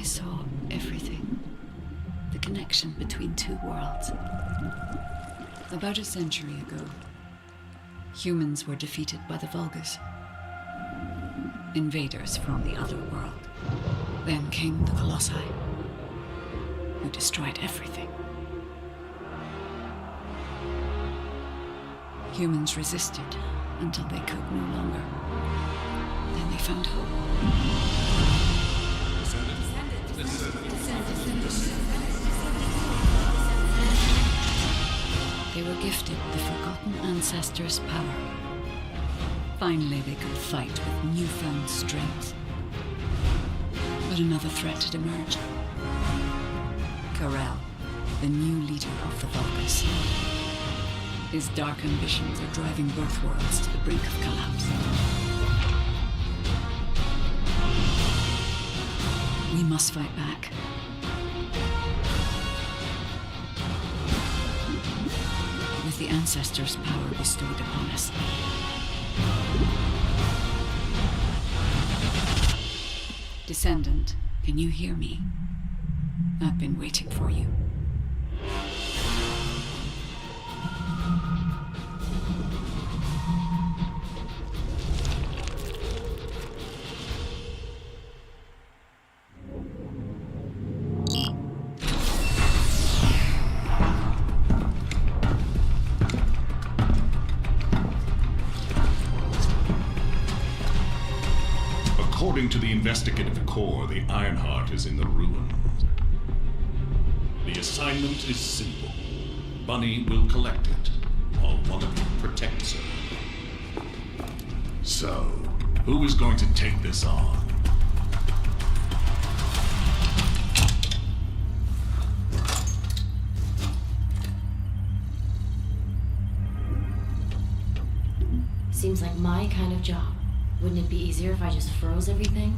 saw everything. The connection between two worlds. About a century ago, humans were defeated by the Vulgus. Invaders from the other world. Then came the Colossi, who destroyed everything. Humans resisted until they could no longer. Then they found hope. They were gifted the forgotten ancestors' power. Finally, they could fight with newfound strength. But another threat had emerged. Karel, the new leader of the Vulgus. His dark ambitions are driving both worlds to the brink of collapse. We must fight back. With the ancestors' power bestowed upon us. Descendant, can you hear me? I've been waiting for you. According to the investigative core, the Ironheart is in the ruins. The assignment is simple. Bunny will collect it, while one of you protects her. So, who is going to take this on? Seems like my kind of job. Wouldn't it be easier if I just froze everything?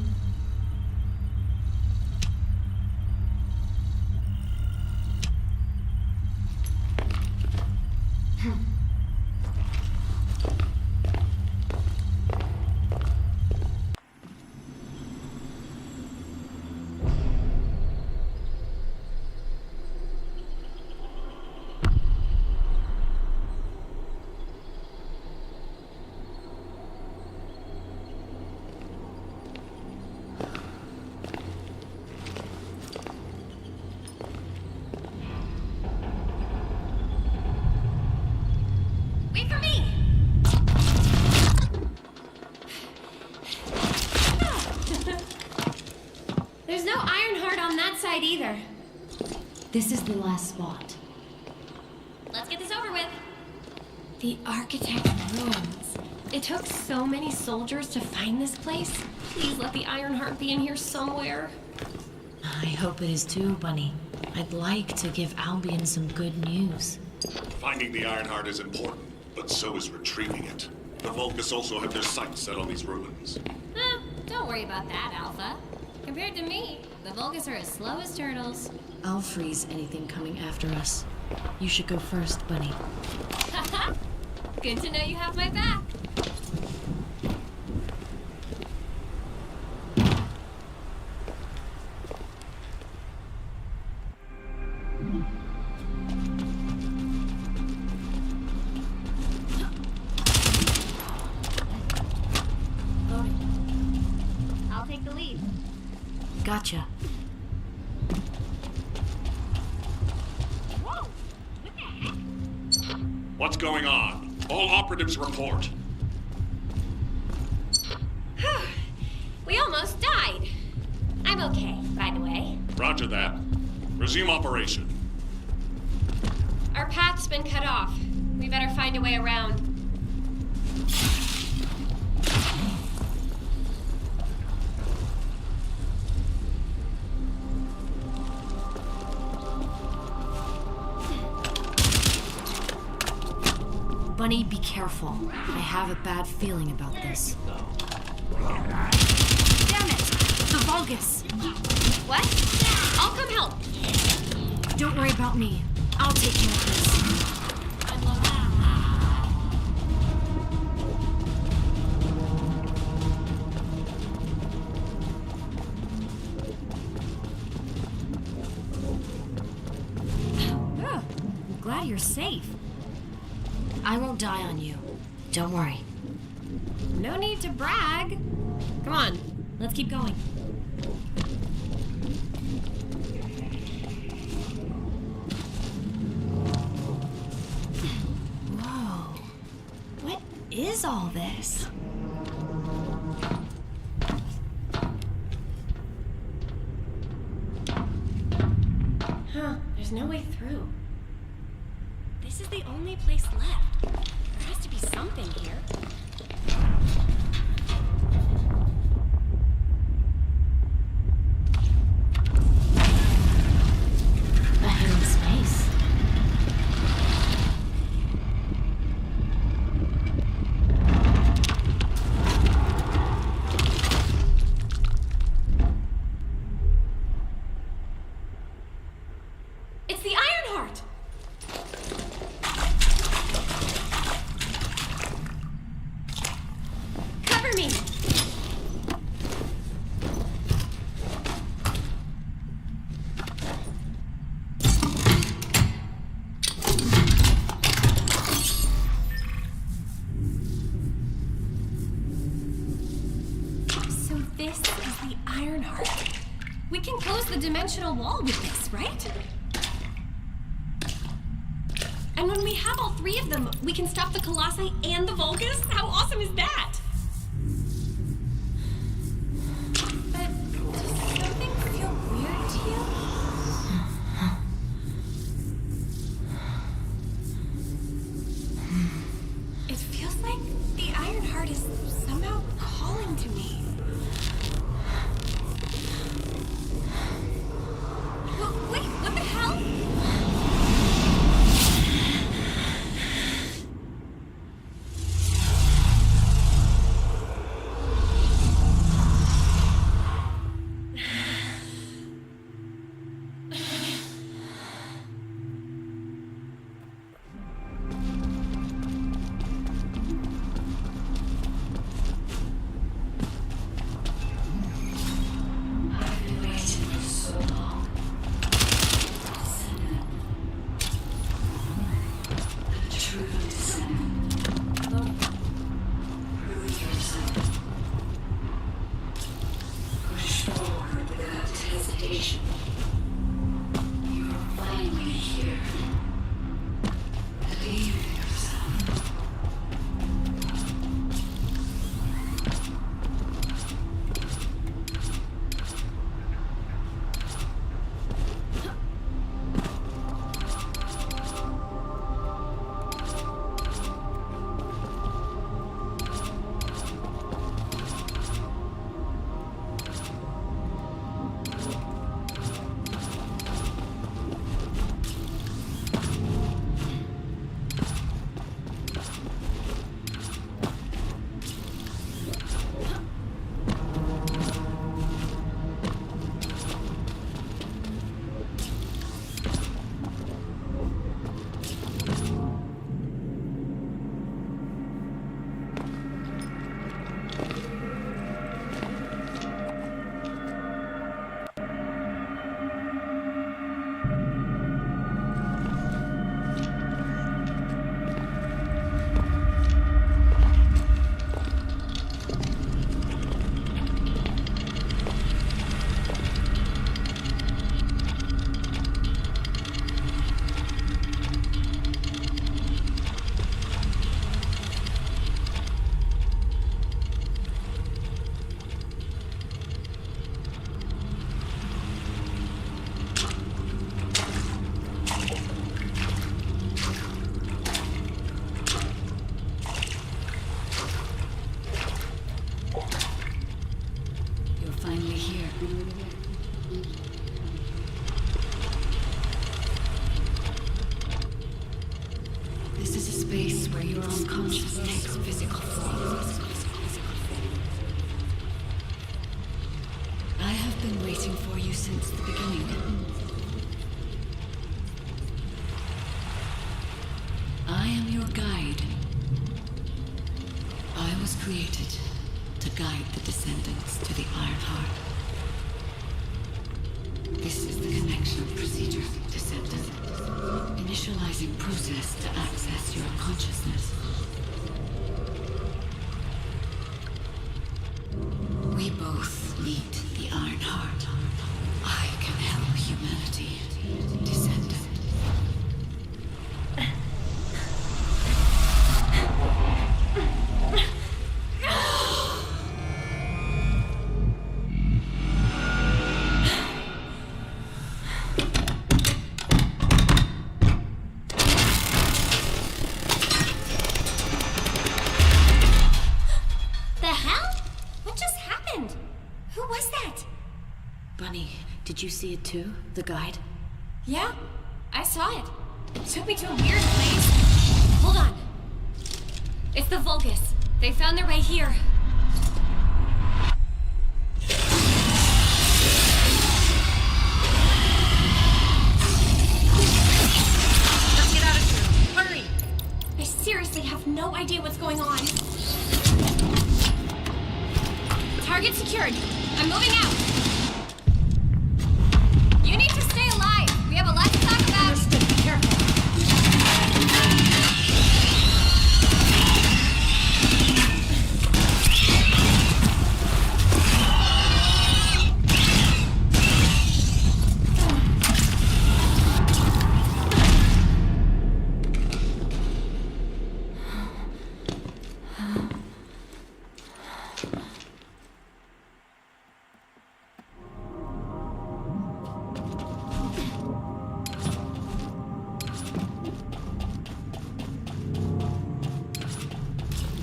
Either. This is the last spot. Let's get this over with. The architect's ruins. It took so many soldiers to find this place. Please let the Ironheart be in here somewhere. I hope it is too, Bunny. I'd like to give Albion some good news. Finding the Ironheart is important, but so is retrieving it. The Vulgus also have their sights set on these ruins. Don't worry about that, Alpha. Compared to me, the Vulgus are as slow as turtles. I'll freeze anything coming after us. You should go first, Bunny. Good to know you have my back. I'll take the lead. Gotcha. Whoa! What the heck? What's going on? All operatives report. We almost died. I'm okay, by the way. Roger that. Resume operation. Our path's been cut off. We better find a way around. Bunny, be careful. I have a bad feeling about this. Damn it! The Vulgus! What? I'll come help. Don't worry about me. I'll take care of this. glad you're safe. I won't die on you. Don't worry. No need to brag. Come on, let's keep going. Whoa. What is all this? Huh, there's no way through. This is the only place left. There has to be something here. A hidden space. It's the Ironheart! Cover me! So this is the Ironheart. We can close the dimensional wall with this, right? And when we have all three of them, we can stop the Colossi and the Vulgus? How awesome is that? But does something feel weird to you? It feels like the Ironheart is somehow calling to me. Wait, what the hell? I've been waiting for so long. The true descendant. Prove yourself. Push forward without hesitation. You are finally here. Believe in yourself. You're finally here. This is a space where your unconscious takes physical form. I have been waiting for you since the beginning. I am your guide. I was created to guide the descendants to the Ironheart. This is the connection procedure, Descendant. Initializing process to access your consciousness. We both need the Iron Heart. I can help humanity, Descendant. Did you see it too? The guide? Yeah, I saw it. It took me to a weird place. Hold on. It's the Vulgus. They found their way here. Let's get out of here. Hurry! I seriously have no idea what's going on. Target secured. I'm moving out. You need to stay alive. We have a lot to talk about. Understood. Be careful.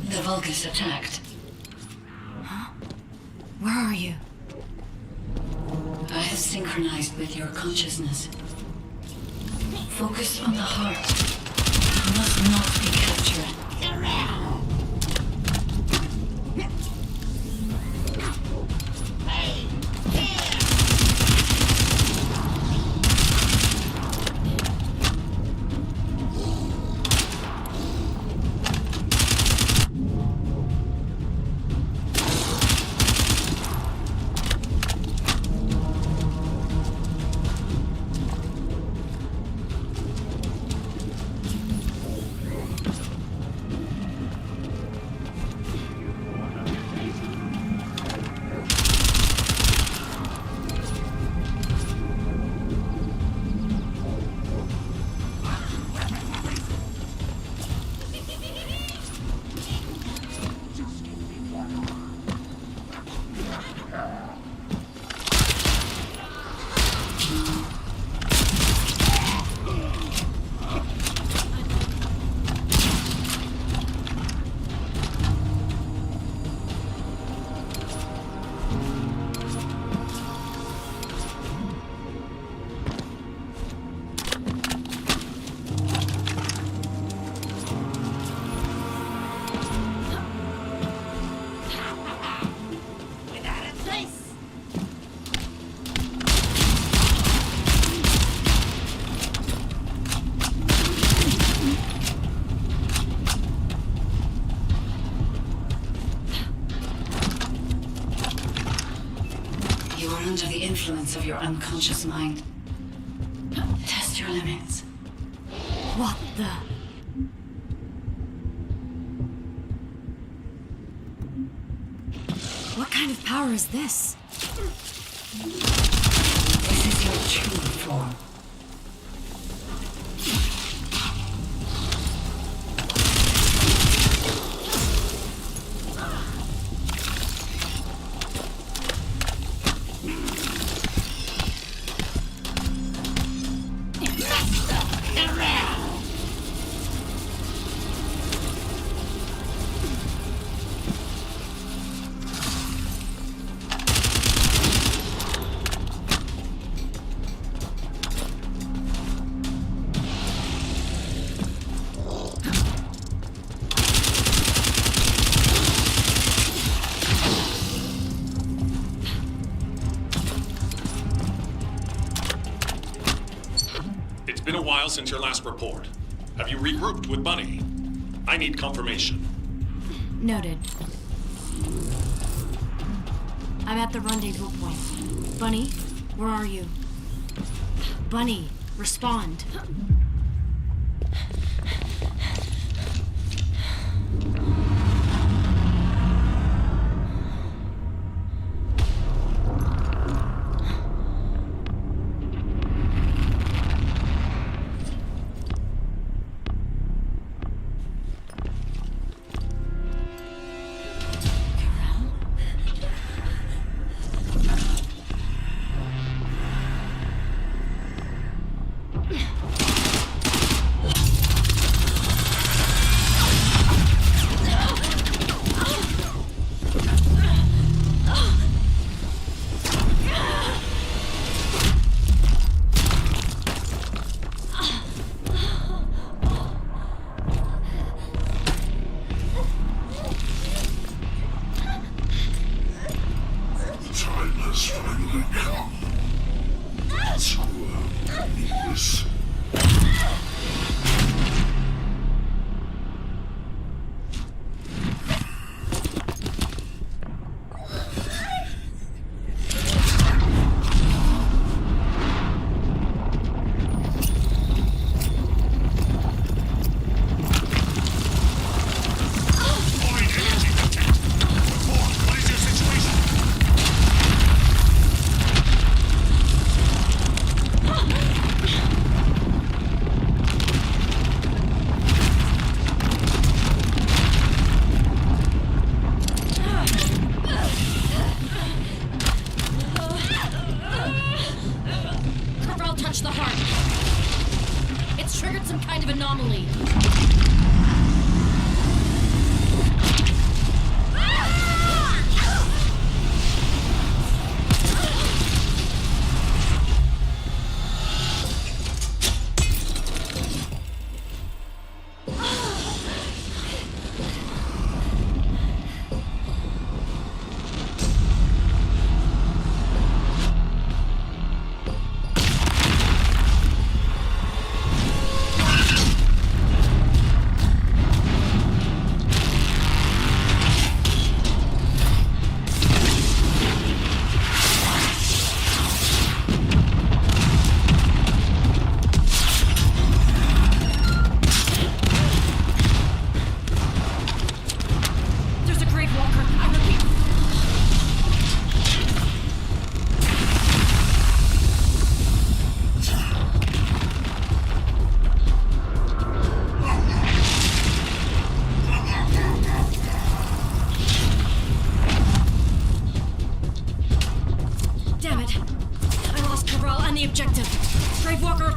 The Vulgus attacked. Huh? Where are you? I have synchronized with your consciousness. Focus on the heart. You must not be captured. Under the influence of your unconscious mind. Test your limits. What the? What kind of power is this? This is your true form. It's been a while since your last report. Have you regrouped with Bunny? I need confirmation. Noted. I'm at the rendezvous point. Bunny, where are you? Bunny, respond.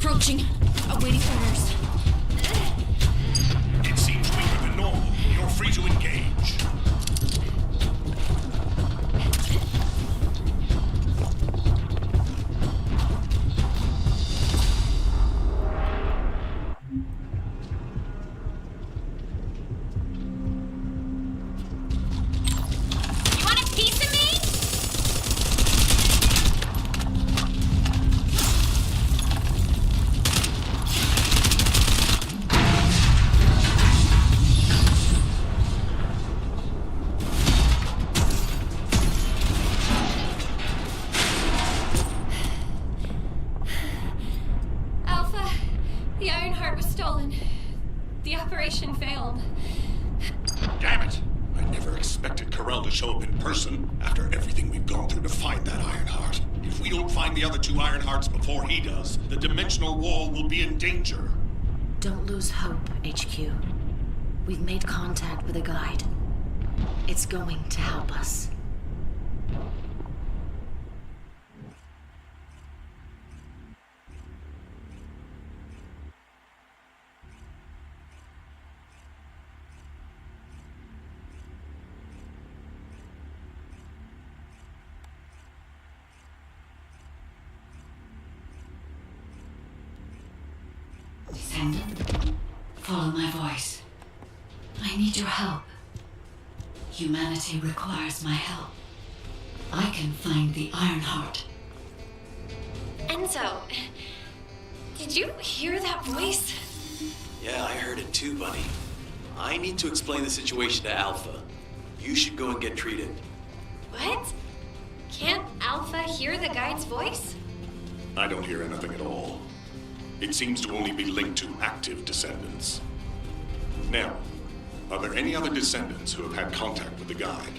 Approaching. Awaiting orders. It seems weaker than normal. You're free to engage. You want a piece of me? The Iron Heart was stolen. The operation failed. Damn it! I never expected Corell to show up in person after everything we've gone through to find that Iron Heart. If we don't find the other two Iron Hearts before he does, the dimensional wall will be in danger. Don't lose hope, HQ. We've made contact with a guide. It's going to help us. Descendant, follow my voice. I need your help. Humanity requires my help. I can find the Iron Heart. Enzo, did you hear that voice? Yeah, I heard it too, Bunny. I need to explain the situation to Alpha. You should go and get treated. What? Can't Alpha hear the guide's voice? I don't hear anything at all. It seems to only be linked to active descendants. Now, are there any other descendants who have had contact with the guide?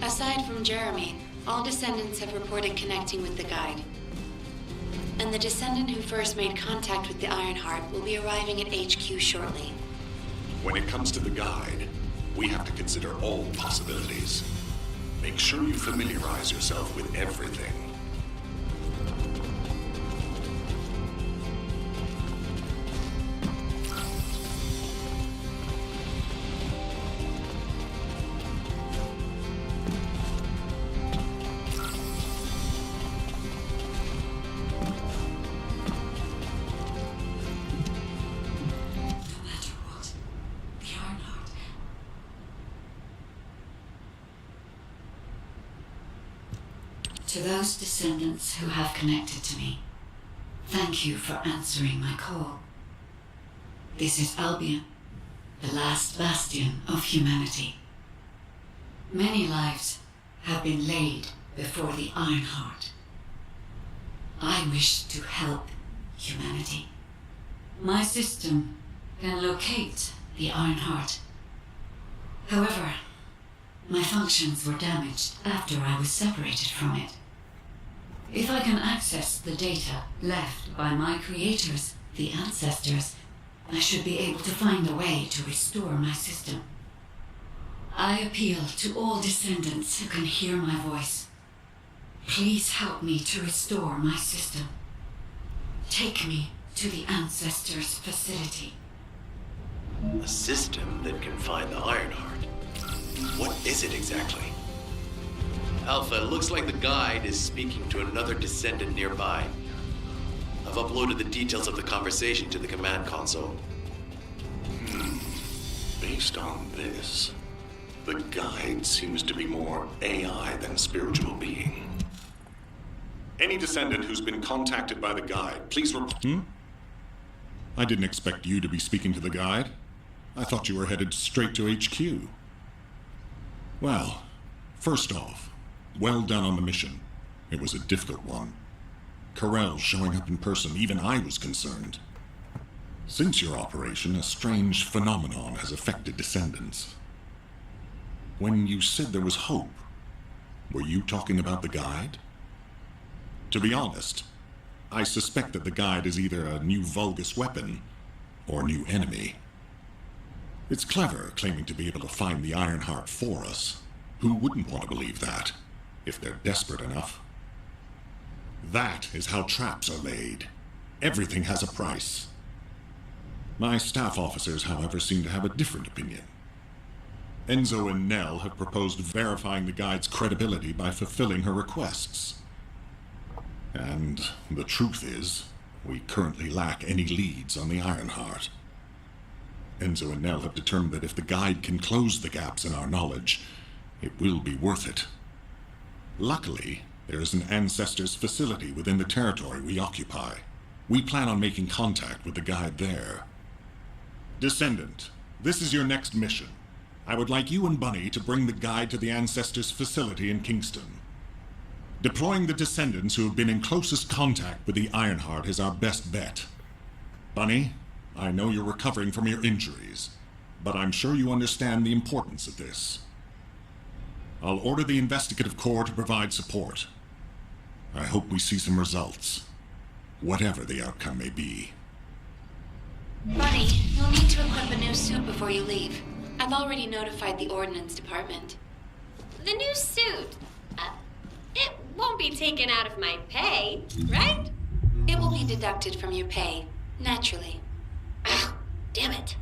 Aside from Jeremy, all descendants have reported connecting with the guide. And the descendant who first made contact with the Ironheart will be arriving at HQ shortly. When it comes to the guide, we have to consider all possibilities. Make sure you familiarize yourself with everything. To those descendants who have connected to me, thank you for answering my call. This is Albion, the last bastion of humanity. Many lives have been laid before the Ironheart. I wish to help humanity. My system can locate the Ironheart. However, my functions were damaged after I was separated from it. If I can access the data left by my creators, the ancestors, I should be able to find a way to restore my system. I appeal to all descendants who can hear my voice. Please help me to restore my system. Take me to the ancestors' facility. A system that can find the Ironheart. What is it exactly? Alpha, it looks like the guide is speaking to another descendant nearby. I've uploaded the details of the conversation to the command console. Based on this, the guide seems to be more AI than spiritual being. Any descendant who's been contacted by the guide, please report. I didn't expect you to be speaking to the guide. I thought you were headed straight to HQ. Well, first off, well done on the mission. It was a difficult one. Corel showing up in person, even I was concerned. Since your operation, a strange phenomenon has affected descendants. When you said there was hope, were you talking about the guide? To be honest, I suspect that the guide is either a new Vulgus weapon or a new enemy. It's clever claiming to be able to find the Ironheart for us. Who wouldn't want to believe that, if they're desperate enough? That is how traps are laid. Everything has a price. My staff officers, however, seem to have a different opinion. Enzo and Nell have proposed verifying the guide's credibility by fulfilling her requests. And the truth is, we currently lack any leads on the Ironheart. Enzo and Nell have determined that if the guide can close the gaps in our knowledge, it will be worth it. Luckily, there is an ancestors' facility within the territory we occupy. We plan on making contact with the guide there. Descendant, this is your next mission. I would like you and Bunny to bring the guide to the ancestors' facility in Kingston. Deploying the descendants who have been in closest contact with the Ironheart is our best bet. Bunny, I know you're recovering from your injuries, but I'm sure you understand the importance of this. I'll order the investigative corps to provide support. I hope we see some results, whatever the outcome may be. Buddy, you'll need to equip a new suit before you leave. I've already notified the Ordnance Department. The new suit. It won't be taken out of my pay, right? It will be deducted from your pay, naturally. Ow, damn it.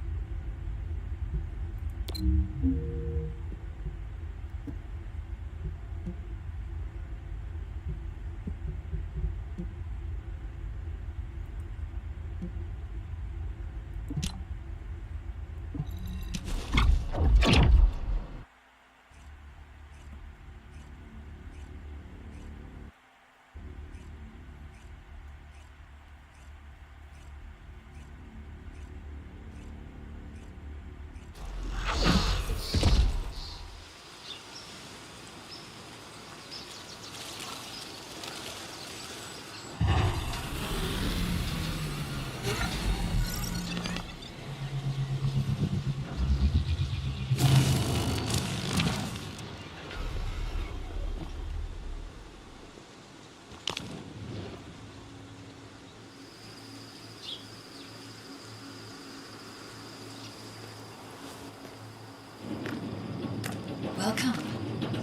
Welcome,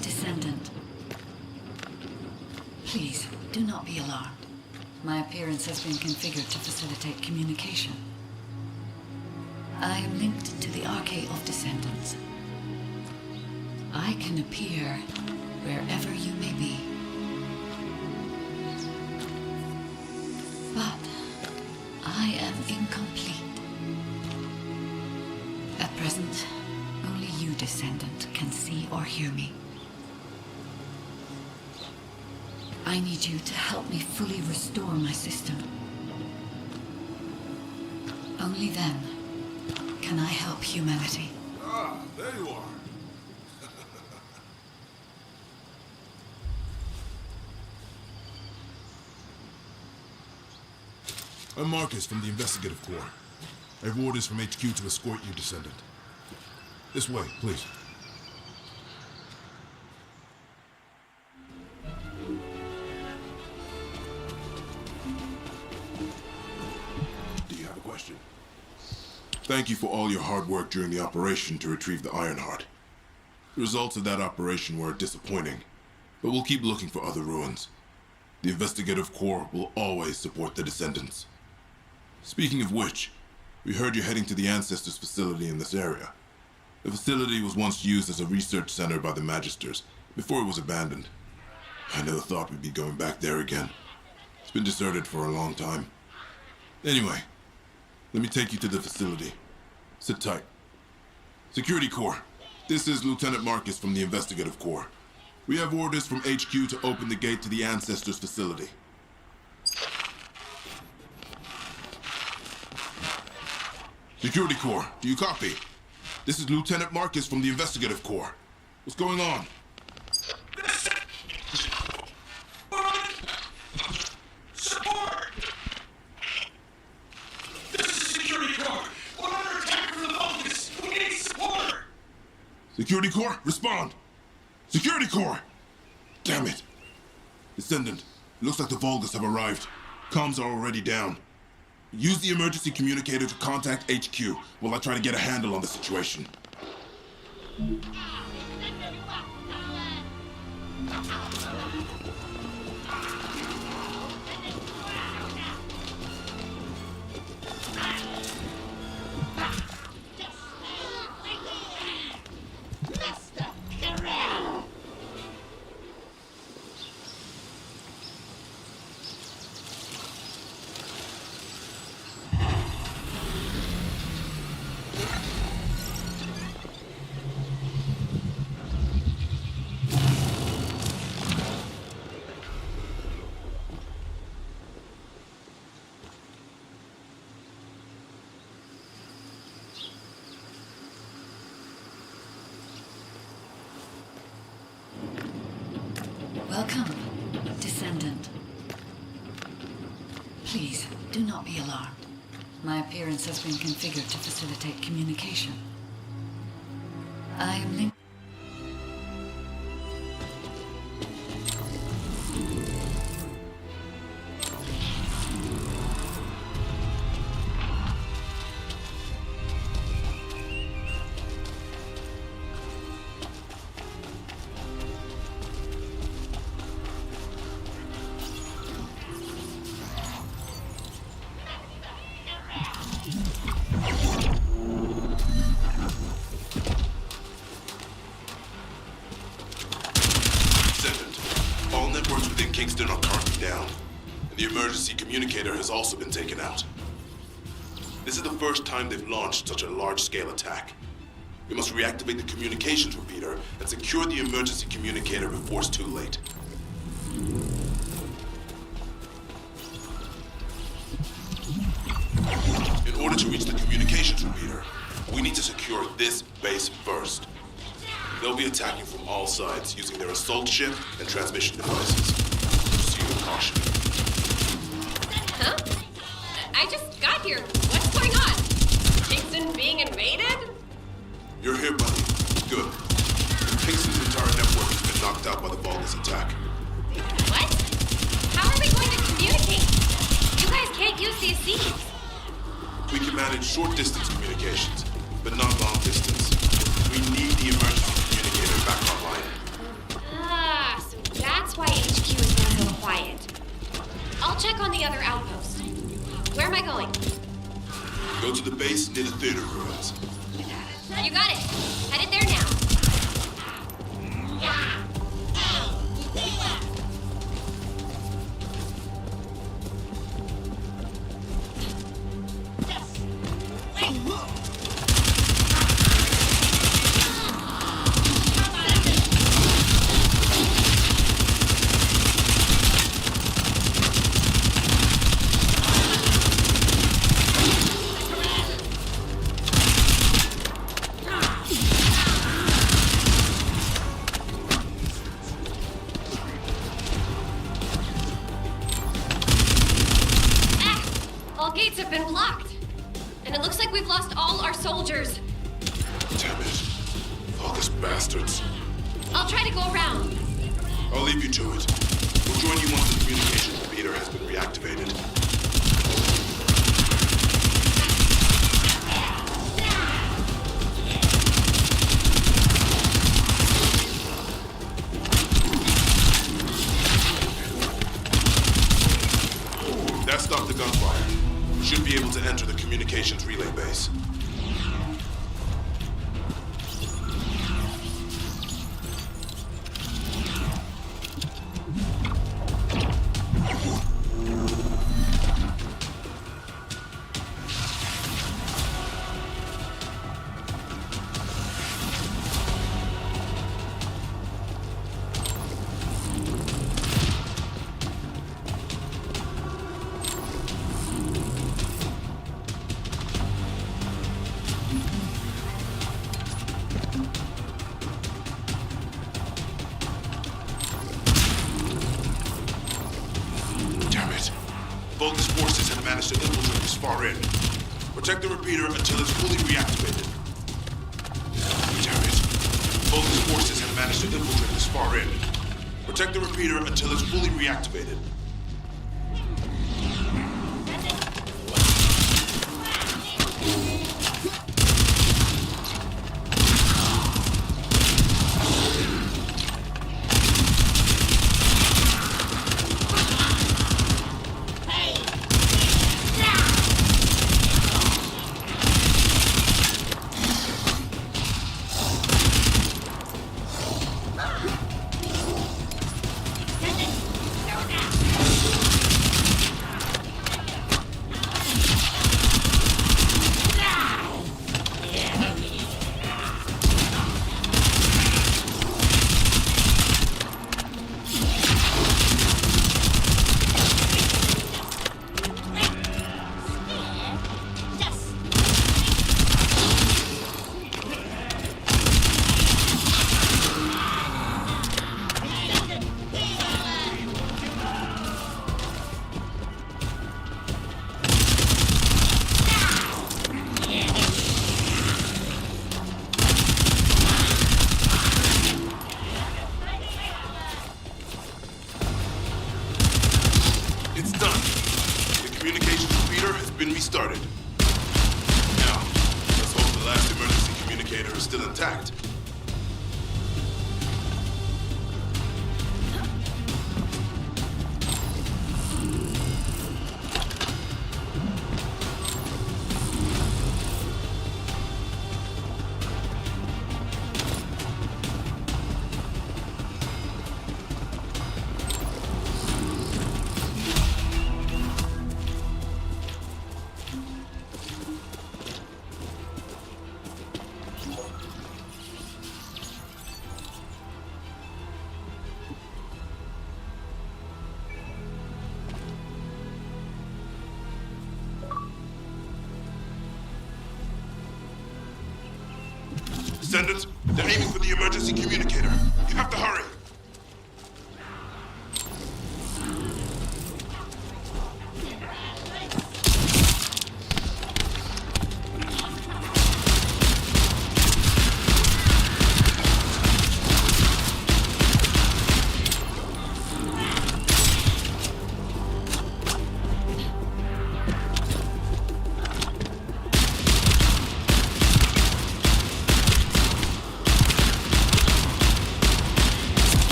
Descendant. Please, do not be alarmed. My appearance has been configured to facilitate communication. I am linked to the Arcade of Descendants. I can appear wherever you may be. But I am incomplete. At present, only you, Descendant, can see or hear me. I need you to help me fully restore my system. Only then can I help humanity. Ah, there you are. I'm Marcus from the Investigative Corps. I have orders from HQ to escort you, Descendant. This way, please. Do you have a question? Thank you for all your hard work during the operation to retrieve the Ironheart. The results of that operation were disappointing, but we'll keep looking for other ruins. The Investigative Corps will always support the Descendants. Speaking of which, we heard you're heading to the Ancestors facility in this area. The facility was once used as a research center by the Magisters, before it was abandoned. I never thought we'd be going back there again. It's been deserted for a long time. Anyway, let me take you to the facility. Sit tight. Security Corps, this is Lieutenant Marcus from the Investigative Corps. We have orders from HQ to open the gate to the Ancestors facility. Security Corps, do you copy? This is Lieutenant Marcus from the Investigative Corps. What's going on? Support! This is Security Corps. We're under attack from the Vulgus. We need support! Security Corps, respond! Security Corps! Damn it! Descendant, it looks like the Vulgus have arrived. Comms are already down. Use the emergency communicator to contact HQ while I try to get a handle on the situation. Welcome, Descendant. Please, do not be alarmed. My appearance has been configured to facilitate communication. I am linked. Kingston are currently down, and the emergency communicator has also been taken out. This is the first time they've launched such a large-scale attack. We must reactivate the communications repeater and secure the emergency communicator before it's too late. In order to reach the communications repeater, we need to secure this base first. They'll be attacking from all sides using their assault ship and transmission devices. Proceed with caution. Huh? I just got here. What's going on? Kingston being invaded? You're here, buddy. Good. Kingston's entire network has been knocked out by the Vulgus attack. What? How are we going to communicate? You guys can't use these seeds. We can manage short-distance communications, but not long-distance. We need the emergency communicator back online. Ah, so that's why HQ has been so quiet. I'll check on the other outpost. Where am I going? Go to the base near the theater ruins. You got it. Headed there now. All gates have been blocked. And it looks like we've lost all our soldiers. Damn it. Thoughtless bastards. I'll try to go around. I'll leave you to it. We'll join you once the communication repeater has been reactivated. That stopped the gunfire. Should be able to enter the communications relay base. Both forces have managed to infiltrate this far in. Protect the repeater until it's fully reactivated. Damn it. Both forces have managed to infiltrate this far in. Protect the repeater until it's fully reactivated. It's done. The communications repeater has been restarted. Now, let's hope the last emergency communicator is still intact. Descendants, they're aiming for the emergency communicator. You have to hurry.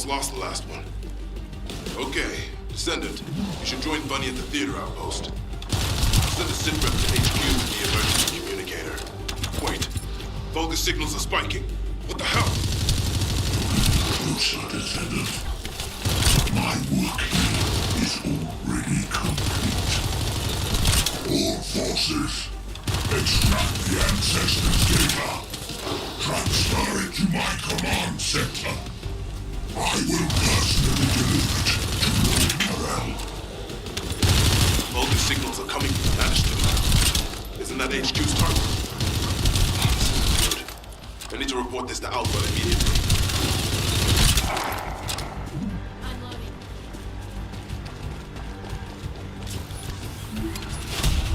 almost lost the last one. Okay, Descendant, you should join Bunny at the theater outpost. Send a sit rep to HQ with the emergency communicator. Wait, Vulgus signals are spiking. What the hell? Closer, Descendant. My work here is already complete. All forces, extract the ancestors' data. Transfer it to my command center. I will personally deliver it to Lord Corell. Vulgus signals are coming from Manishton. Isn't that HQ's target? Oh, this is good. I need to report this to Alpha immediately.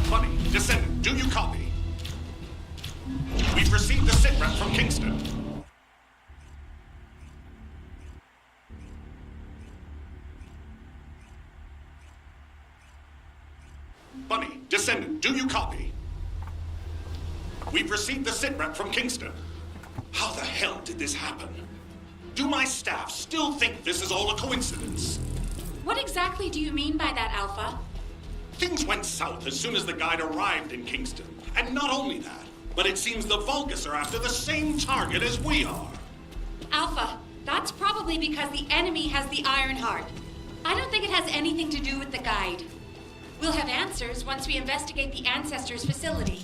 Bunny, Descendant, do you copy? We've received the sit rep from Kingston. Bunny, Descendant, do you copy? We've received the sit rep from Kingston. How the hell did this happen? Do my staff still think this is all a coincidence? What exactly do you mean by that, Alpha? Things went south as soon as the guide arrived in Kingston. And not only that, but it seems the Vulgus are after the same target as we are. Alpha, that's probably because the enemy has the Iron Heart. I don't think it has anything to do with the guide. We'll have answers once we investigate the Ancestors' facility.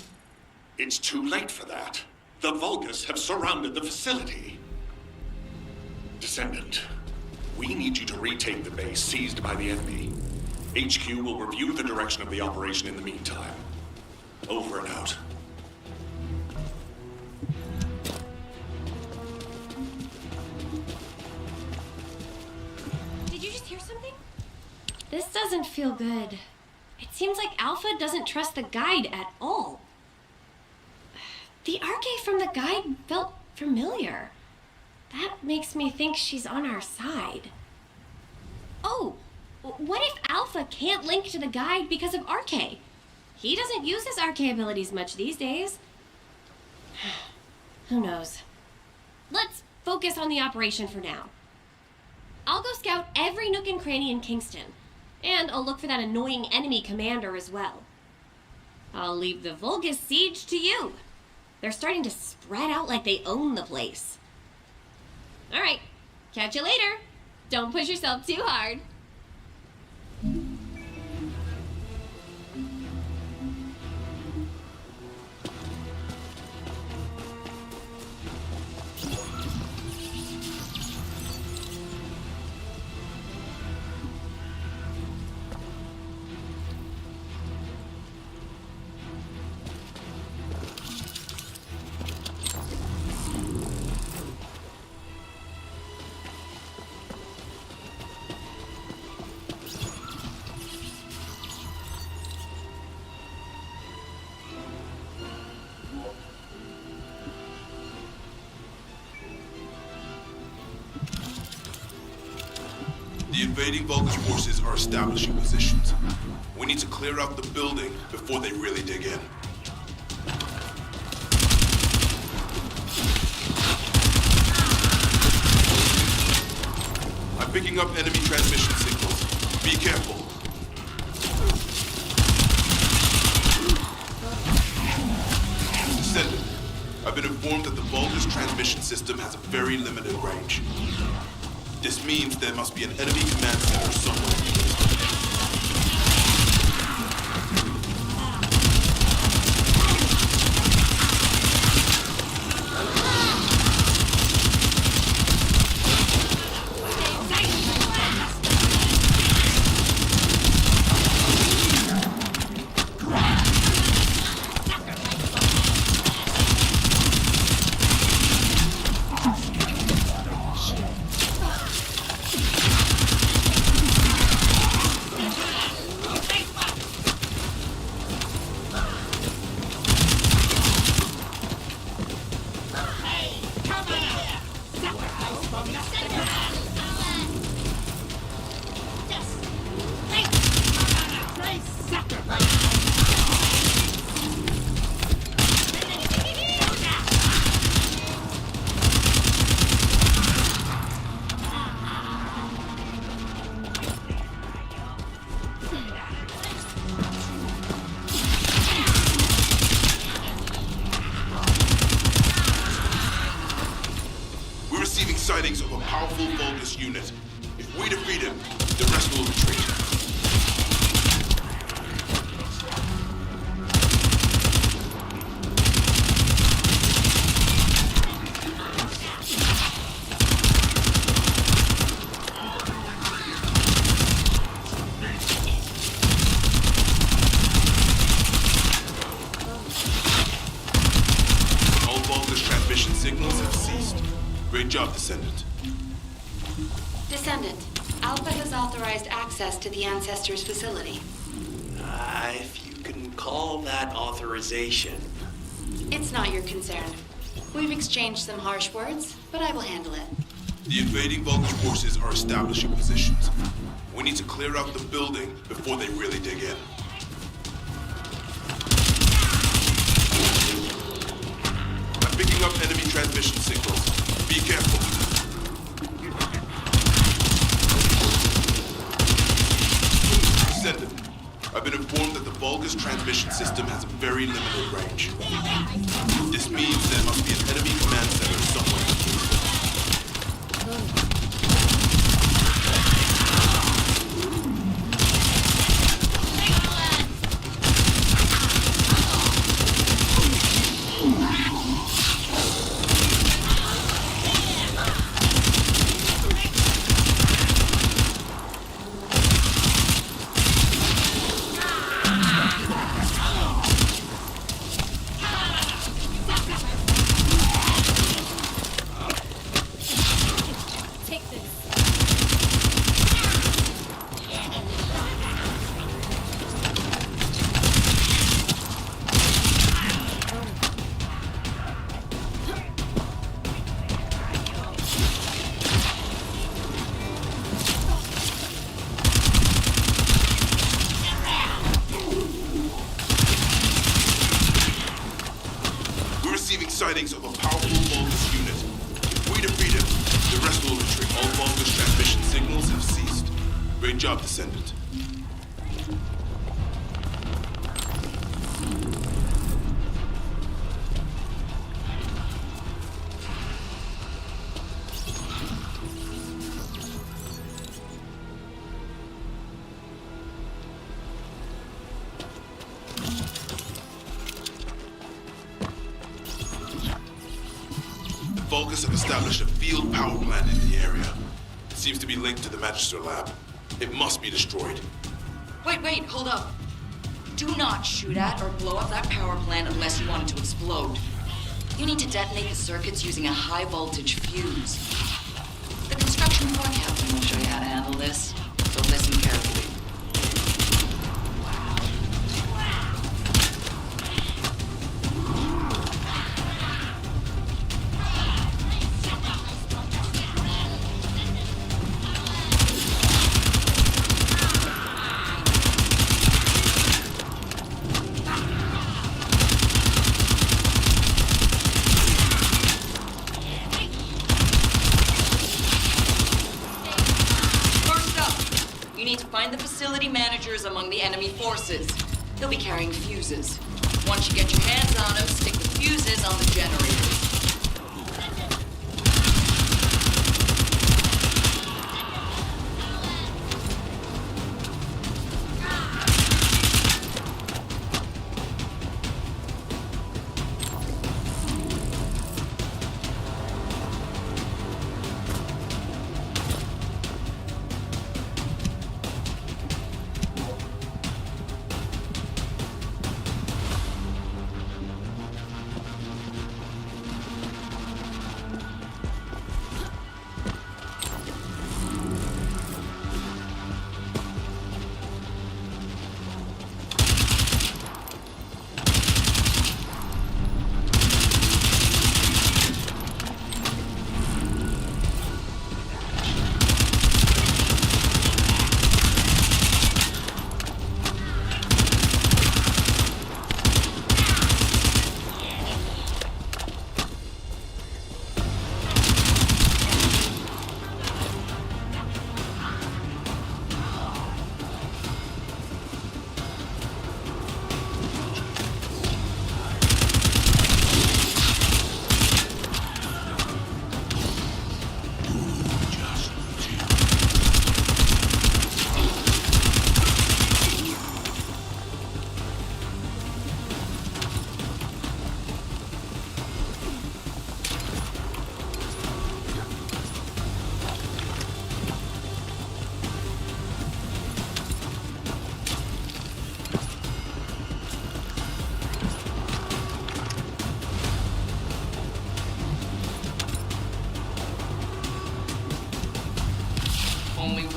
It's too late for that. The Vulgus have surrounded the facility. Descendant, we need you to retake the base seized by the enemy. HQ will review the direction of the operation in the meantime. Over and out. Did you just hear something? This doesn't feel good. It seems like Alpha doesn't trust the guide at all. The arche from the guide felt familiar. That makes me think she's on our side. Oh, what if Alpha can't link to the guide because of arche? He doesn't use his arche abilities much these days. Who knows? Let's focus on the operation for now. I'll go scout every nook and cranny in Kingston, and I'll look for that annoying enemy commander as well. I'll leave the Vulgus siege to you. They're starting to spread out like they own the place. All right, catch you later. Don't push yourself too hard. The invading Vulgus forces are establishing positions. We need to clear out the building before they really dig in. I'm picking up enemy transmission signals. Be careful. Descendant, I've been informed that the Vulgus transmission system has a very limited range. This means there must be an enemy command center somewhere. sightings of a powerful Vulgus unit. If we defeat him, the rest will retreat. All Vulgus transmission signals have ceased. Great job, Descendant. Descendant, Alpha has authorized access to the Ancestors' facility. If you can call that authorization. It's not your concern. We've exchanged some harsh words, but I will handle it. The invading Vulgus forces are establishing positions. We need to clear out the building before they really dig in. I'm picking up enemy transmission signals. Be careful. Descendant, I've been informed that the Vulgus transmission system has a very limited range. This means there must be an enemy command center somewhere. Sightings of a powerful Vulgus unit. If we defeat him, the rest will retreat. All Vulgus transmission signals have ceased. Great job, Descendant. Vulgus have established a field power plant in the area. It seems to be linked to the Magister lab. It must be destroyed. Wait, hold up. Do not shoot at or blow up that power plant unless you want it to explode. You need to detonate the circuits using a high voltage fuse. The construction floor captain will show you how to handle this, so listen carefully. Find the facility managers among the enemy forces. They'll be carrying fuses. Once you get your hands on them, stick the fuses on the generators.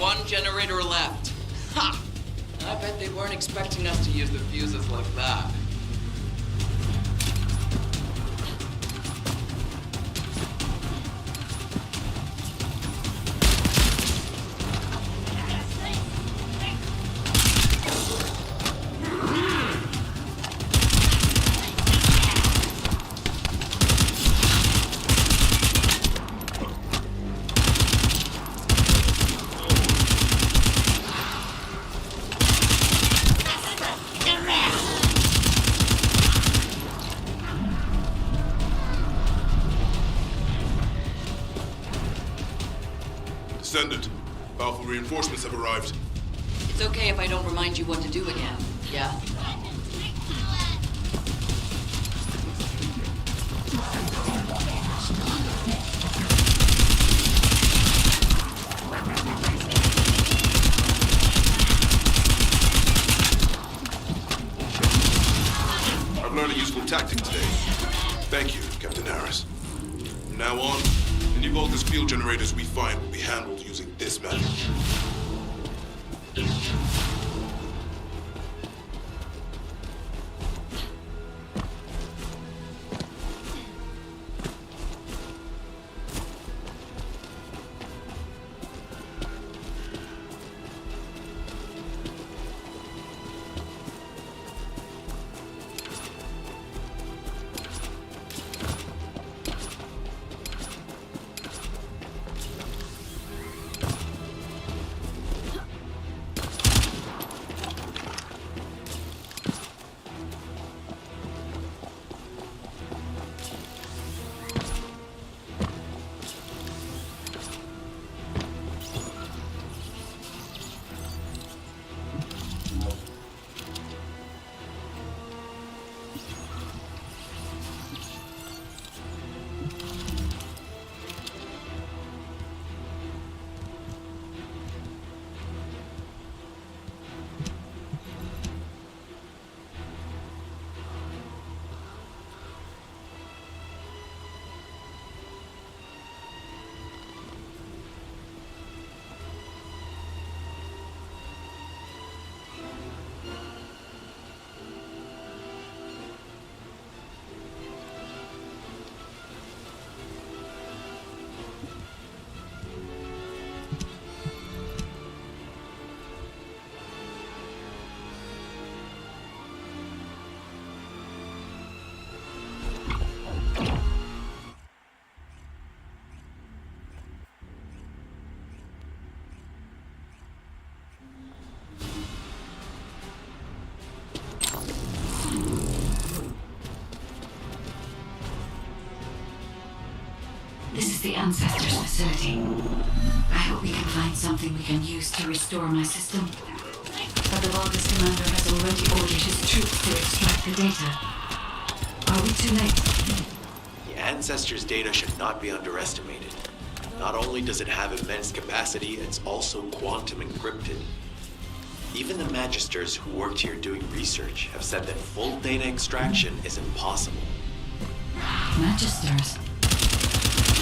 one generator left. Ha! I bet they weren't expecting us to use the fuses like that. Descendant, powerful reinforcements have arrived. It's okay if I don't remind you what to do again, yeah? I've learned a useful tactic today. Thank you, Captain Harris. From now on, any Vulgus field generators we find will be handled using this method. This is the Ancestors facility. I hope we can find something we can use to restore my system. But the Vulgus commander has already ordered his troops to extract the data. Are we too late? The Ancestors' data should not be underestimated. Not only does it have immense capacity, it's also quantum encrypted. Even the Magisters who worked here doing research have said that full data extraction is impossible. Magisters?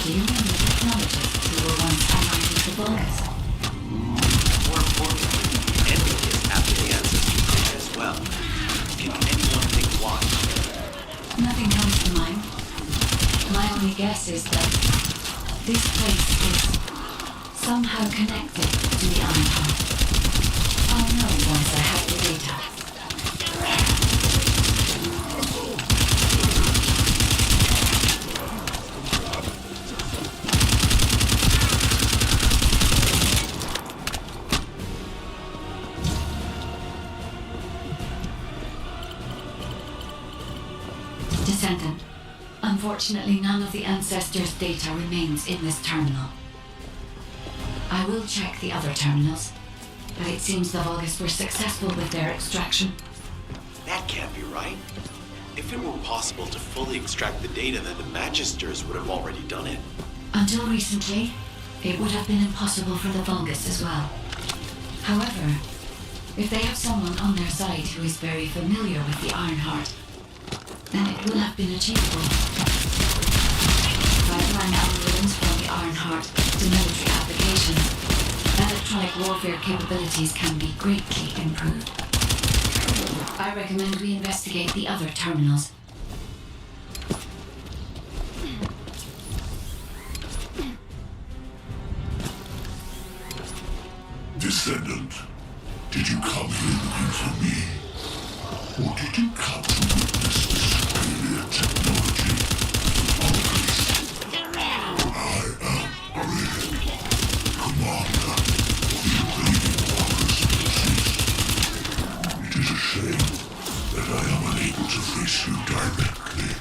Do you mean the technologists who were once allied with the Vulgus? More importantly, the entities after the Ancestors data as well. Can anyone think why? Nothing comes to mind. My only guess is that this place is somehow connected to the Ironheart. I'll know once I have the data. Descendant. Unfortunately, none of the Ancestors' data remains in this terminal. I will check the other terminals, but it seems the Vulgus were successful with their extraction. That can't be right. If it were possible to fully extract the data, then the Magisters would have already done it. Until recently, it would have been impossible for the Vulgus as well. However, if they have someone on their side who is very familiar with the Ironheart, then it will have been achievable. Pipeline algorithms from the Ironheart to military applications, electronic electronic warfare capabilities can be greatly improved. I recommend we investigate the other terminals. Descendant, did you come here looking for me? Or did you come to witness the superior technology of this? I am Grid, commander of the invading walkers species. It is a shame that I am unable to face you directly.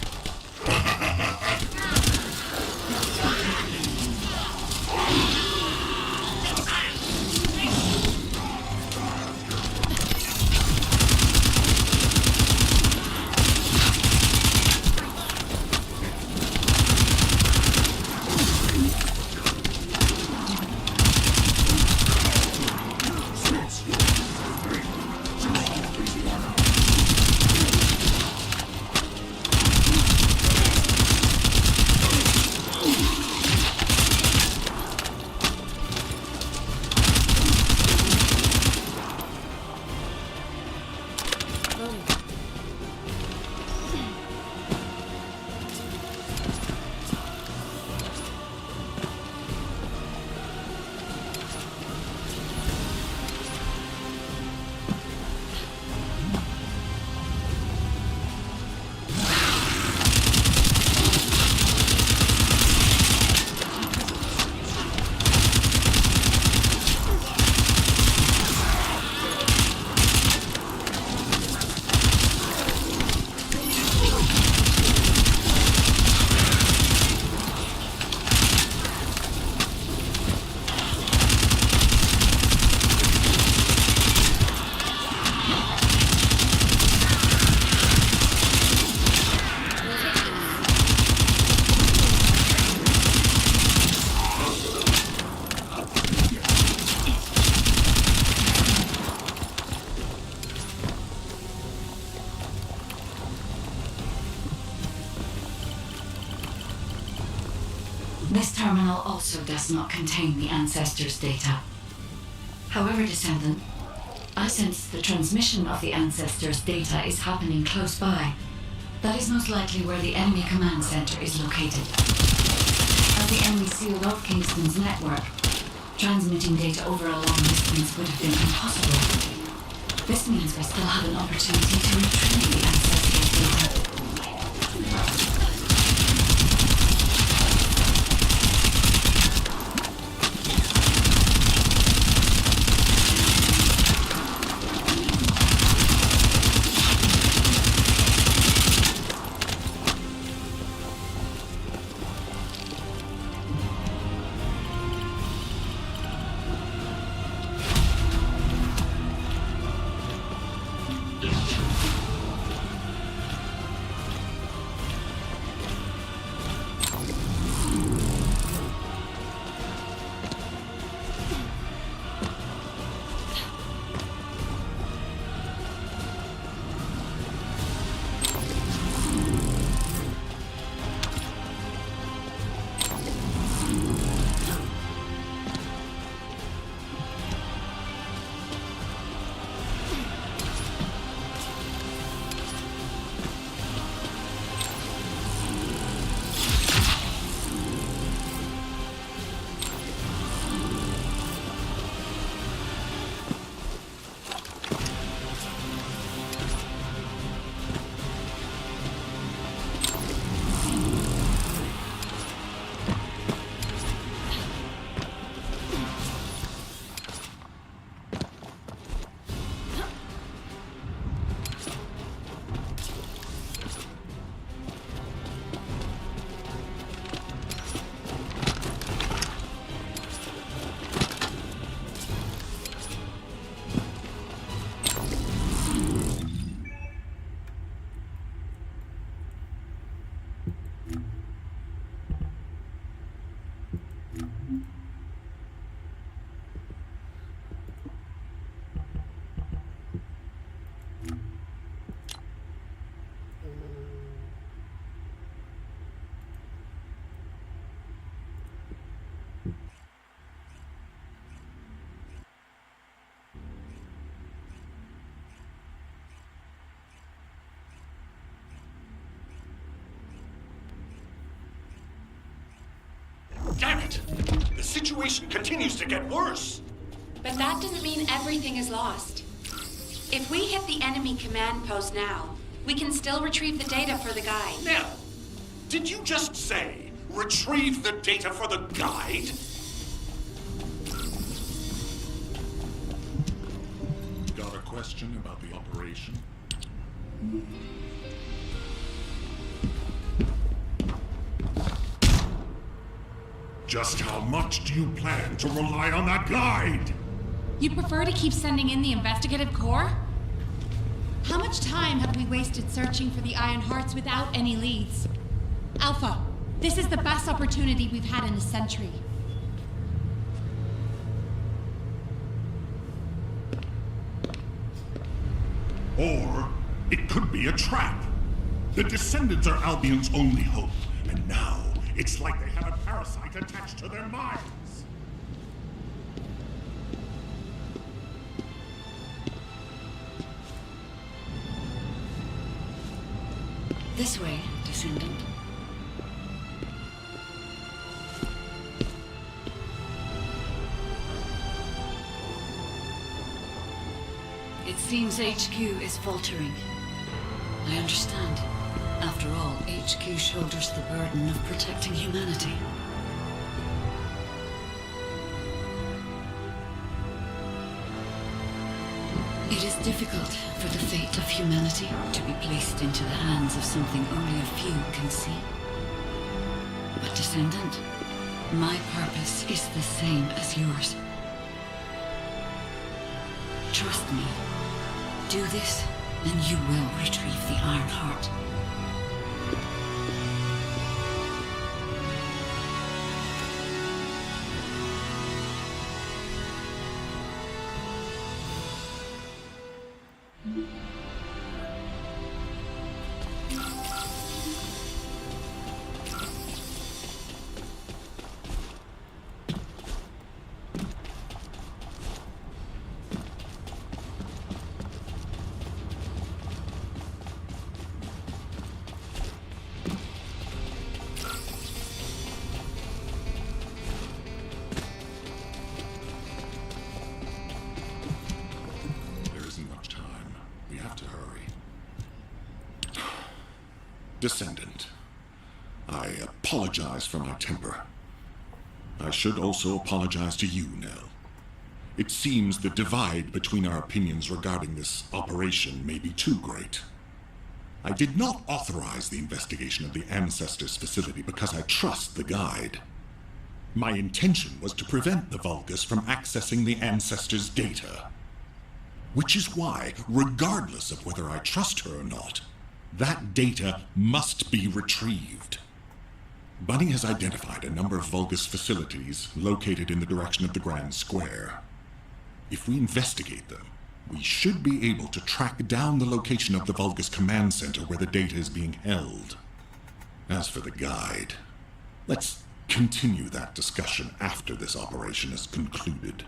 This terminal also does not contain the ancestors' data. However, Descendant, I sense the transmission of the ancestors' data is happening close by. That is most likely where the enemy command center is located. As the enemy sealed off Kingston's network, transmitting data over a long distance would have been impossible. This means we still have an opportunity to retrieve the ancestors' data. Damn it! The situation continues to get worse! But that doesn't mean everything is lost. If we hit the enemy command post now, we can still retrieve the data for the guide. Now, did you just say, retrieve the data for the guide? Got a question about the operation? Just how much do you plan to rely on that guide? You prefer to keep sending in the investigative corps? How much time have we wasted searching for the Iron Hearts without any leads? Alpha, this is the best opportunity we've had in a century. Or it could be a trap. The Descendants are Albion's only hope, and now it's like they have a parasite attached to their minds. This way, Descendant. It seems HQ is faltering. I understand. After all, HQ shoulders the burden of protecting humanity. It is difficult for the fate of humanity to be placed into the hands of something only a few can see. But Descendant, my purpose is the same as yours. Trust me. Do this, and you will retrieve the Iron Heart. Descendant, I apologize for my temper. I should also apologize to you, Nell. It seems the divide between our opinions regarding this operation may be too great. I did not authorize the investigation of the Ancestors' facility because I trust the guide. My intention was to prevent the Vulgus from accessing the Ancestors' data. Which is why, regardless of whether I trust her or not, that data must be retrieved. Bunny has identified a number of Vulgus facilities located in the direction of the Grand Square. If we investigate them, we should be able to track down the location of the Vulgus command center where the data is being held. As for the guide, let's continue that discussion after this operation is concluded.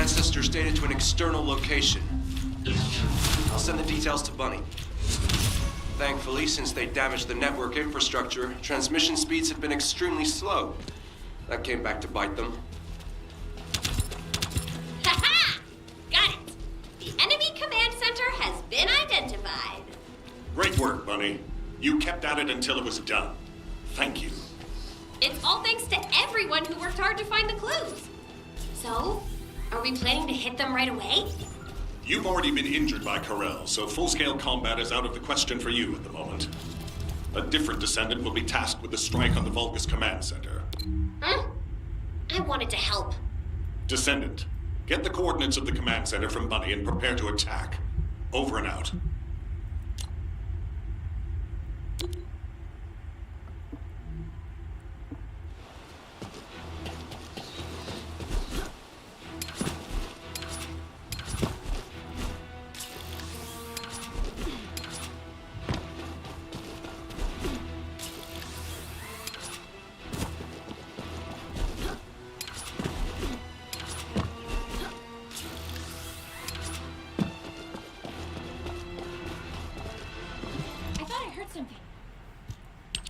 ancestors' data to an external location. I'll send the details to Bunny. Thankfully, since they damaged the network infrastructure, transmission speeds have been extremely slow. That came back to bite them. Ha-ha! Got it! The enemy command center has been identified. Great work, Bunny. You kept at it until it was done. Thank you. It's all thanks to everyone who worked hard to find the clues. So, are we planning to hit them right away? You've already been injured by Corel, so full-scale combat is out of the question for you at the moment. A different descendant will be tasked with the strike on the Vulgus command center. I wanted to help. Descendant, get the coordinates of the command center from Bunny and prepare to attack. Over and out.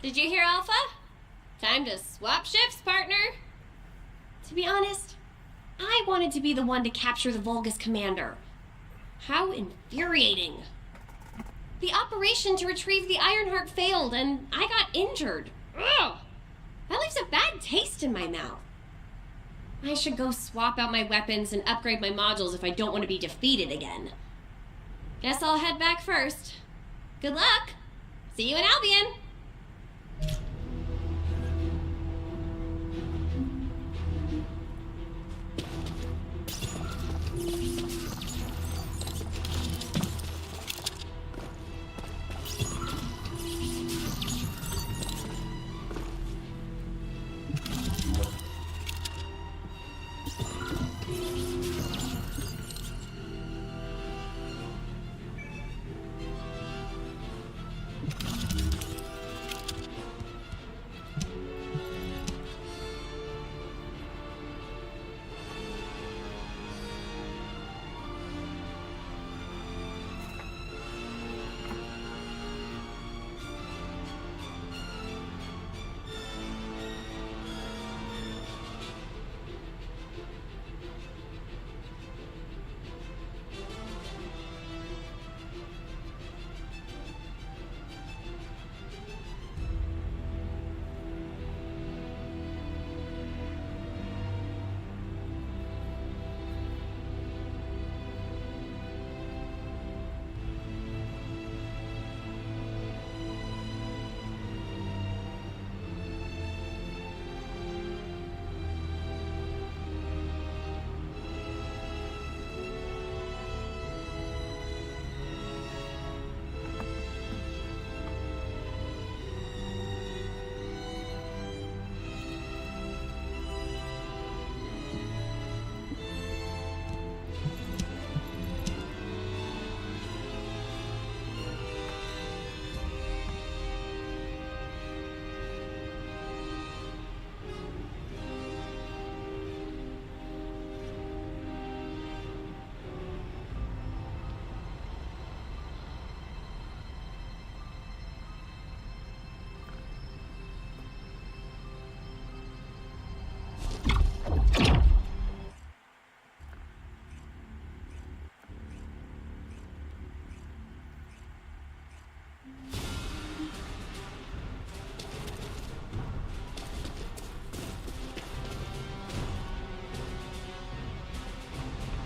Did you hear, Alpha? Time to swap shifts, partner. To be honest, I wanted to be the one to capture the Vulgus commander. How infuriating. The operation to retrieve the Ironheart failed, and I got injured. Ugh! That leaves a bad taste in my mouth. I should go swap out my weapons and upgrade my modules if I don't want to be defeated again. Guess I'll head back first. Good luck. See you in Albion.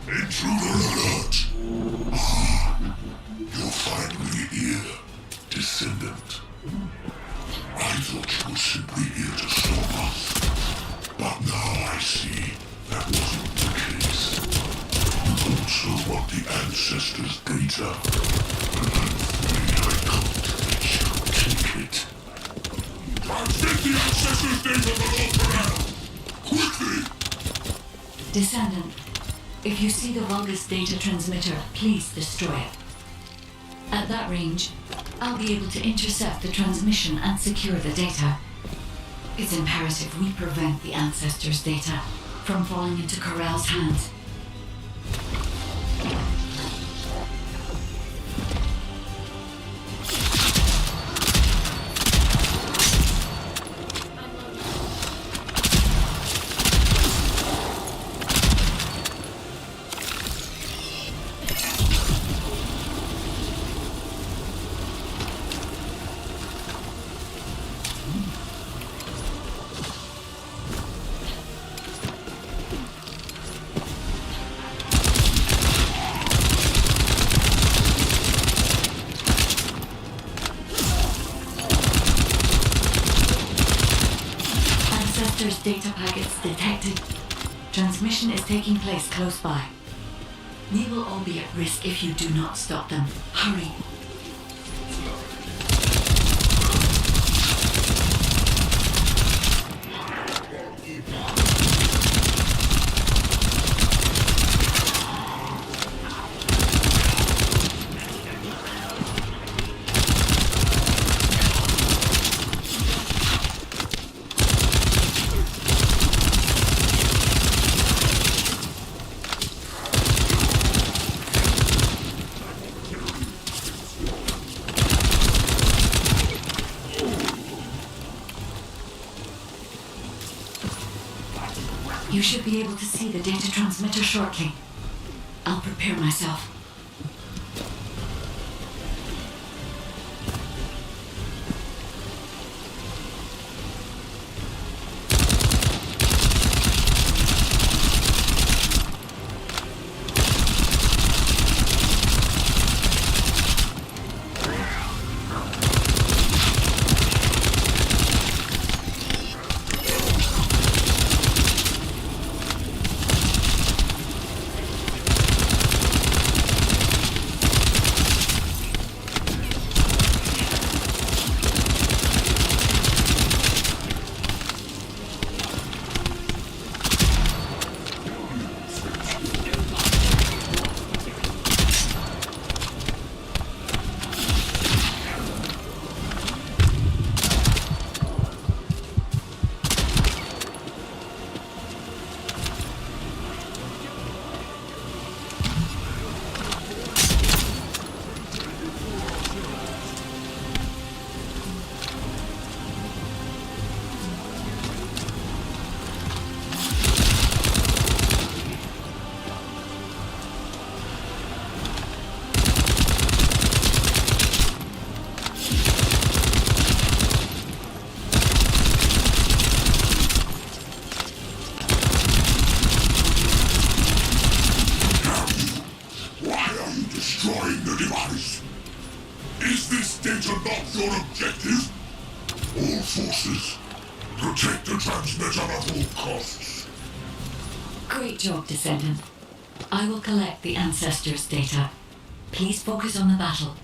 Intruder alert! You're finally here, Descendant. I thought you were simply here to stop us. But now I see that wasn't the case. You also want the ancestors' data. And I'm afraid I can't let you take it. Transmit the ancestors' data below Corel! Quickly! Descendant, if you see the Vulgus data transmitter, please destroy it. At that range, I'll be able to intercept the transmission and secure the data. It's imperative we prevent the ancestors' data from falling into Corel's hands. data packets detected. Transmission is taking place close by. We will all be at risk if you do not stop them. Hurry. You should be able to see the data transmitter shortly. I'll prepare myself. Your objective? All forces, protect the transmitter at all costs. Great job, Descendant. I will collect the Ancestors' data. Please focus on the battle.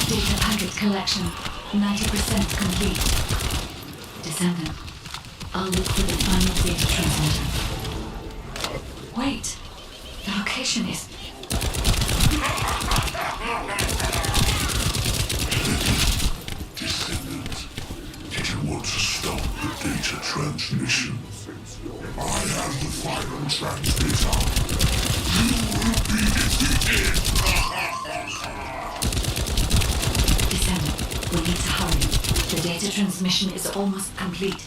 Data packet collection, 90% complete. Descendant, I'll look for the final data transmitter. Wait, the location is... Descendant, did you want to stop the data transmission? I have the final transmitter. You will be defeated! Descendant, we need to hurry. The data transmission is almost complete.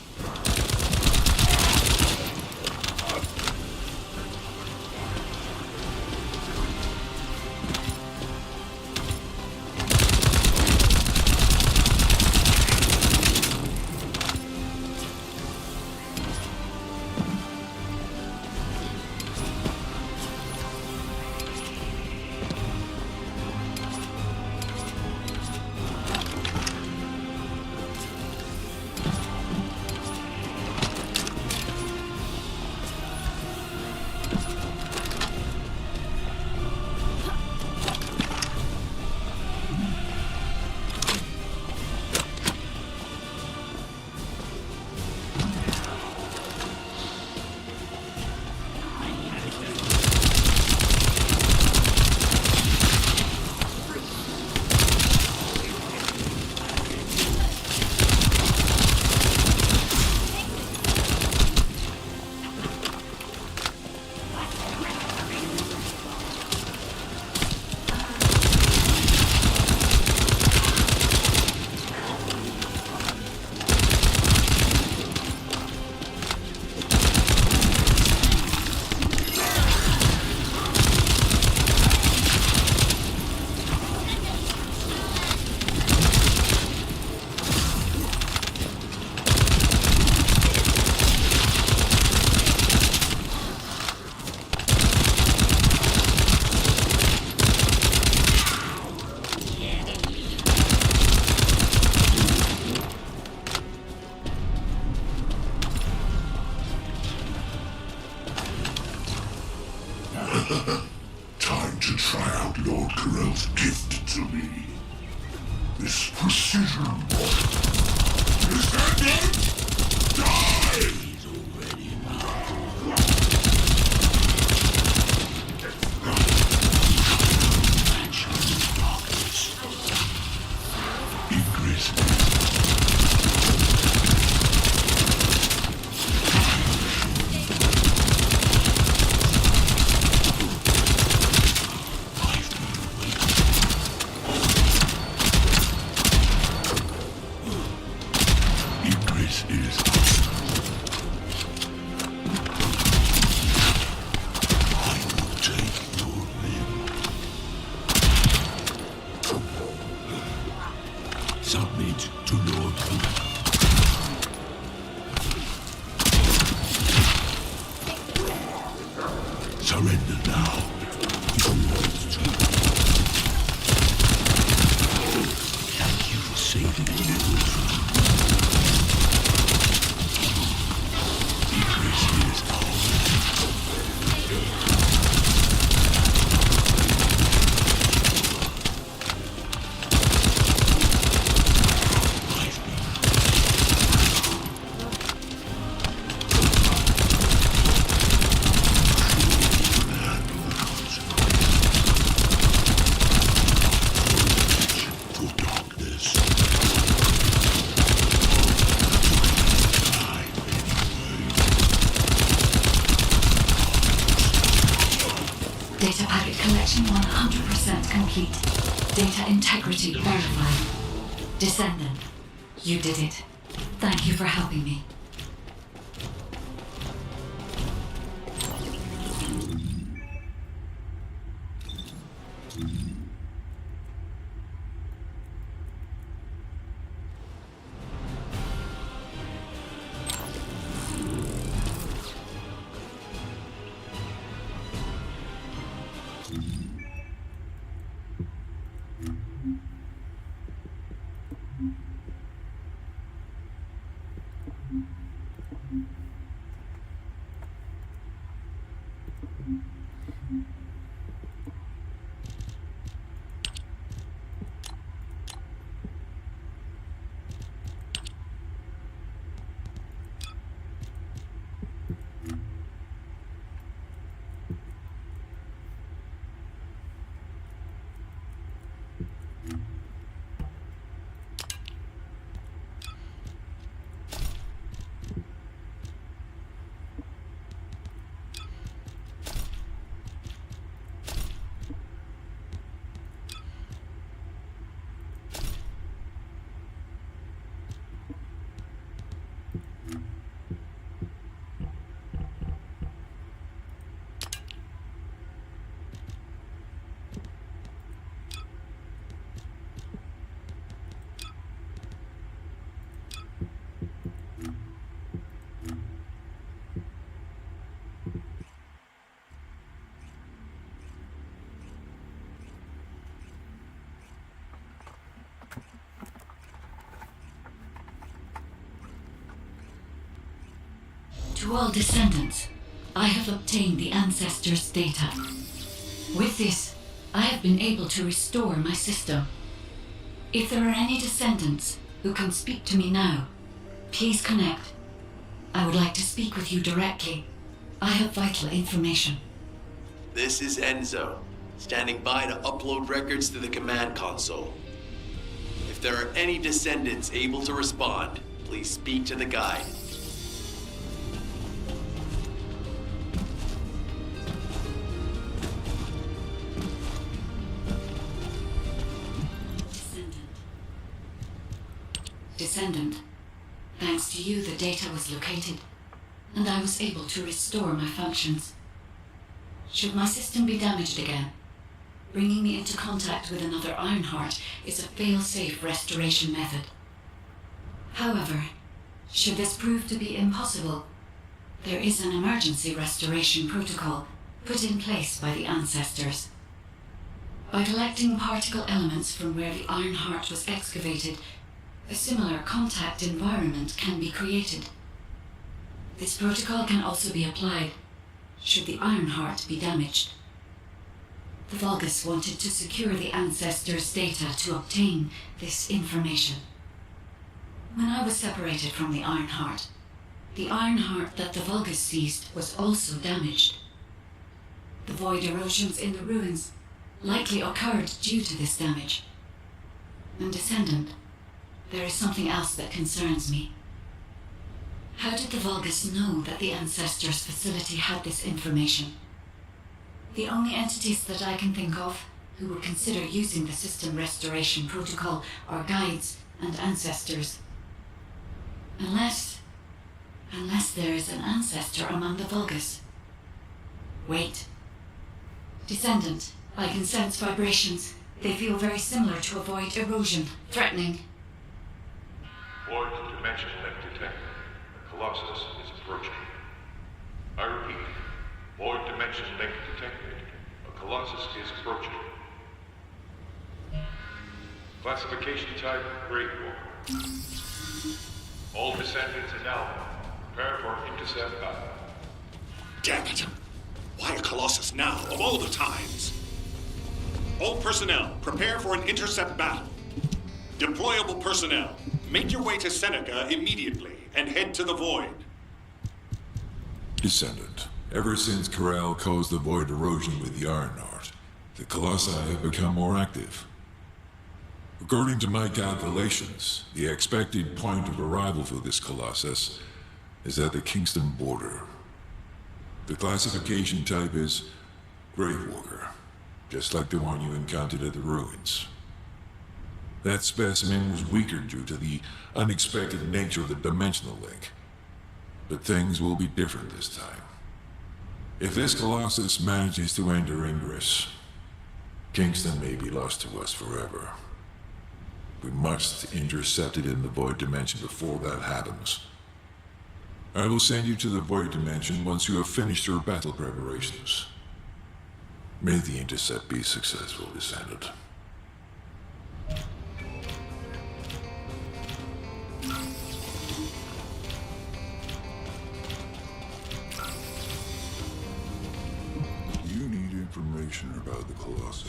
Time to try out Lord Corell's gift to me. This precision model. Descendant! Die! He's already Submit to Lord Holo. Surrender now. It's Lord's turn. Thank you for saving the world. Egress is ours. Data packet collection 100% complete. Data integrity verified. Descendant, you did it. Thank you for helping me. Mm-hmm. To all descendants, I have obtained the ancestors' data. With this, I have been able to restore my system. If there are any descendants who can speak to me now, please connect. I would like to speak with you directly. I have vital information. This is Enzo, standing by to upload records to the command console. If there are any descendants able to respond, please speak to the guide. Descendant, thanks to you the data was located, and I was able to restore my functions. Should my system be damaged again, bringing me into contact with another Ironheart is a fail-safe restoration method. However, should this prove to be impossible, there is an emergency restoration protocol put in place by the ancestors. By collecting particle elements from where the Ironheart was excavated, a similar contact environment can be created. This protocol can also be applied should the Ironheart be damaged. The Vulgus wanted to secure the ancestors' data to obtain this information. When I was separated from the Ironheart that the Vulgus seized was also damaged. The void erosions in the ruins likely occurred due to this damage. And Descendant, there is something else that concerns me. How did the Vulgus know that the Ancestors' facility had this information? The only entities that I can think of who would consider using the system restoration protocol are guides and ancestors. Unless there is an ancestor among the Vulgus. Wait. Descendant, I can sense vibrations. They feel very similar to a void erosion, threatening. Void dimension link detected. The Colossus is approaching. I repeat, void dimension link detected. A Colossus is approaching. Classification type, Great War. All descendants in Alpha, prepare for intercept battle. Damn it! Why a Colossus now, of all the times? All personnel, prepare for an intercept battle. Deployable personnel, make your way to Seneca immediately and head to the Void. Descendant, ever since Corral caused the void erosion with the Ironheart, the Colossi have become more active. According to my calculations, the expected point of arrival for this Colossus is at the Kingston border. The classification type is Gravewalker, just like the one you encountered at the ruins. That specimen was weaker due to the unexpected nature of the dimensional link. But things will be different this time. If this Colossus manages to enter Ingress, Kingston may be lost to us forever. We must intercept it in the Void Dimension before that happens. I will send you to the Void Dimension once you have finished your battle preparations. May the intercept be successful, Descendant. You need information about the Colossi.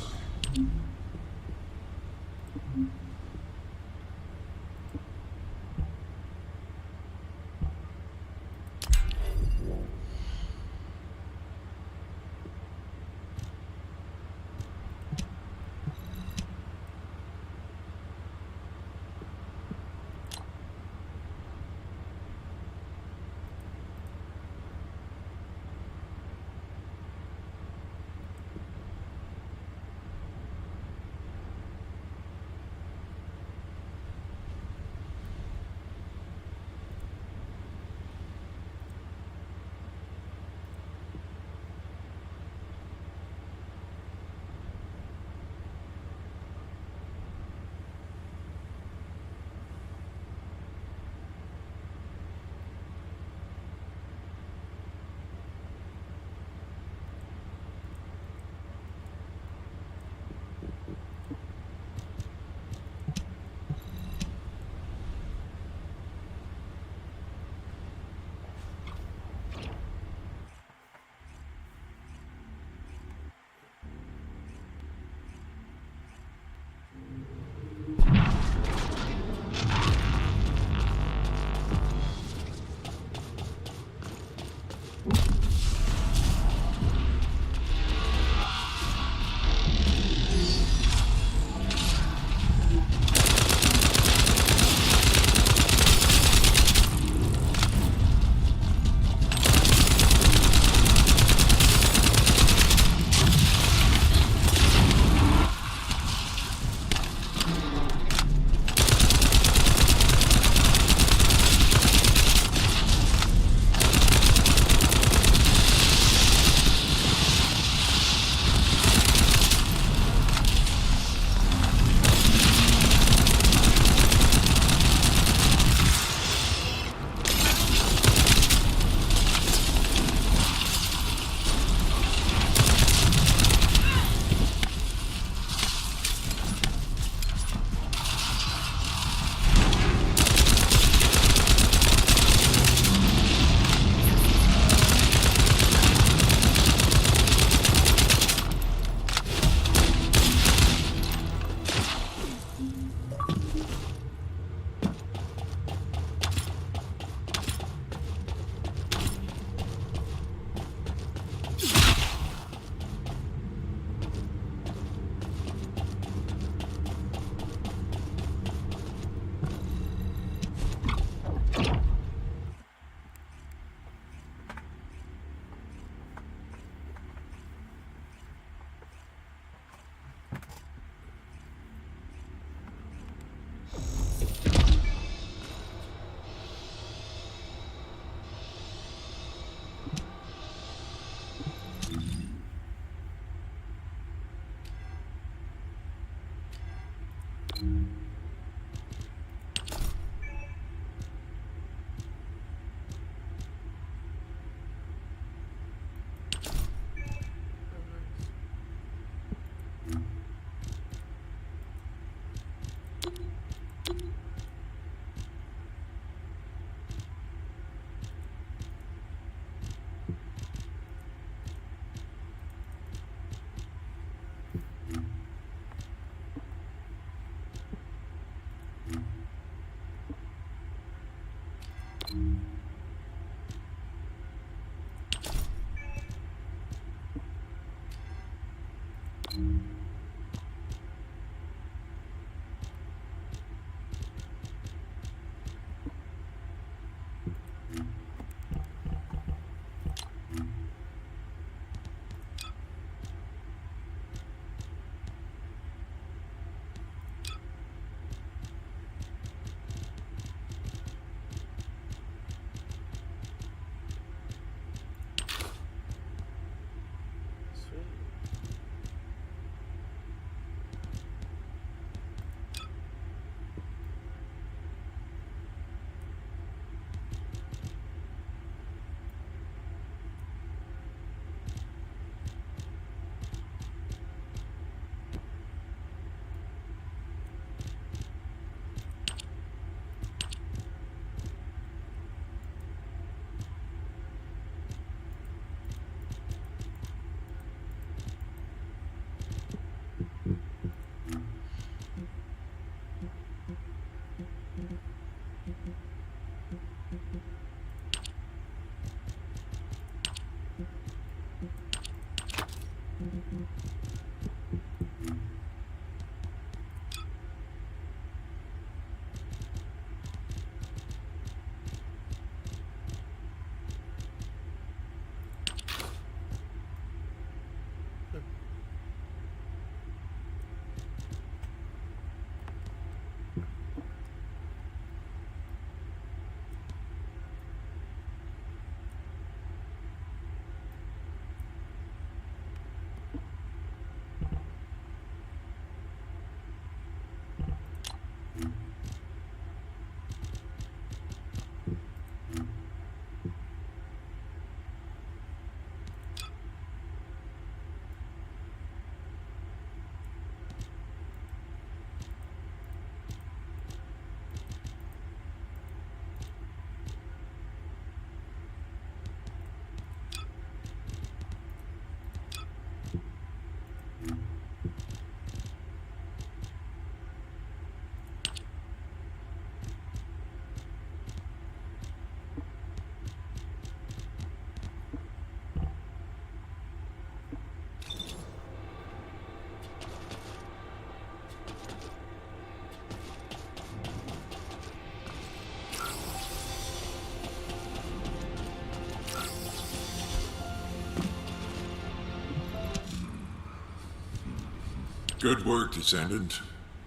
Good work, Descendant.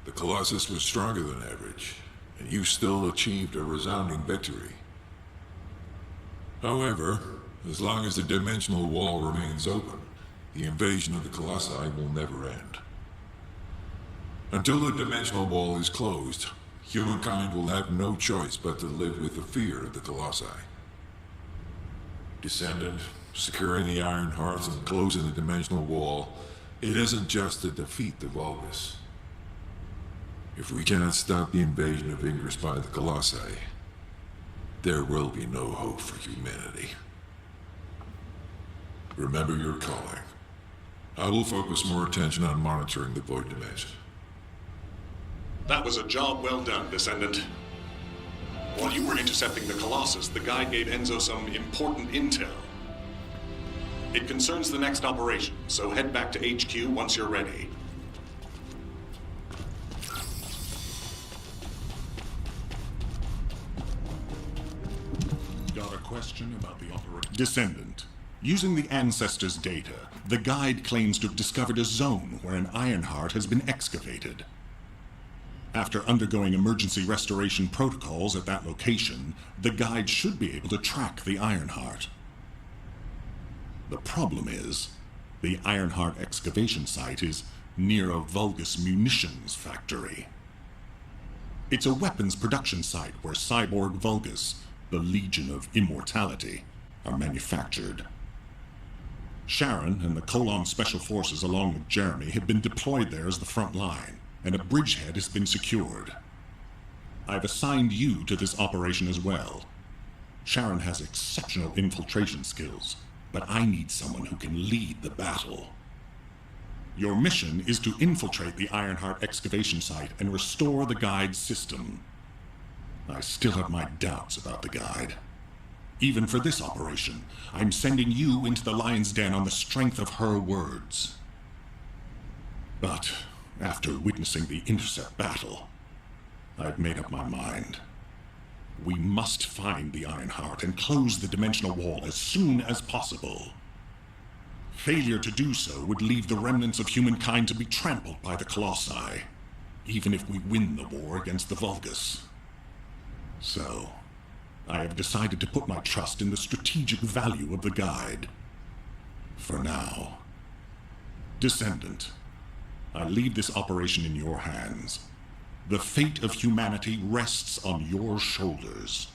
The Colossus was stronger than average, and you still achieved a resounding victory. However, as long as the dimensional wall remains open, the invasion of the Colossi will never end. Until the dimensional wall is closed, humankind will have no choice but to live with the fear of the Colossi. Descendant, securing the Iron Hearts and closing the dimensional wall, it isn't just to defeat the Vulgus. If we cannot stop the invasion of Ingress by the Colossi, there will be no hope for humanity. Remember your calling. I will focus more attention on monitoring the Void Dimension. That was a job well done, Descendant. While you were intercepting the Colossus, the guide gave Enzo some important intel. It concerns the next operation, so head back to HQ once you're ready. Got a question about the operation? Descendant. Using the Ancestors' data, the guide claims to have discovered a zone where an Ironheart has been excavated. After undergoing emergency restoration protocols at that location, the guide should be able to track the Ironheart. The problem is, the Ironheart excavation site is near a Vulgus munitions factory. It's a weapons production site where cyborg Vulgus, the Legion of Immortality, are manufactured. Sharon and the Colon Special Forces along with Jeremy have been deployed there as the front line, and a bridgehead has been secured. I've assigned you to this operation as well. Sharon has exceptional infiltration skills, but I need someone who can lead the battle. Your mission is to infiltrate the Ironheart excavation site and restore the guide's system. I still have my doubts about the guide. Even for this operation, I'm sending you into the lion's den on the strength of her words. But after witnessing the intercept battle, I've made up my mind. We must find the Ironheart and close the dimensional wall as soon as possible. Failure to do so would leave the remnants of humankind to be trampled by the Colossi, even if we win the war against the Vulgus. So, I have decided to put my trust in the strategic value of the guide. For now. Descendant, I leave this operation in your hands. The fate of humanity rests on your shoulders.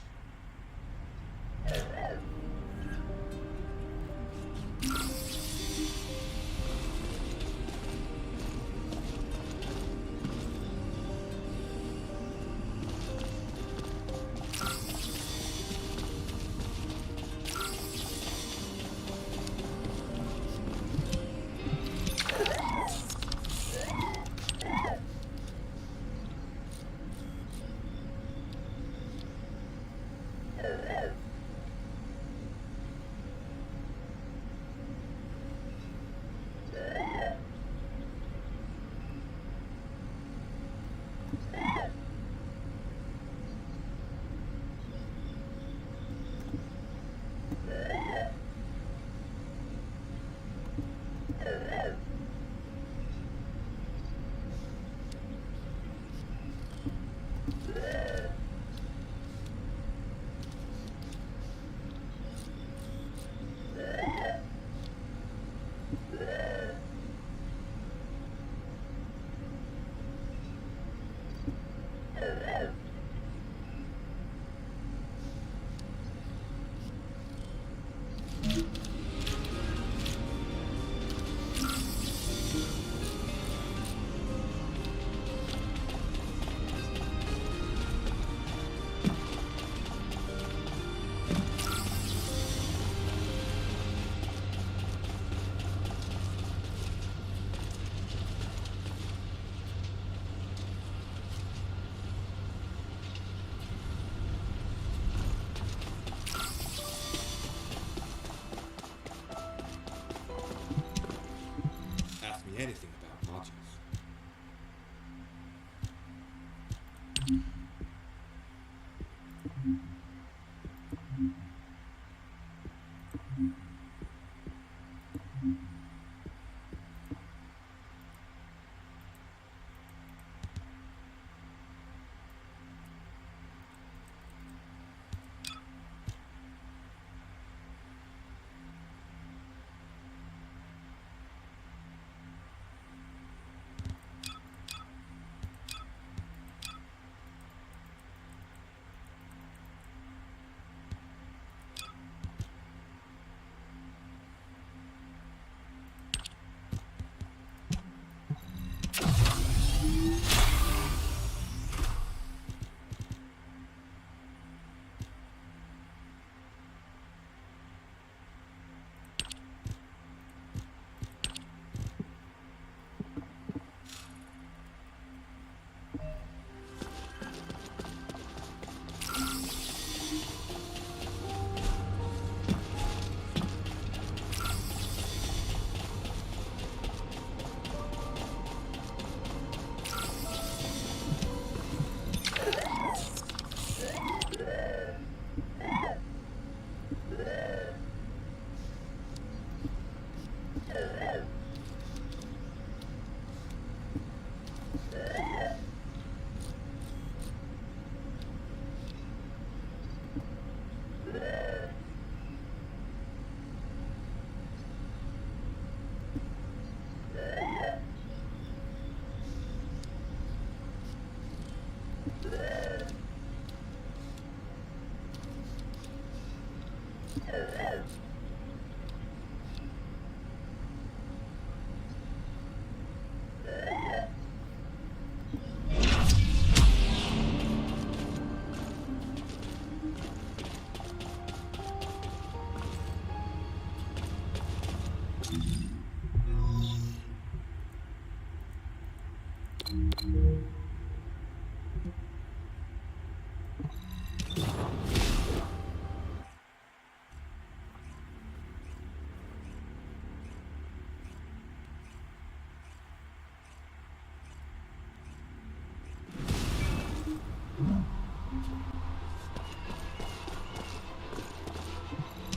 Anything about modules.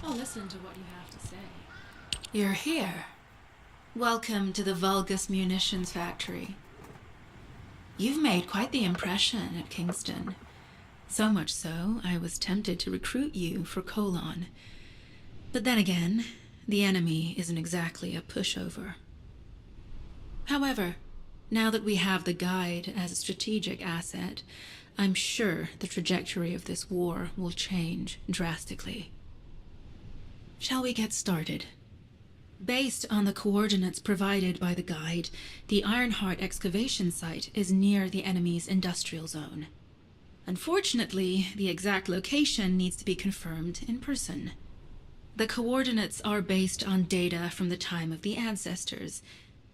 I'll listen to what you have to say. You're here. Welcome to the Vulgus Munitions Factory. You've made quite the impression at Kingston. So much so, I was tempted to recruit you for Colon. But then again, the enemy isn't exactly a pushover. However, now that we have the guide as a strategic asset, I'm sure the trajectory of this war will change drastically. Shall we get started? Based on the coordinates provided by the guide, the Ironheart excavation site is near the enemy's industrial zone. Unfortunately, the exact location needs to be confirmed in person. The coordinates are based on data from the time of the ancestors,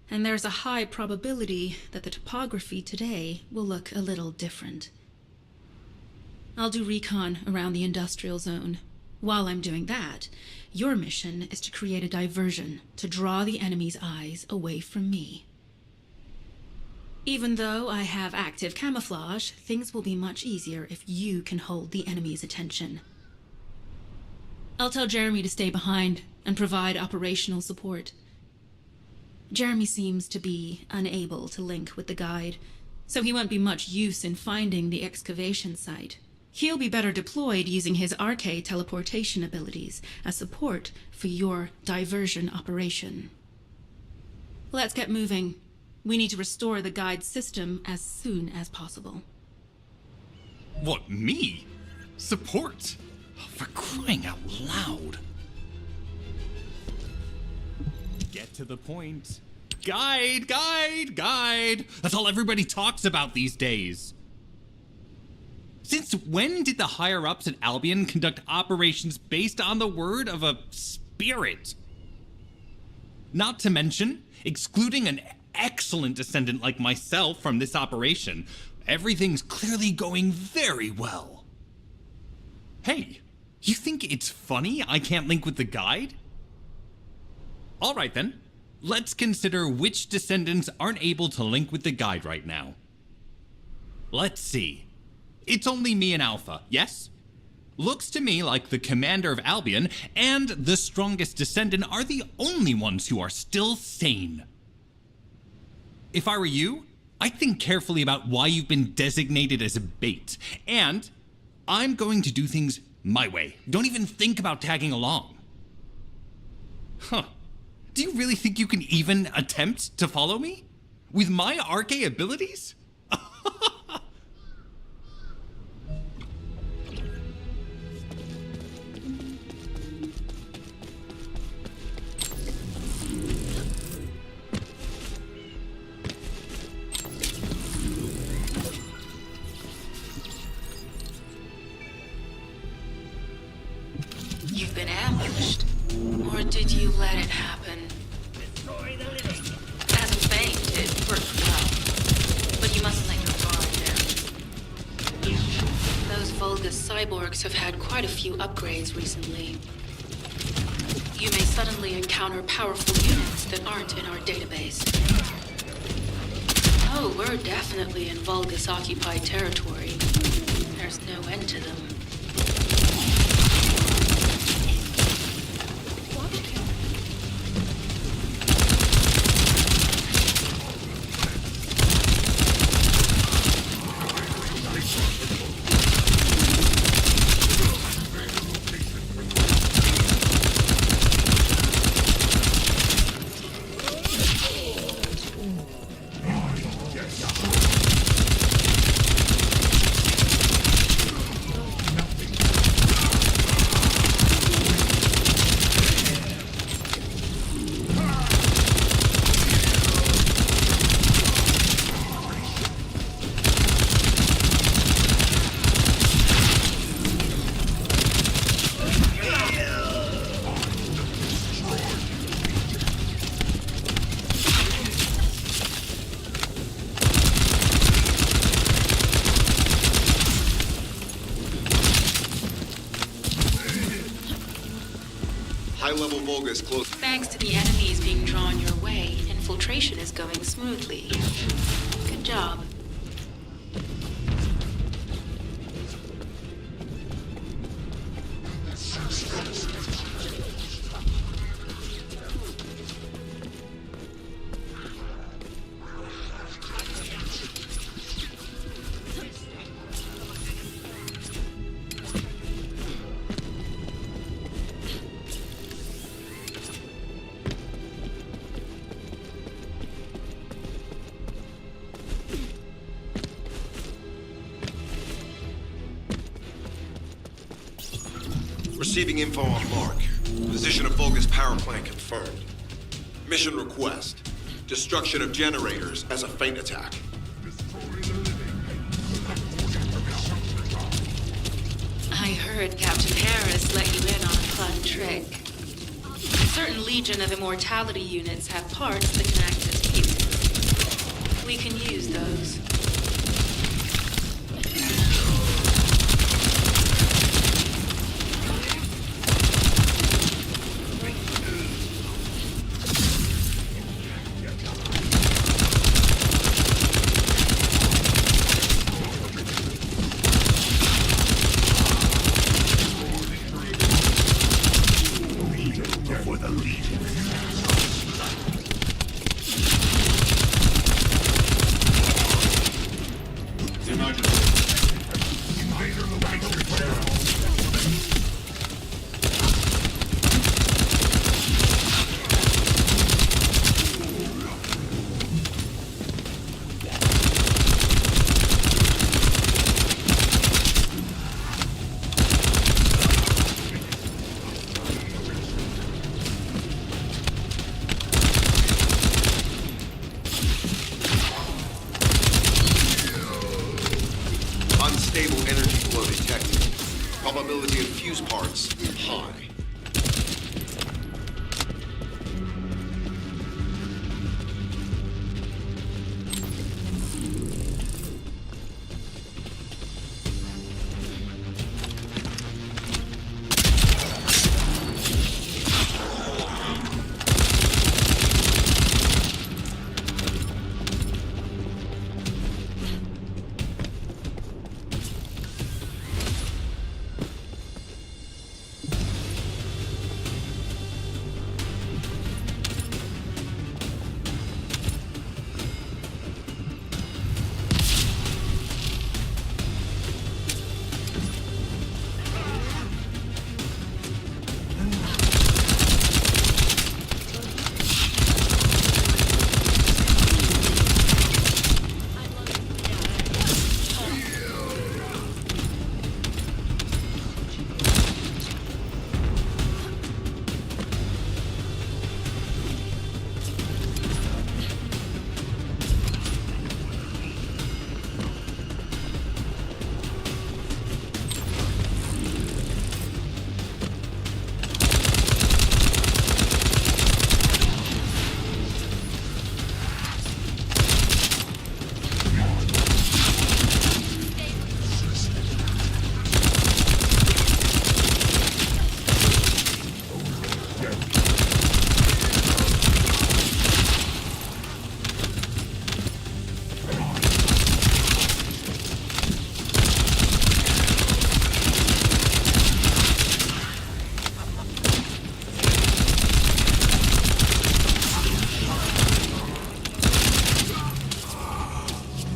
and there's a high probability that the topography today will look a little different. I'll do recon around the industrial zone. While I'm doing that, your mission is to create a diversion to draw the enemy's eyes away from me. Even though I have active camouflage, things will be much easier if you can hold the enemy's attention. I'll tell Jeremy to stay behind and provide operational support. Jeremy seems to be unable to link with the guide, so he won't be much use in finding the excavation site. He'll be better deployed using his RK teleportation abilities as support for your diversion operation. Let's get moving. We need to restore the guide system as soon as possible. What, me? Support? For crying out loud. Get to the point. Guide, guide, guide. That's all everybody talks about these days. Since when did the higher-ups at Albion conduct operations based on the word of a spirit? Not to mention, excluding an excellent descendant like myself from this operation, everything's clearly going very well. Hey, you think it's funny I can't link with the guide? All right then, let's consider which descendants aren't able to link with the guide right now. Let's see. It's only me and Alpha, yes? Looks to me like the commander of Albion and the strongest descendant are the only ones who are still sane. If I were you, I'd think carefully about why you've been designated as a bait, and I'm going to do things my way. Don't even think about tagging along. Huh. Do you really think you can even attempt to follow me? With my RK abilities? You've been ambushed. Or did you let it happen? As a feint, it worked well. But you mustn't let your guard down. Those Vulgus cyborgs have had quite a few upgrades recently. You may suddenly encounter powerful units that aren't in our database. Oh, we're definitely in Vulgus-occupied territory. There's no end to them. High-level Vulgus close. Thanks to the enemies being drawn your way, infiltration is going smoothly. Good job. Receiving info on Mark. Position of Vulgus power plant confirmed. Mission request. Destruction of generators as a feint attack. I heard Captain Harris let you in on a fun trick. Certain Legion of Immortality units have parts that can act as fuses. We can use those. Unstable energy flow detected. Probability of fuse parts high.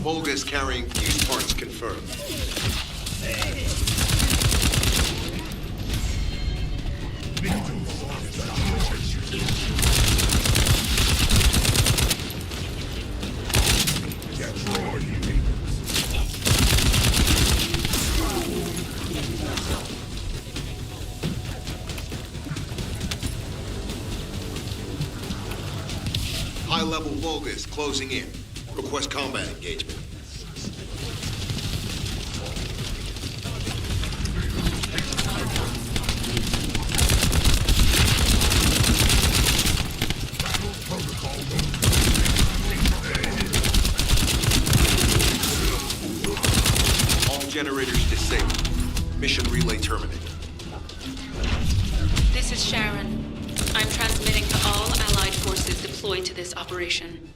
Vulgus carrying fuse parts confirmed. High-level Vulgus closing in. Request combat engagement. All generators disabled. Mission relay terminated. This is Sharon. I'm transmitting to all Allied forces deployed to this operation.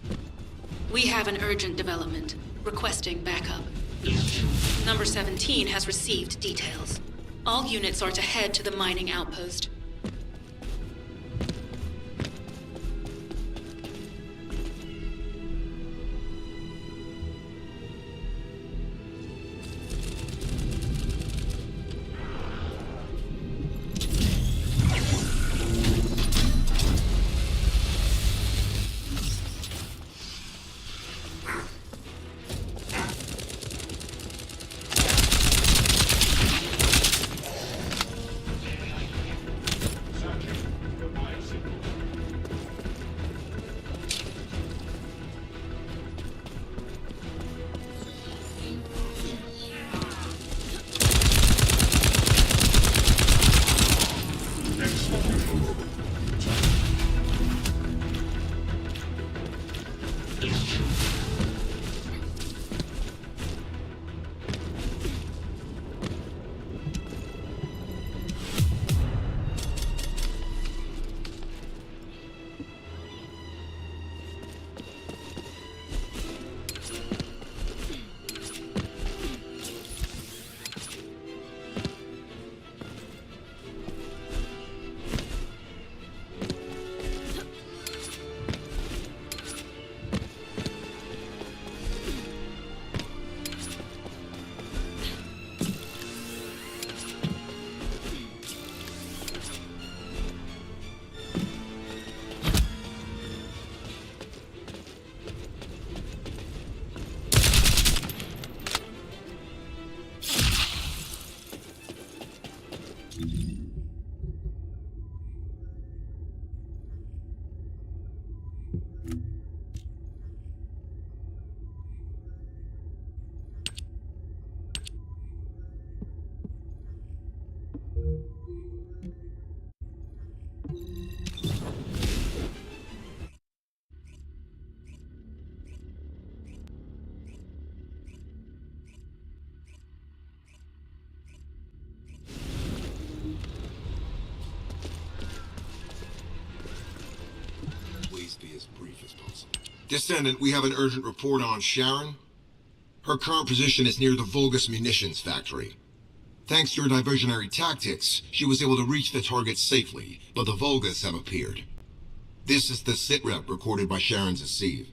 We have an urgent development, requesting backup. Number 17 has received details. All units are to head to the mining outpost. Be as brief as possible. Descendant, we have an urgent report on Sharon. Her current position is near the Vulgus munitions factory. Thanks to your diversionary tactics, she was able to reach the target safely, but the Vulgus have appeared. This is the sitrep recorded by Sharon's Asive.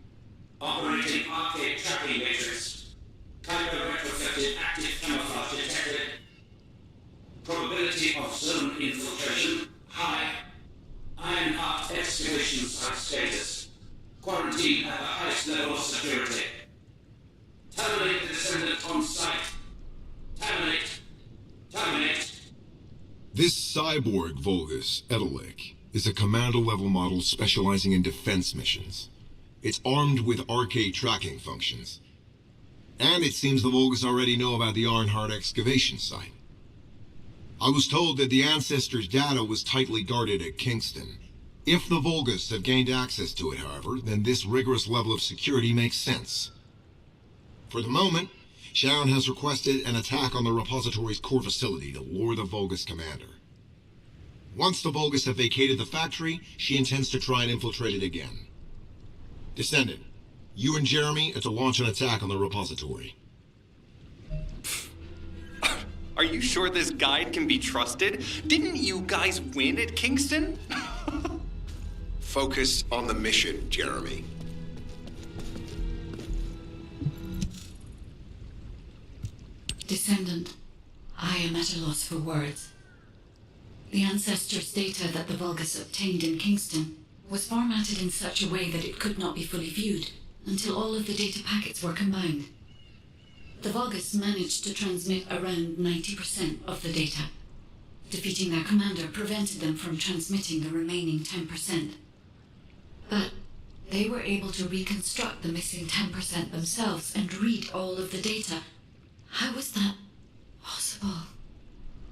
Operating arcade tracking matrix. Type of retrofitted active camouflage detected. Probability of zone infiltration high. Ironheart excavation site status. Quarantine at the highest level of security. Terminate the descendant on site. Terminate. Terminate. This cyborg Vulgus, Edelik, is a commando-level model specializing in defense missions. It's armed with arcade tracking functions. And it seems the Vulgus already know about the Ironheart excavation site. I was told that the Ancestors' data was tightly guarded at Kingston. If the Vulgus have gained access to it, however, then this rigorous level of security makes sense. For the moment, Sharon has requested an attack on the repository's core facility to lure the Vulgus commander. Once the Vulgus have vacated the factory, she intends to try and infiltrate it again. Descendant, you and Jeremy are to launch an attack on the repository. Are you sure this guide can be trusted? Didn't you guys win at Kingston? Focus on the mission, Jeremy. Descendant, I am at a loss for words. The Ancestors' data that the Vulgus obtained in Kingston was formatted in such a way that it could not be fully viewed until all of the data packets were combined. The Vulgus managed to transmit around 90% of the data. Defeating their commander prevented them from transmitting the remaining 10%. But they were able to reconstruct the missing 10% themselves and read all of the data. How was that possible?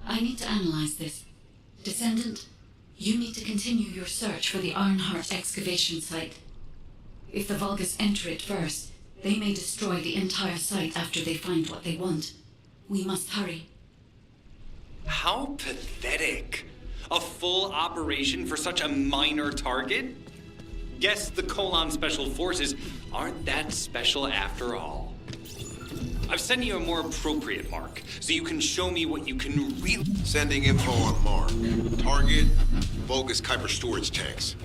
I need to analyze this. Descendant, you need to continue your search for the Ironheart excavation site. If the Vulgus enter it first, they may destroy the entire site after they find what they want. We must hurry. How pathetic. A full operation for such a minor target? Guess the Colon Special Forces aren't that special after all. I've sent you a more appropriate mark, so you can show me what you can really... Sending info on mark. Target, Vulgus Kuiper storage tanks.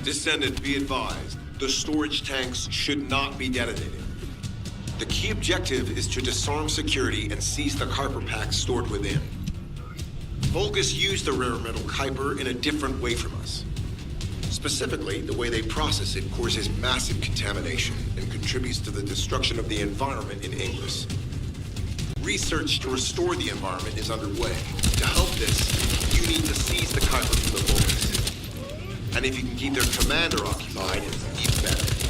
Descendant, be advised, the storage tanks should not be detonated. The key objective is to disarm security and seize the Kuiper packs stored within. Vulgus used the rare metal Kuiper in a different way from us. Specifically, the way they process it causes massive contamination and contributes to the destruction of the environment in Ingress. Research to restore the environment is underway. To help this, you need to seize the Kuiper from the Vulgus. And if you can keep their commander occupied, even better.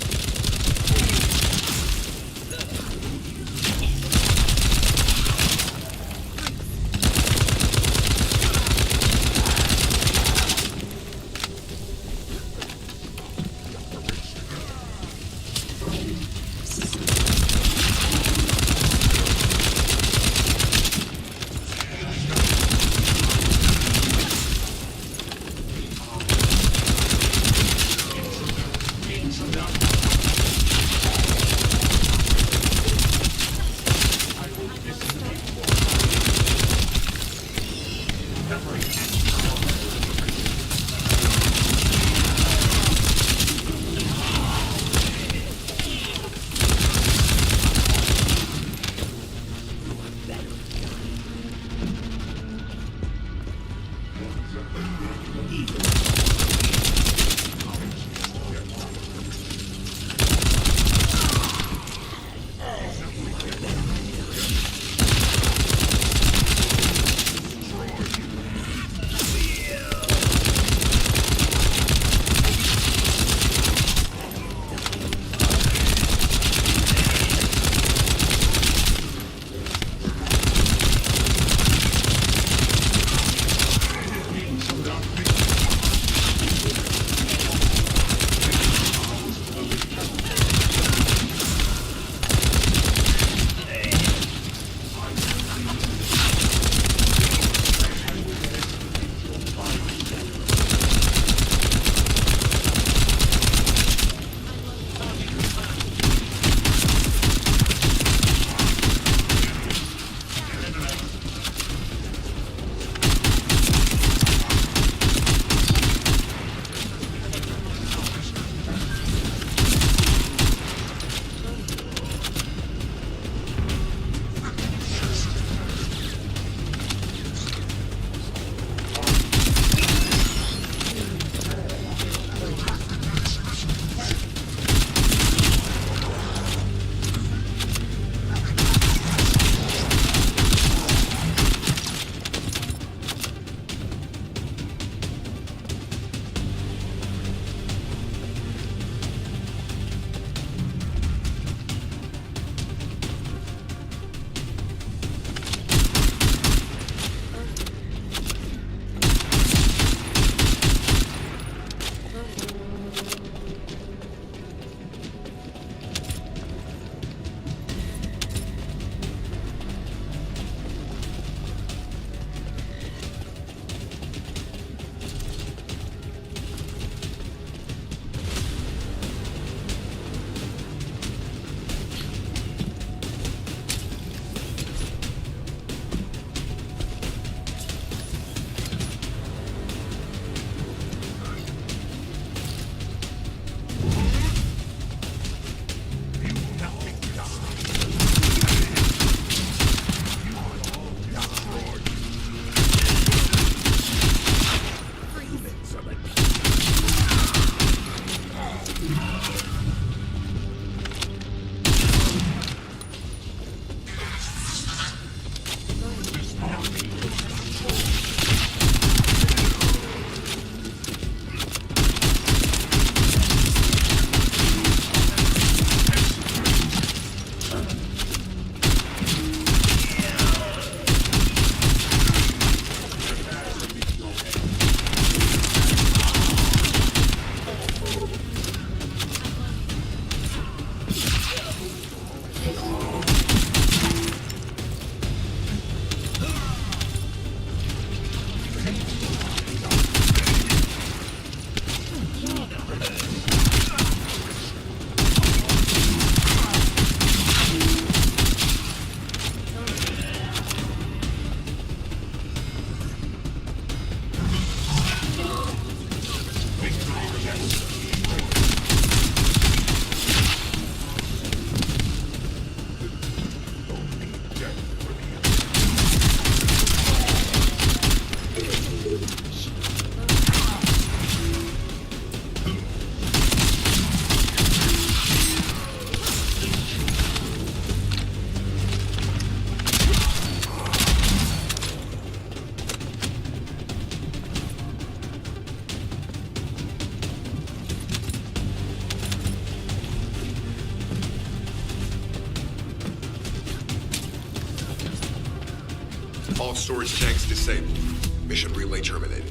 All storage tanks disabled. Mission relay terminated.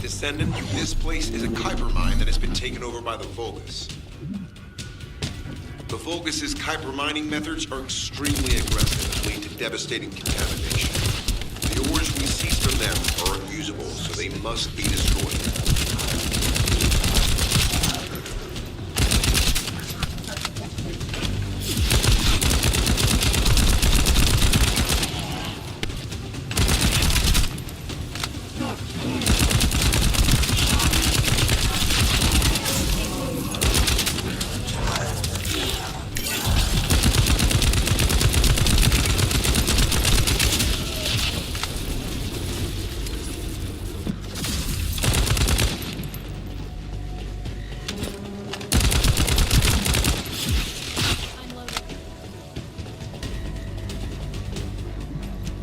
Descendant, this place is a Kuiper mine that has been taken over by the Vulgus. The Vulgus' Kuiper mining methods are extremely aggressive and lead to devastating contamination. The ores we seize from them are unusable, so they must be destroyed.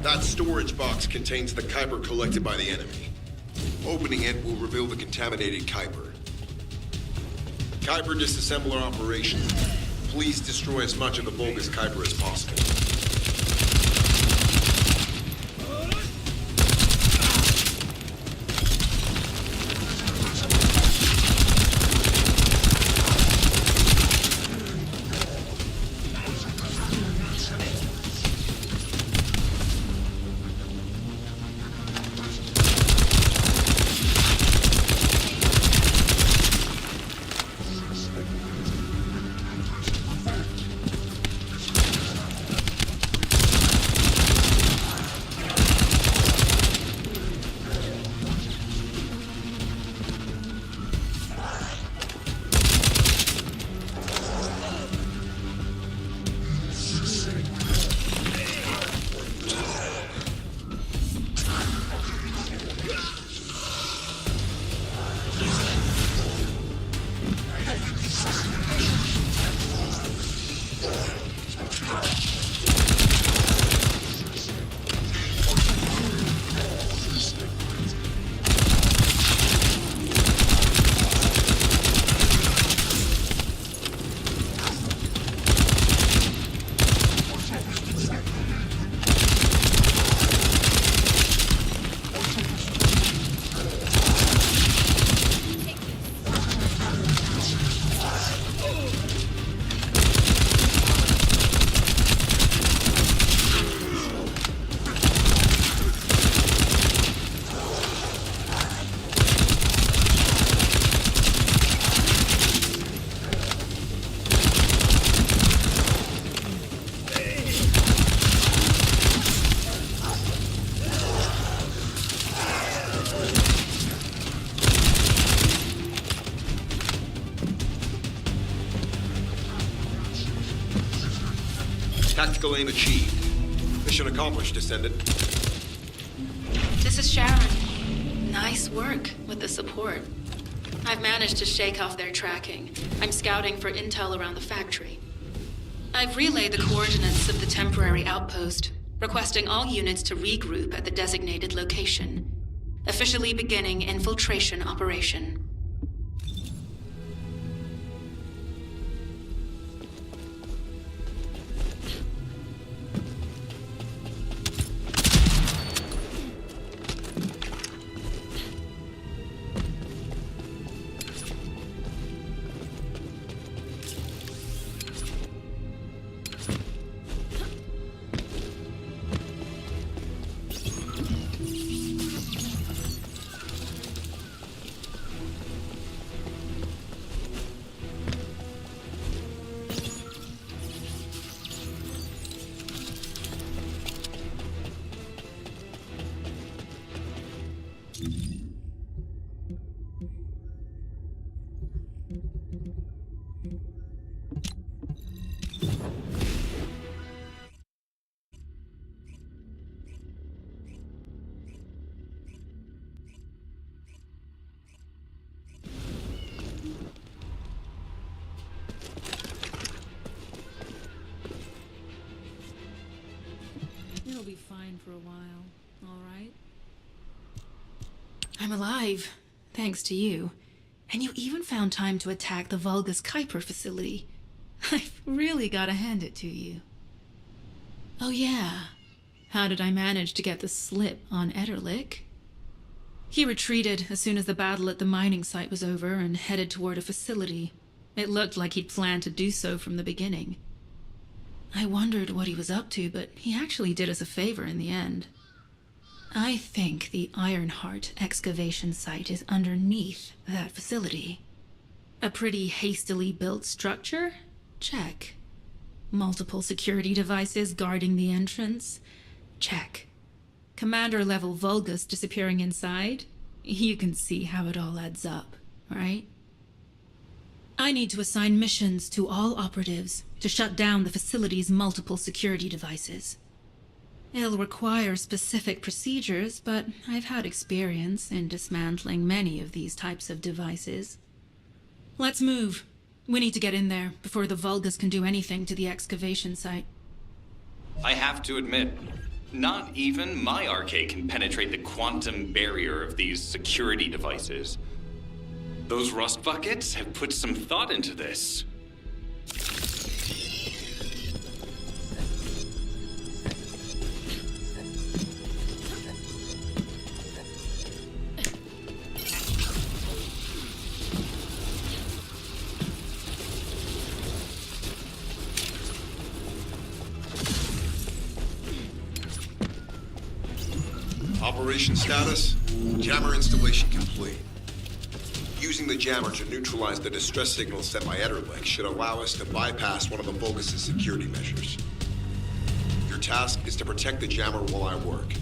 That storage box contains the Kuiper collected by the enemy. Opening it will reveal the contaminated Kuiper. Kuiper disassembler operation. Please destroy as much of the Vulgus Kuiper as possible. Tactical aim achieved. Mission accomplished, Descendant. This is Sharon. Nice work with the support. I've managed to shake off their tracking. I'm scouting for intel around the factory. I've relayed the coordinates of the temporary outpost, requesting all units to regroup at the designated location. Officially beginning infiltration operation. fine for a while, all right? I'm alive, thanks to you. And you even found time to attack the Vulgus Kuiper facility. I've really got to hand it to you. Oh yeah, how did I manage to get the slip on Ederlich? He retreated as soon as the battle at the mining site was over and headed toward a facility. It looked like he'd planned to do so from the beginning. I wondered what he was up to, but he actually did us a favor in the end. I think the Ironheart excavation site is underneath that facility. A pretty hastily built structure? Check. Multiple security devices guarding the entrance? Check. Commander-level Vulgus disappearing inside? You can see how it all adds up, right? I need to assign missions to all operatives to shut down the facility's multiple security devices. It'll require specific procedures, but I've had experience in dismantling many of these types of devices. Let's move. We need to get in there before the Vulgus can do anything to the excavation site. I have to admit, not even my arcade can penetrate the quantum barrier of these security devices. Those rust buckets have put some thought into this. Operation status, jammer installation complete. Using the jammer to neutralize the distress signal sent by Ederlich should allow us to bypass one of the Vulgus' security measures. Your task is to protect the jammer while I work.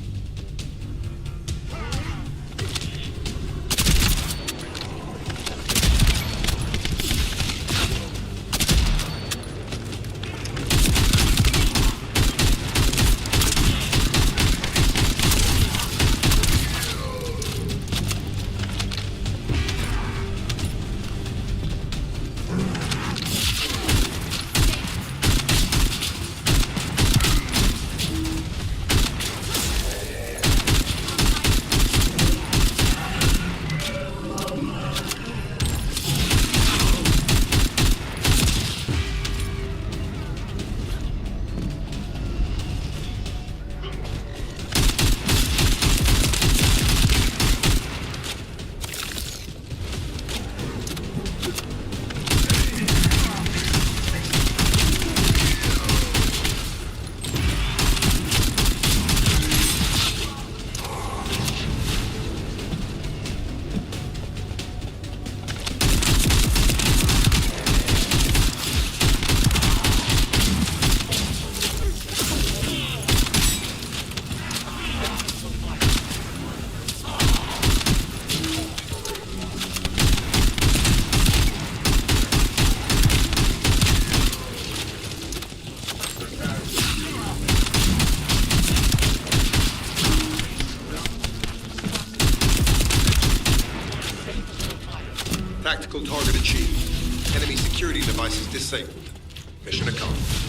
Tactical target achieved. Enemy security devices disabled. Mission accomplished.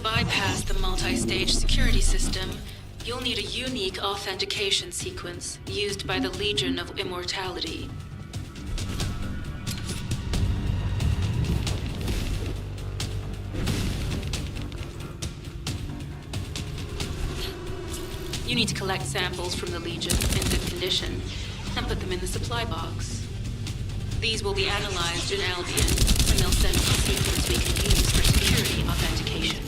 Bypass the multi-stage security system, you'll need a unique authentication sequence used by the Legion of Immortality. You need to collect samples from the Legion in good condition and put them in the supply box. These will be analyzed in Albion, and they'll send us a sequence we can use for security authentication.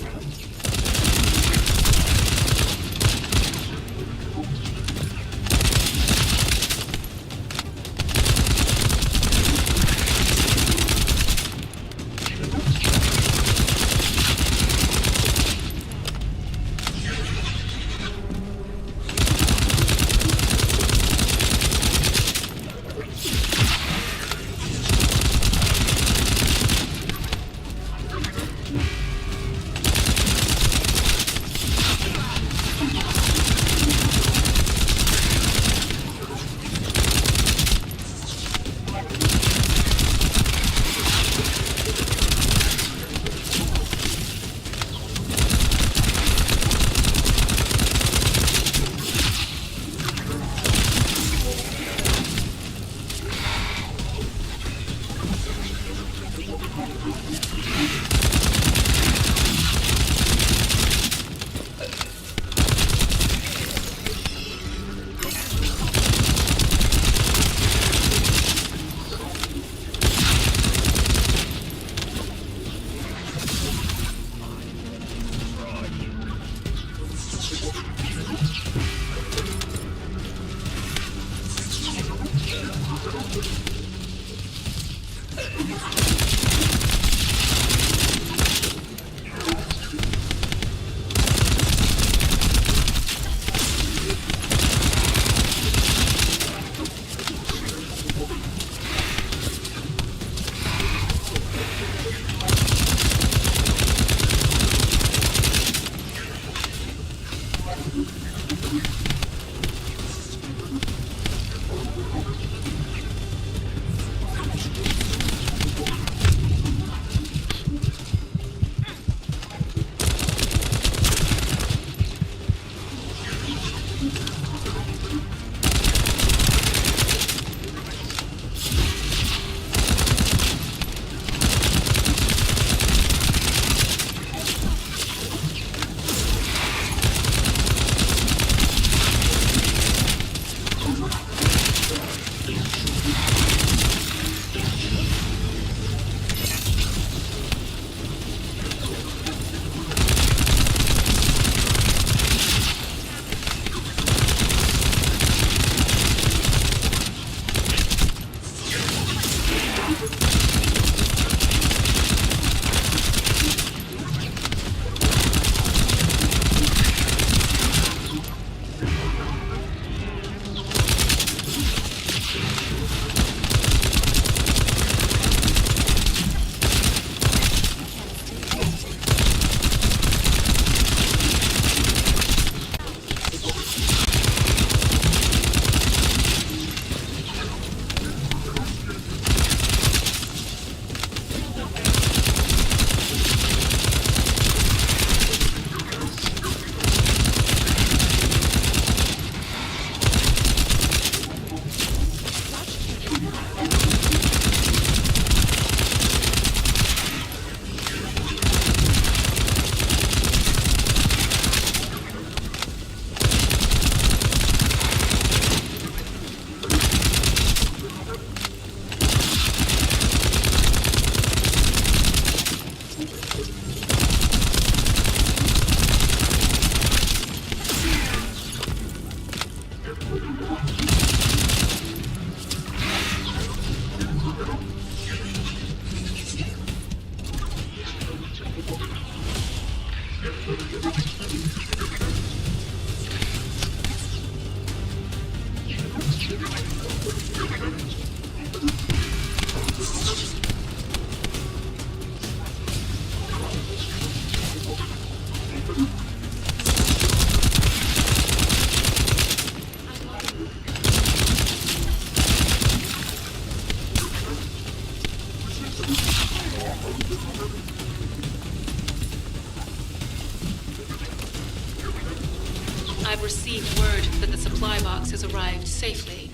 I've received word that the supply box has arrived safely.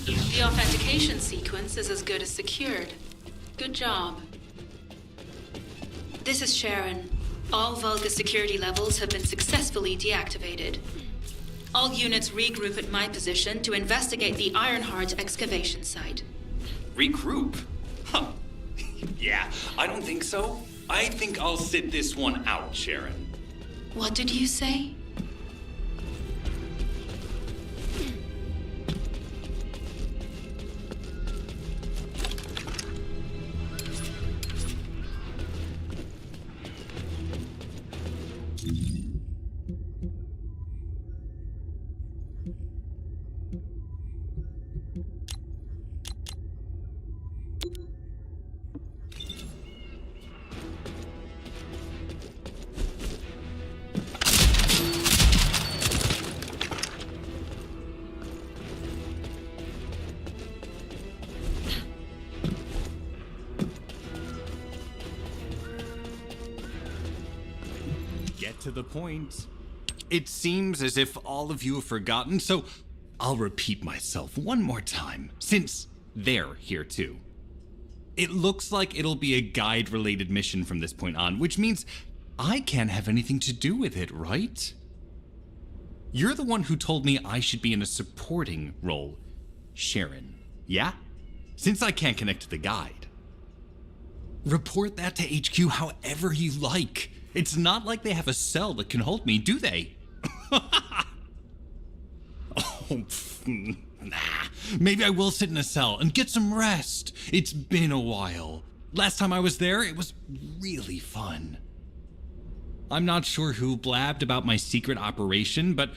The authentication sequence is as good as secured. Good job. This is Sharon. All Vulgus security levels have been successfully deactivated. All units regroup at my position to investigate the Ironheart excavation site. Regroup? Huh. Yeah, I don't think so. I think I'll sit this one out, Sharon. What did you say? To the point. It seems as if all of you have forgotten, so I'll repeat myself one more time, since they're here too. It looks like it'll be a guide-related mission from this point on, which means I can't have anything to do with it, right? You're the one who told me I should be in a supporting role, Sharon, yeah? Since I can't connect to the guide. Report that to HQ however you like. It's not like they have a cell that can hold me, do they? Oh, nah. Maybe I will sit in a cell and get some rest. It's been a while. Last time I was there, it was really fun. I'm not sure who blabbed about my secret operation, but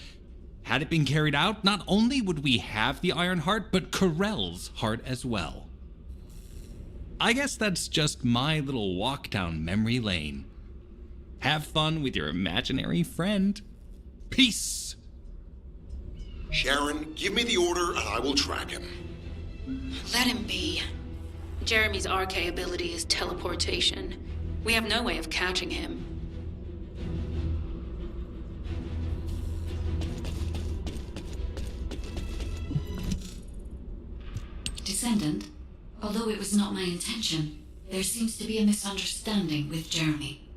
had it been carried out, not only would we have the Iron Heart, but Corell's heart as well. I guess that's just my little walk down memory lane. Have fun with your imaginary friend. Peace! Sharon, give me the order and I will track him. Let him be. Jeremy's RK ability is teleportation. We have no way of catching him. Descendant, although it was not my intention, there seems to be a misunderstanding with Jeremy.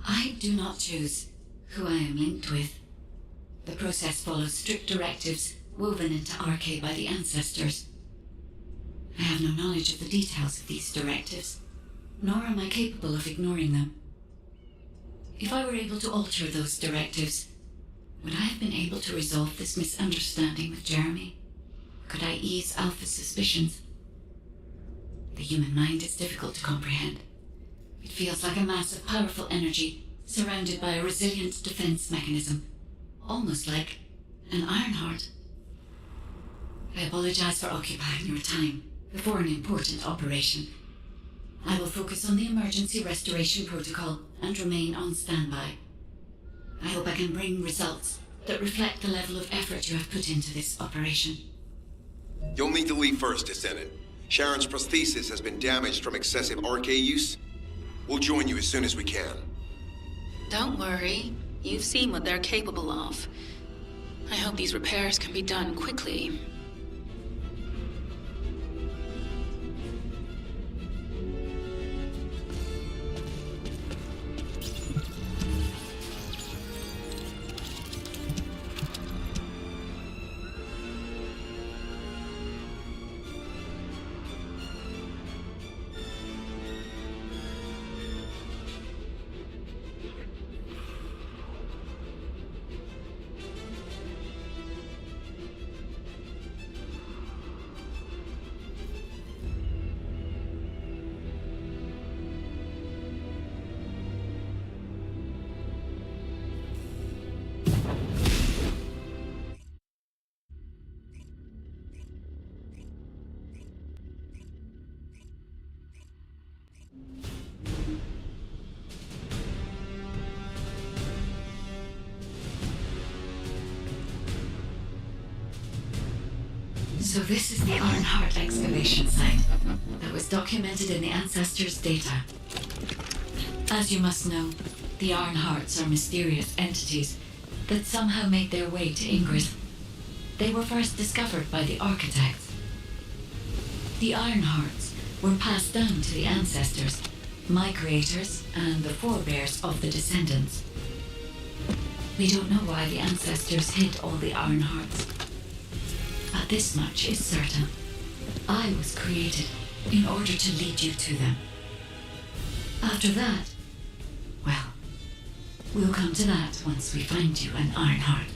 I do not choose who I am linked with. The process follows strict directives woven into RK by the ancestors. I have no knowledge of the details of these directives, nor am I capable of ignoring them. If I were able to alter those directives, would I have been able to resolve this misunderstanding with Jeremy? Could I ease Alpha's suspicions? The human mind is difficult to comprehend. It feels like a mass of powerful energy surrounded by a resilient defense mechanism, almost like an Iron Heart. I apologize for occupying your time before an important operation. I will focus on the emergency restoration protocol and remain on standby. I hope I can bring results that reflect the level of effort you have put into this operation. You'll need to leave first, Descendant. Sharon's prosthesis has been damaged from excessive RK use. We'll join you as soon as we can. Don't worry. You've seen what they're capable of. I hope these repairs can be done quickly. So this is the Iron Heart excavation site that was documented in the ancestors' data. As you must know, the Iron Hearts are mysterious entities that somehow made their way to Ingrid. They were first discovered by the architects. The Iron Hearts were passed down to the ancestors, my creators, and the forebears of the descendants. We don't know why the ancestors hid all the Iron Hearts. But this much is certain. I was created in order to lead you to them. After that, well, we'll come to that once we find you an Iron Heart.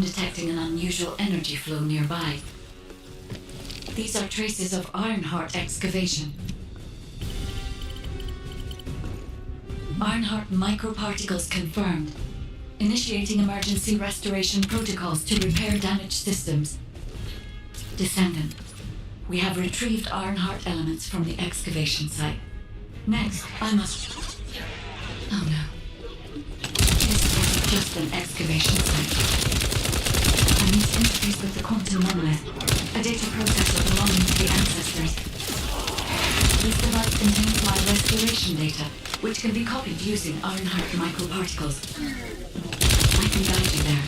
detecting an unusual energy flow nearby. These are traces of Ironheart excavation. Ironheart microparticles confirmed. Initiating emergency restoration protocols to repair damaged systems. Descendant, we have retrieved Ironheart elements from the excavation site. Next, I must... Oh no. This wasn't just an excavation site. I need to interface with the quantum monolith, a data processor belonging to the ancestors. This device contains my restoration data, which can be copied using Ironheart microparticles. I can guide you there.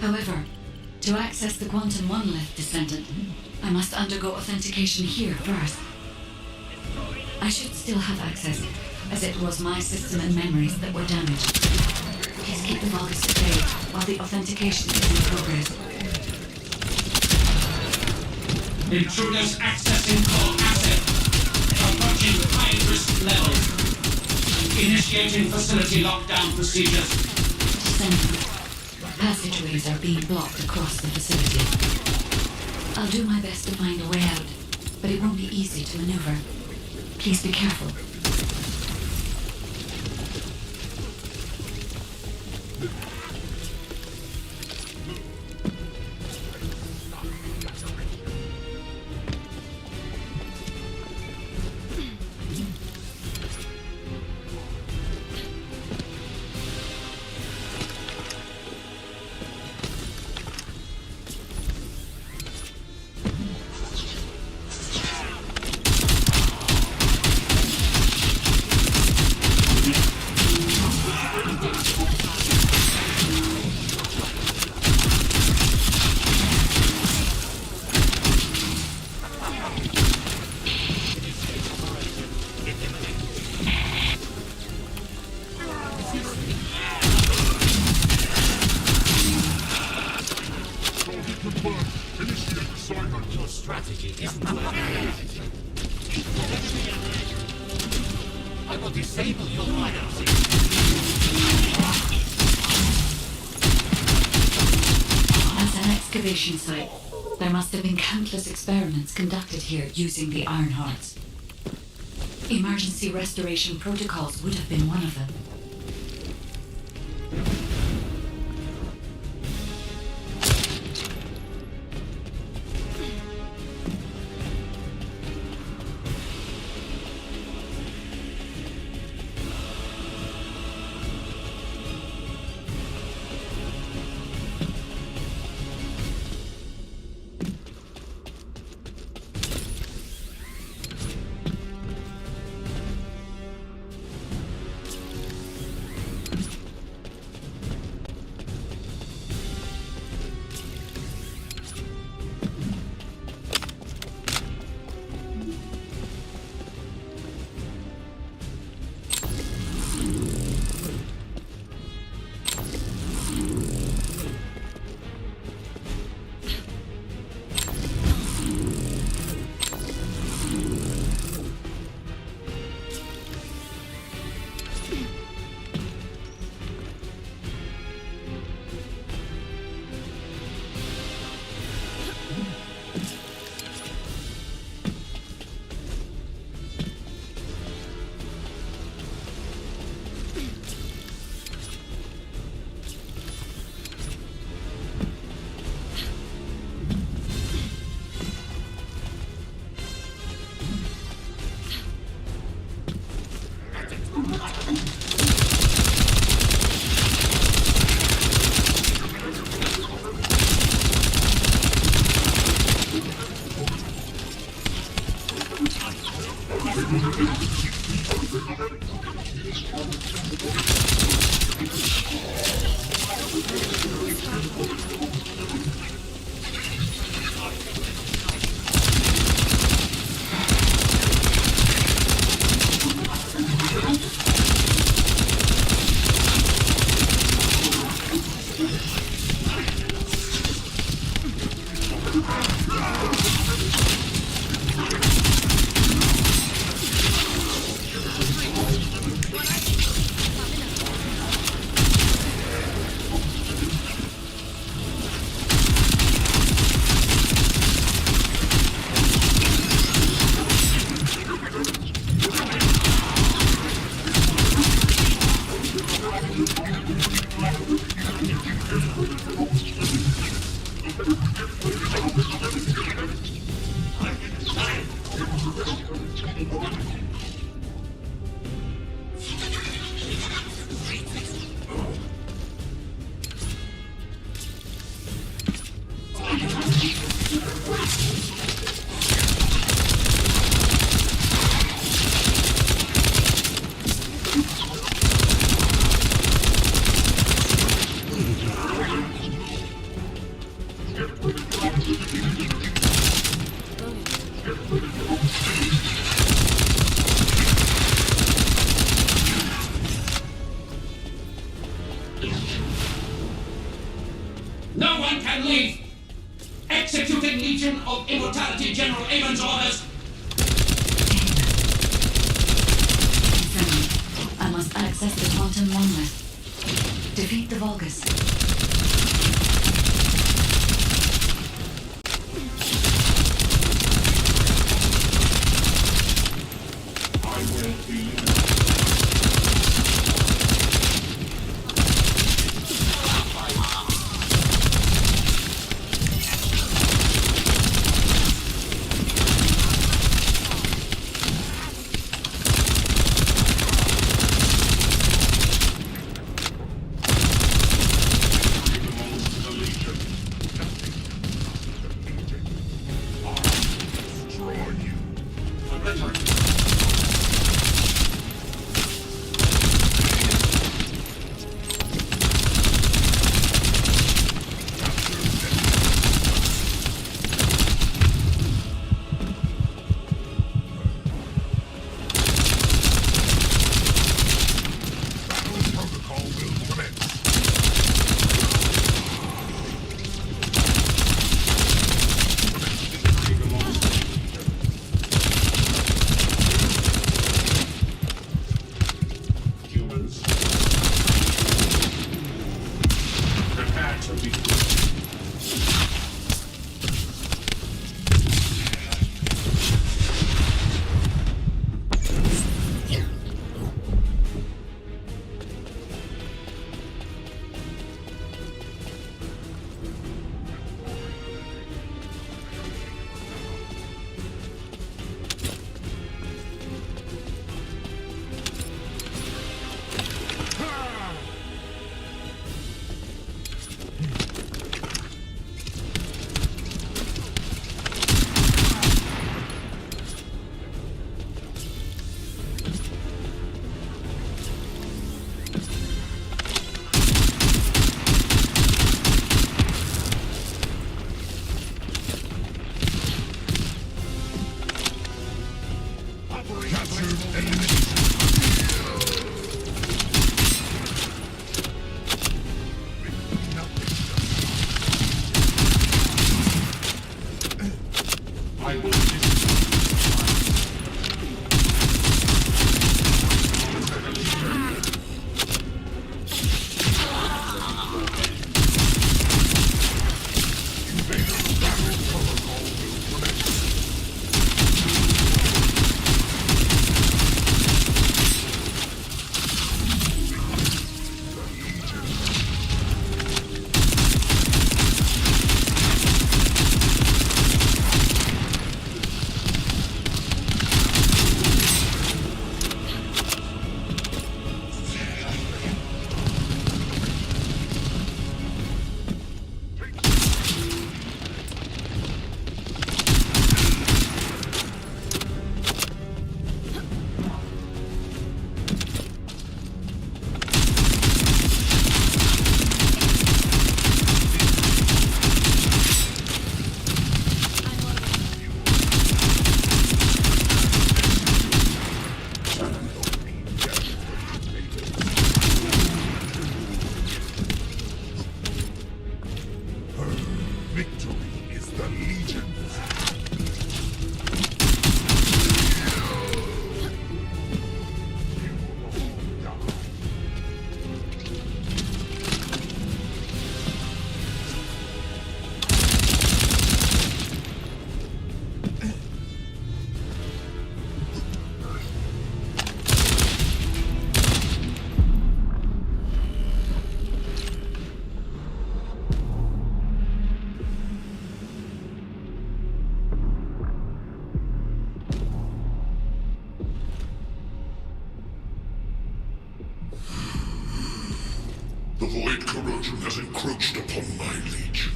However, to access the quantum monolith, Descendant, I must undergo authentication here first. I should still have access, as it was my system and memories that were damaged. Please keep the Vulgus at bay while the authentication is in progress. Intruders accessing core asset. Approaching high-risk levels. Initiating facility lockdown procedures. Descendant, passageways are being blocked across the facility. I'll do my best to find a way out, but it won't be easy to maneuver. Please be careful. Site. There must have been countless experiments conducted here using the Ironhearts. Emergency restoration protocols would have been one of them. No one can leave! Executing Legion of Immortality General Amon's orders! I must access the quantum monolith. Defeat the Vulgus. I will be. has encroached upon my legion.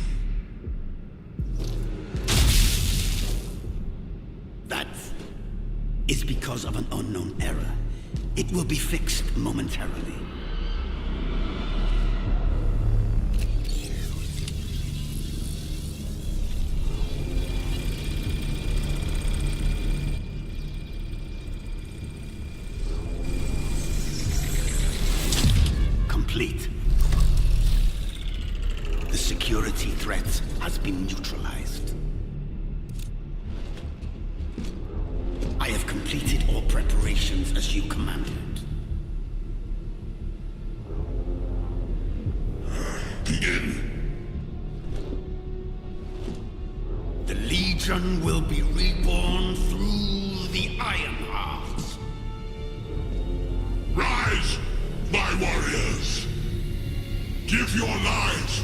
That is because of an unknown error. It will be fixed momentarily. Complete. The security threat has been neutralized. I have completed all preparations as you commanded. Begin. The Legion will be reborn through the Ironheart. Rise, my warriors! Give your lives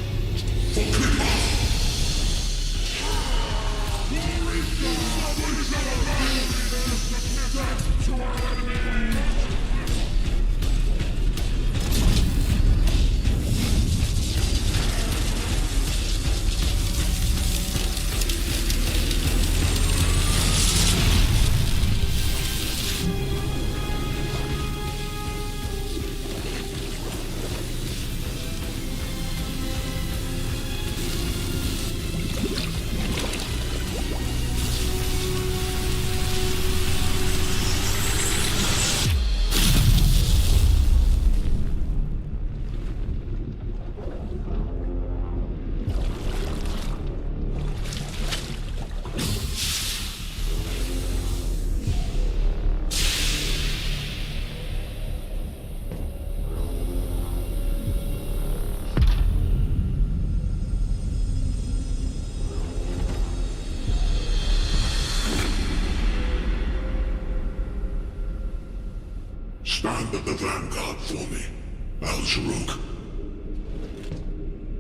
for Clipper! Stand at the vanguard for me, Al-Zaruk.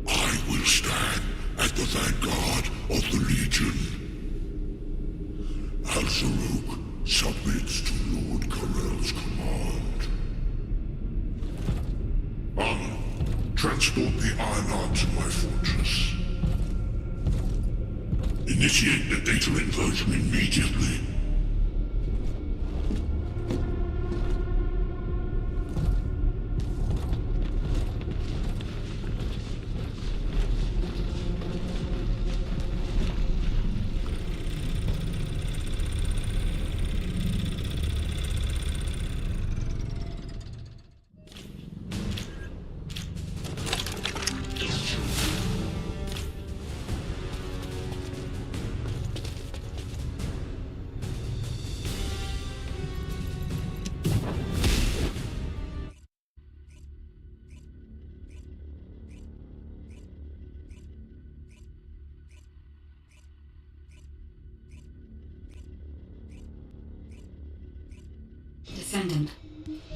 I will stand at the vanguard of the Legion. Al-Zaruk submits to Lord Karel's command. Amun, transport the Ironheart to my fortress. Initiate the data inversion immediately. Descendant,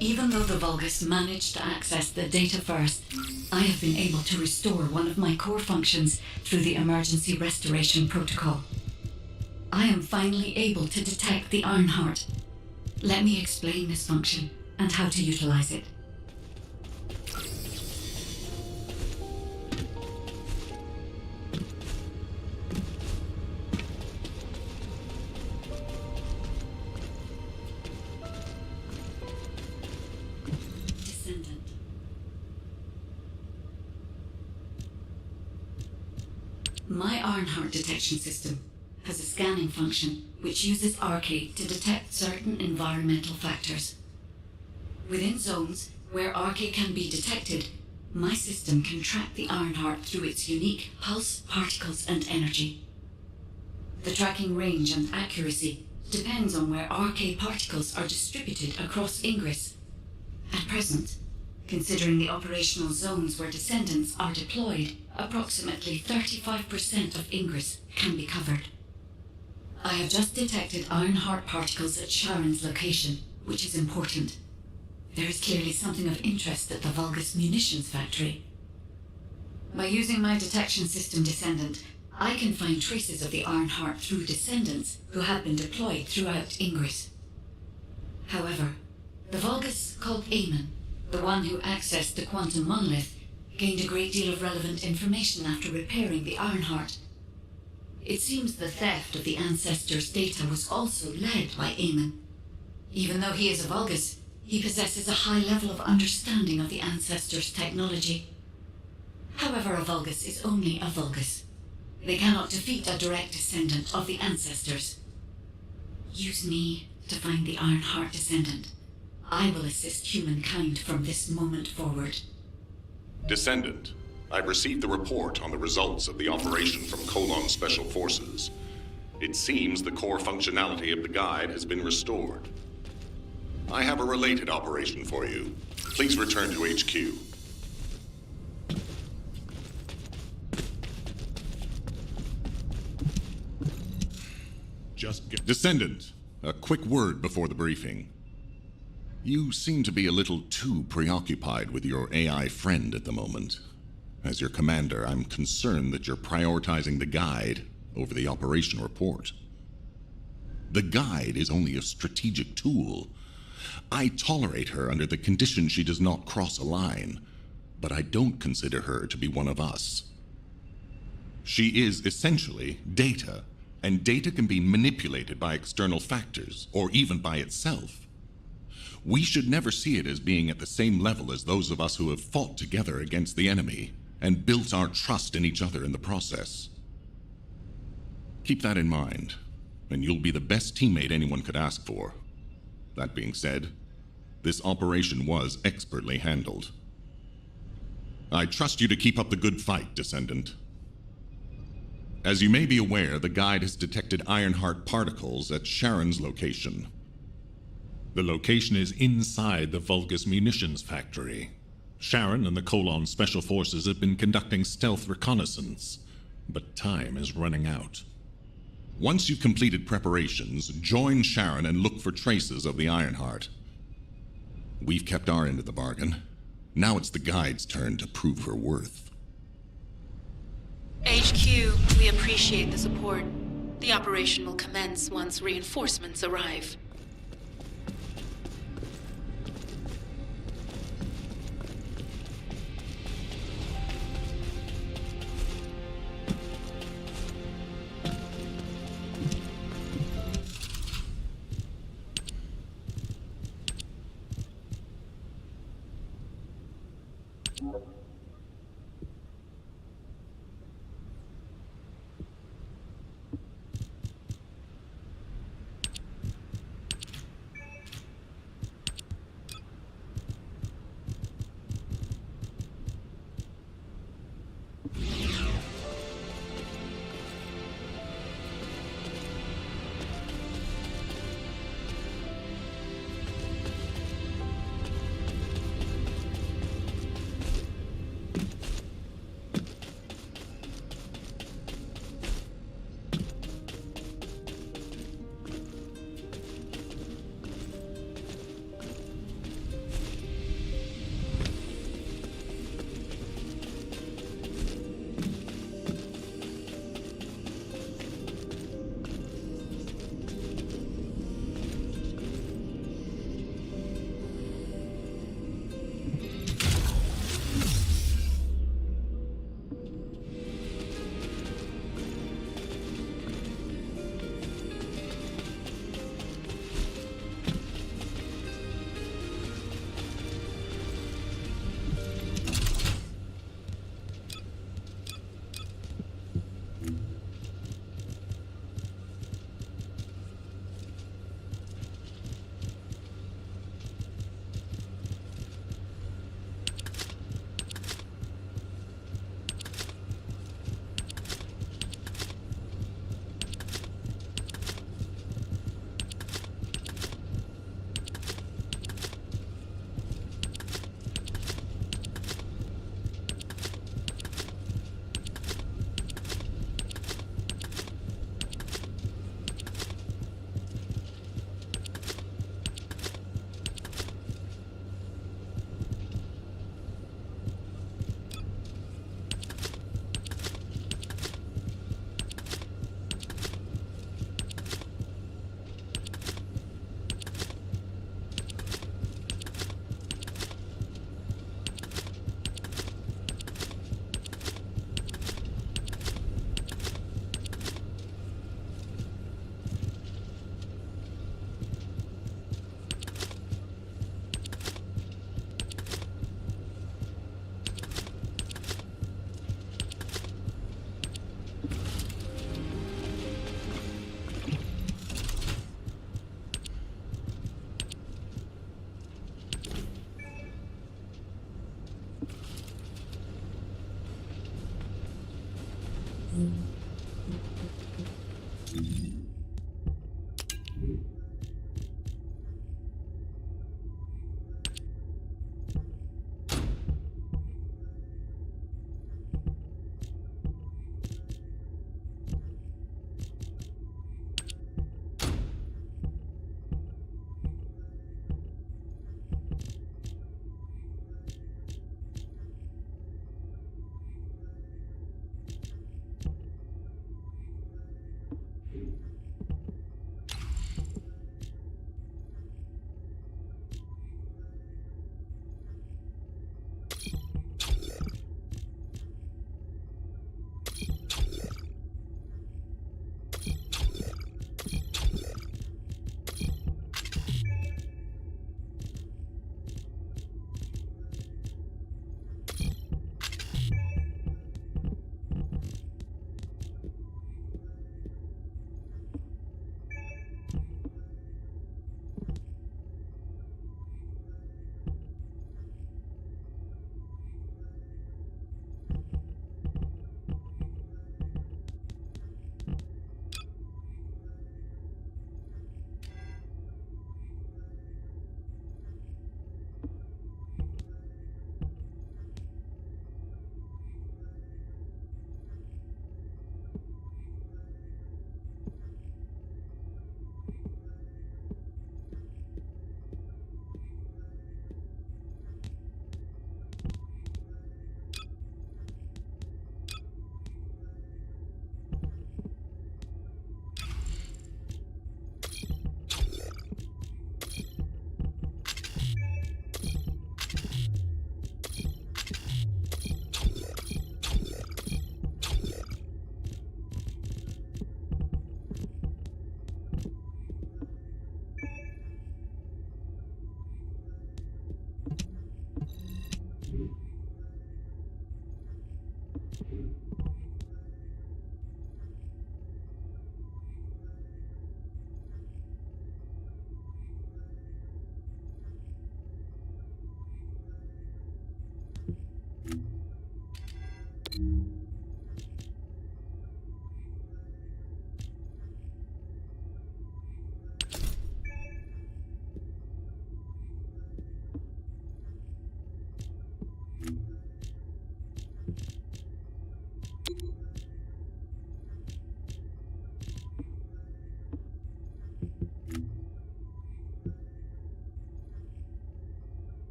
even though the Vulgus managed to access the data first, I have been able to restore one of my core functions through the emergency restoration protocol. I am finally able to detect the Ironheart. Let me explain this function and how to utilize it. My Ironheart detection system has a scanning function which uses Arcade to detect certain environmental factors. Within zones where Arcade can be detected, my system can track the Ironheart through its unique pulse, particles, and energy. The tracking range and accuracy depends on where Arcade particles are distributed across Ingress. At present, considering the operational zones where Descendants are deployed, approximately 35% of Ingress can be covered. I have just detected Ironheart particles at Sharon's location, which is important. There is clearly something of interest at the Vulgus munitions factory. By using my detection system Descendant, I can find traces of the Ironheart through Descendants who have been deployed throughout Ingress. However, the Vulgus called Amon, the one who accessed the quantum monolith, Gained a great deal of relevant information after repairing the Ironheart. It seems the theft of the ancestors' data was also led by Eamon. Even though he is a Vulgus, he possesses a high level of understanding of the ancestors' technology. However, a Vulgus is only a Vulgus. They cannot defeat a direct descendant of the ancestors. Use me to find the Ironheart descendant. I will assist humankind from this moment forward. Descendant, I've received the report on the results of the operation from Colon Special Forces. It seems the core functionality of the guide has been restored. I have a related operation for you. Please return to HQ. Descendant, a quick word before the briefing. You seem to be a little too preoccupied with your AI friend at the moment. As your commander, I'm concerned that you're prioritizing the guide over the operation report. The guide is only a strategic tool. I tolerate her under the condition she does not cross a line, but I don't consider her to be one of us. She is essentially data, and data can be manipulated by external factors, or even by itself. We should never see it as being at the same level as those of us who have fought together against the enemy, and built our trust in each other in the process. Keep that in mind, and you'll be the best teammate anyone could ask for. That being said, this operation was expertly handled. I trust you to keep up the good fight, Descendant. As you may be aware, the guide has detected Ironheart particles at Sharon's location. The location is inside the Vulgus munitions factory. Sharon and the Colon Special Forces have been conducting stealth reconnaissance, but time is running out. Once you've completed preparations, join Sharon and look for traces of the Ironheart. We've kept our end of the bargain. Now it's the guide's turn to prove her worth. HQ, we appreciate the support. The operation will commence once reinforcements arrive.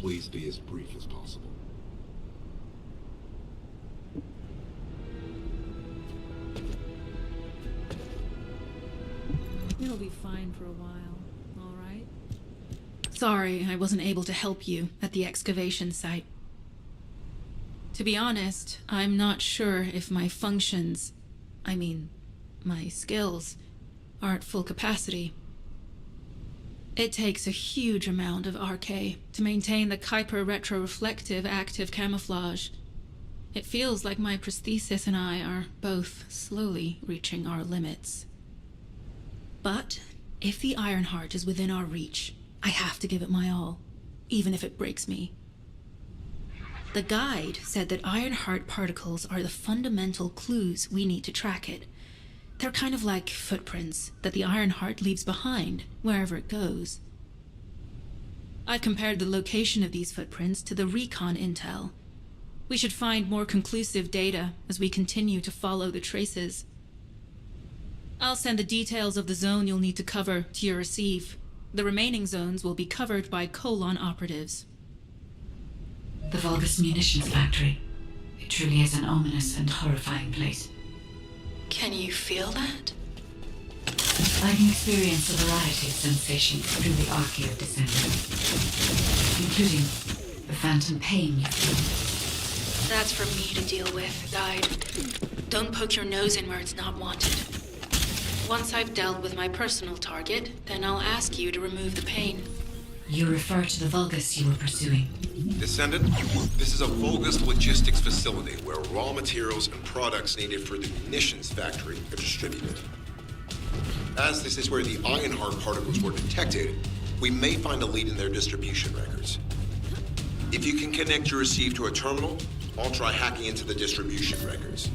Please be as brief as possible. You'll be fine for a while, all right? Sorry, I wasn't able to help you at the excavation site. To be honest, I'm not sure if my functions, my skills, are at full capacity. It takes a huge amount of RK to maintain the Kuiper retroreflective active camouflage. It feels like my prosthesis and I are both slowly reaching our limits. But if the Ironheart is within our reach, I have to give it my all, even if it breaks me. The guide said that Ironheart particles are the fundamental clues we need to track it. They're kind of like footprints that the Ironheart leaves behind wherever it goes. I've compared the location of these footprints to the recon intel. We should find more conclusive data as we continue to follow the traces. I'll send the details of the zone you'll need to cover to your receive. The remaining zones will be covered by Colon operatives. The Vulgus Munitions Factory. It truly is an ominous and horrifying place. Can you feel that? I can experience a variety of sensations through the Archaea of Descendant, including the phantom pain you feel. That's for me to deal with, Guide. Don't poke your nose in where it's not wanted. Once I've dealt with my personal target, then I'll ask you to remove the pain. You refer to the Vulgus you were pursuing. Descendant, this is a Vulgus logistics facility where raw materials and products needed for the munitions factory are distributed. As this is where the Ironheart particles were detected, we may find a lead in their distribution records. If you can connect your receive to a terminal, I'll try hacking into the distribution records.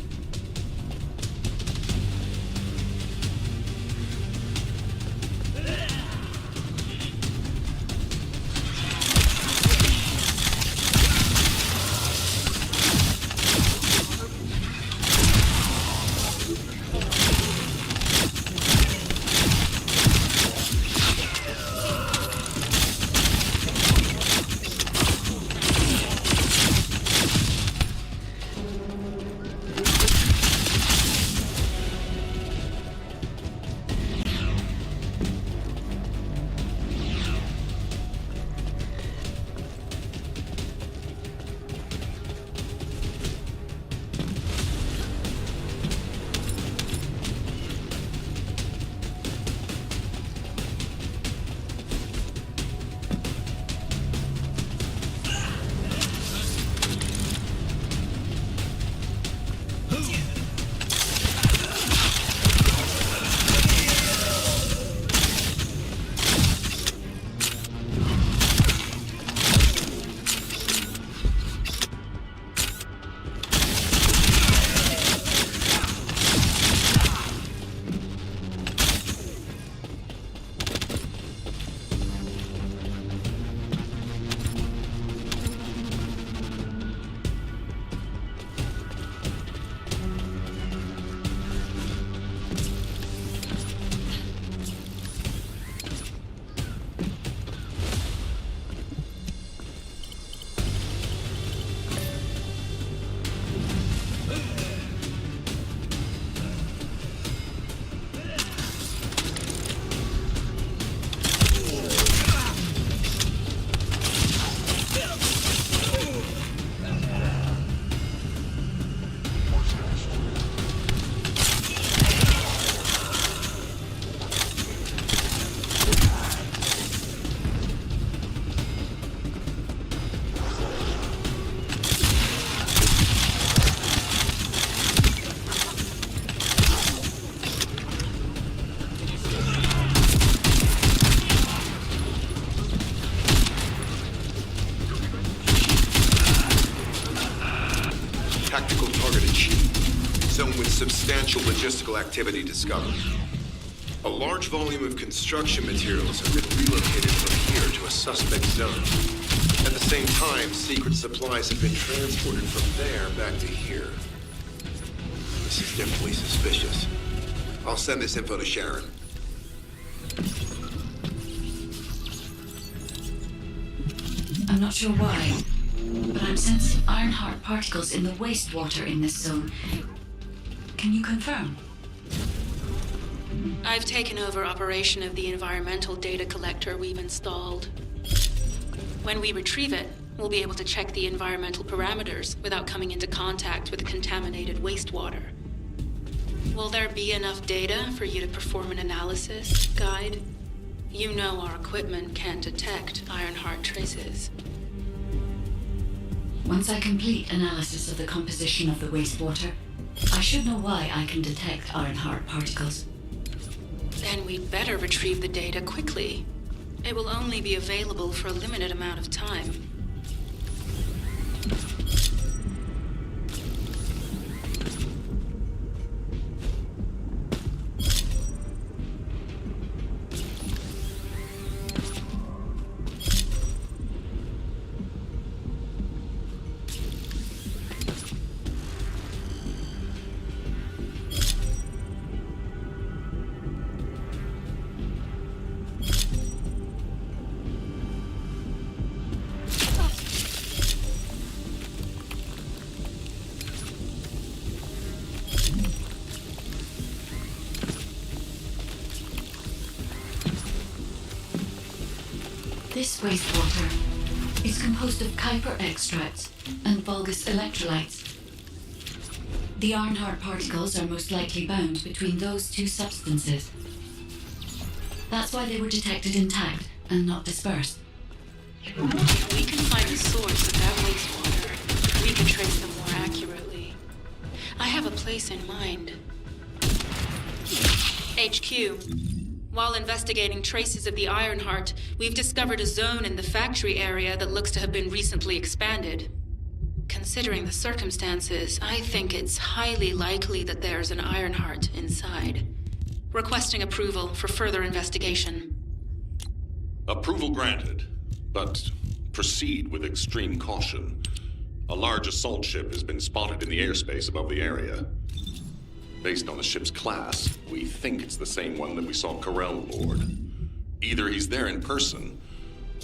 zone with substantial logistical activity discovered. A large volume of construction materials have been relocated from here to a suspect zone. At the same time, secret supplies have been transported from there back to here. This is definitely suspicious. I'll send this info to Sharon. I'm not sure why, but I'm sensing Ironheart particles in the wastewater in this zone. Can you confirm? I've taken over operation of the environmental data collector we've installed. When we retrieve it, we'll be able to check the environmental parameters without coming into contact with contaminated wastewater. Will there be enough data for you to perform an analysis, Guide? You know our equipment can't detect Ironheart traces. Once I complete analysis of the composition of the wastewater, I should know why I can detect Ironheart particles. Then we'd better retrieve the data quickly. It will only be available for a limited amount of time. This wastewater is composed of Kuiper extracts and bulgus electrolytes. The Ironheart particles are most likely bound between those two substances. That's why they were detected intact and not dispersed. If we can find the source of that wastewater, we can trace them more accurately. I have a place in mind. HQ. While investigating traces of the Ironheart, we've discovered a zone in the factory area that looks to have been recently expanded. Considering the circumstances, I think it's highly likely that there's an Ironheart inside. Requesting approval for further investigation. Approval granted, but proceed with extreme caution. A large assault ship has been spotted in the airspace above the area. Based on the ship's class, we think it's the same one that we saw Corell aboard. Either he's there in person,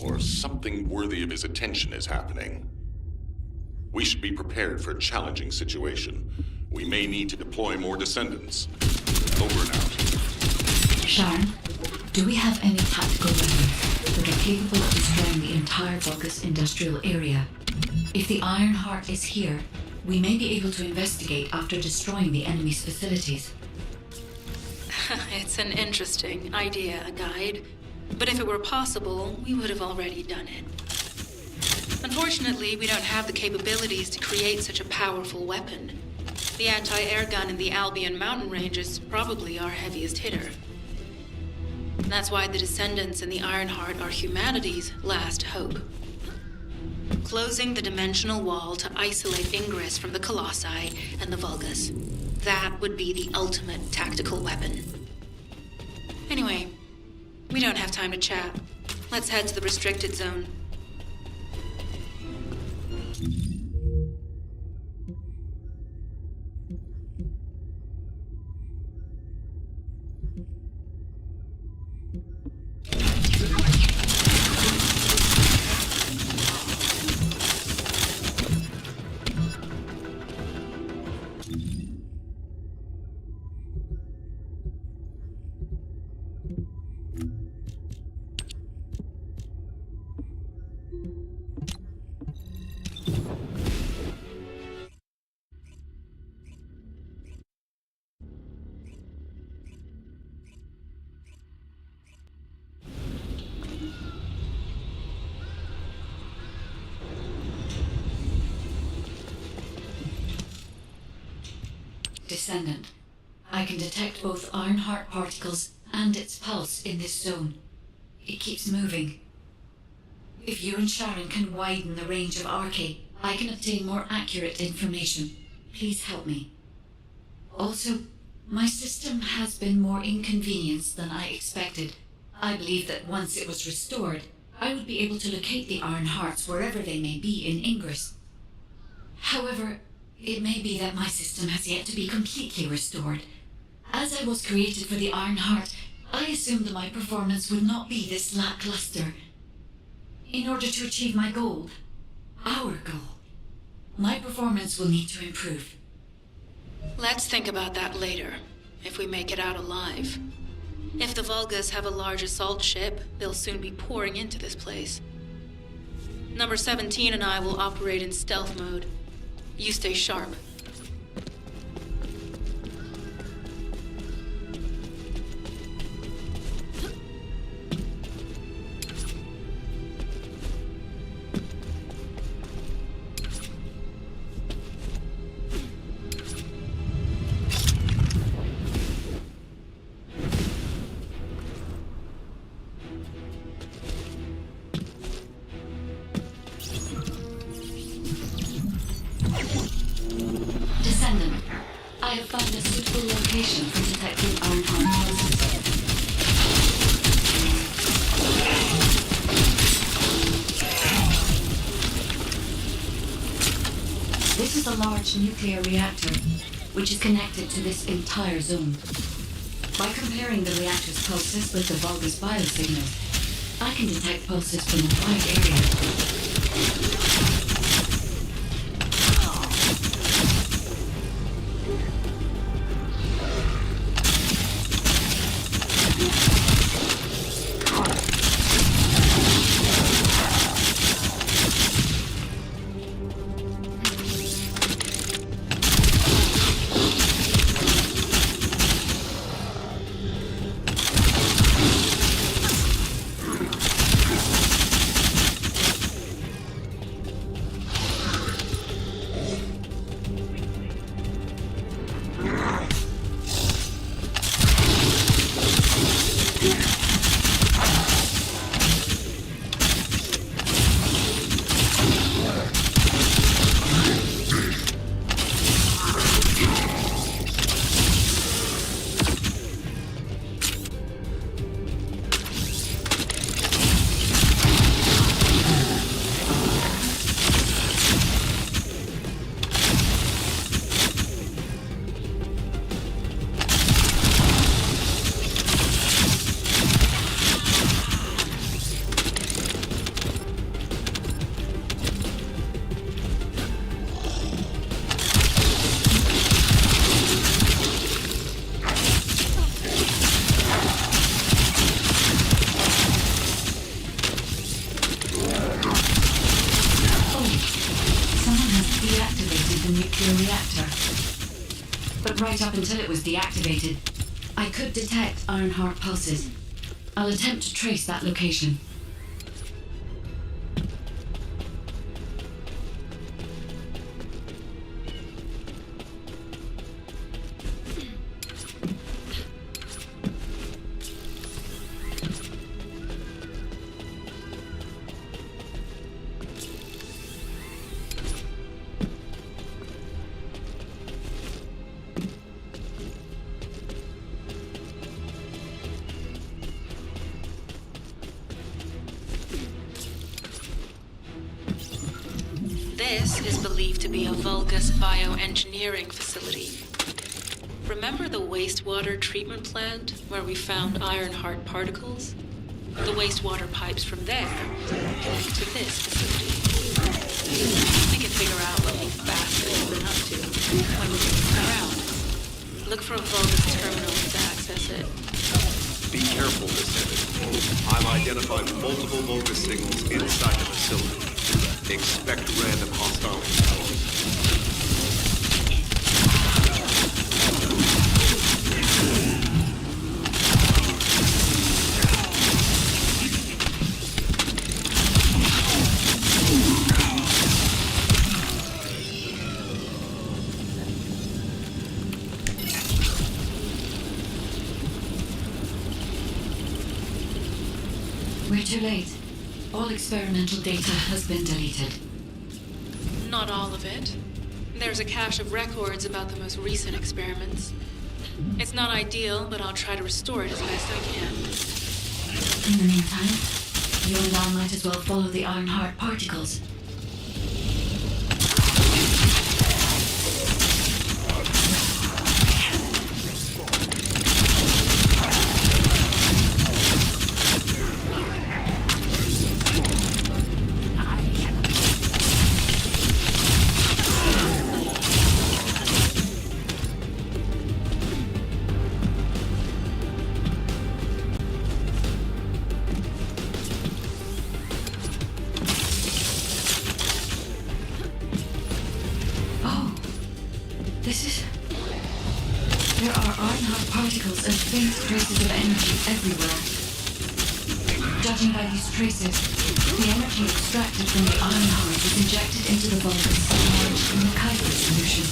or something worthy of his attention is happening. We should be prepared for a challenging situation. We may need to deploy more descendants. Over and out. Sharon, do we have any tactical weapons that are capable of destroying the entire Vulgus industrial area? If the Ironheart is here, we may be able to investigate after destroying the enemy's facilities. It's an interesting idea, Guide. But if it were possible, we would have already done it. Unfortunately, we don't have the capabilities to create such a powerful weapon. The anti-air gun in the Albion mountain range is probably our heaviest hitter. That's why the Descendants and the Ironheart are humanity's last hope. Closing the dimensional wall to isolate Ingress from the Colossi and the Vulgus. That would be the ultimate tactical weapon. Anyway, we don't have time to chat. Let's head to the restricted zone. Descendant, I can detect both Ironheart particles and its pulse in this zone. It keeps moving. If you and Sharon can widen the range of Arche, I can obtain more accurate information. Please help me. Also, my system has been more inconvenienced than I expected. I believe that once it was restored, I would be able to locate the Iron Hearts wherever they may be in Ingress. However, it may be that my system has yet to be completely restored. As I was created for the Iron Heart, I assumed that my performance would not be this lackluster. In order to achieve my goal, our goal, my performance will need to improve. Let's think about that later, if we make it out alive. If the Vulgas have a large assault ship, they'll soon be pouring into this place. Number 17 and I will operate in stealth mode. You stay sharp. Descendant, I have found a suitable location for detecting Ironheart pulses. This is a large nuclear reactor, which is connected to this entire zone. By comparing the reactor's pulses with the Vulgus biosignals, I can detect pulses from a wide area. Right up until it was deactivated, I could detect Ironheart pulses. I'll attempt to trace that location. This is believed to be a Vulgus bioengineering facility. Remember the wastewater treatment plant where we found Ironheart particles? The wastewater pipes from there connect to this facility. We can figure out what these bastards have been up to when we get around. Look for a Vulgus terminal to access it. Be careful, Descendant. I've identified multiple Vulgus signals inside the facility. Expect random hostile encounters. We're too late. All experimental data has been deleted. Not all of it. There's a cache of records about the most recent experiments. It's not ideal, but I'll try to restore it as best I can. In the meantime, you and I might as well follow the Ironheart particles. There are Ironheart particles and faint traces of energy everywhere. Judging by these traces, the energy extracted from the Ironheart is injected into the Vulgus in the Kuiper solution.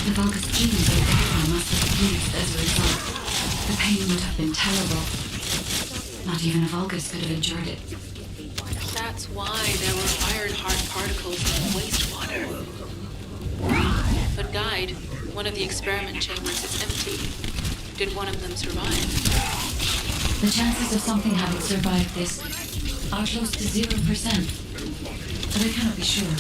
The Vulgus genes in Holo must have fused as a result. The pain would have been terrible. Not even a Vulgus could have endured it. That's why there were Ironheart particles in the wastewater. But Guide, one of the experiment chambers is empty. Did one of them survive? The chances of something having survived this are close to 0%, but I cannot be sure.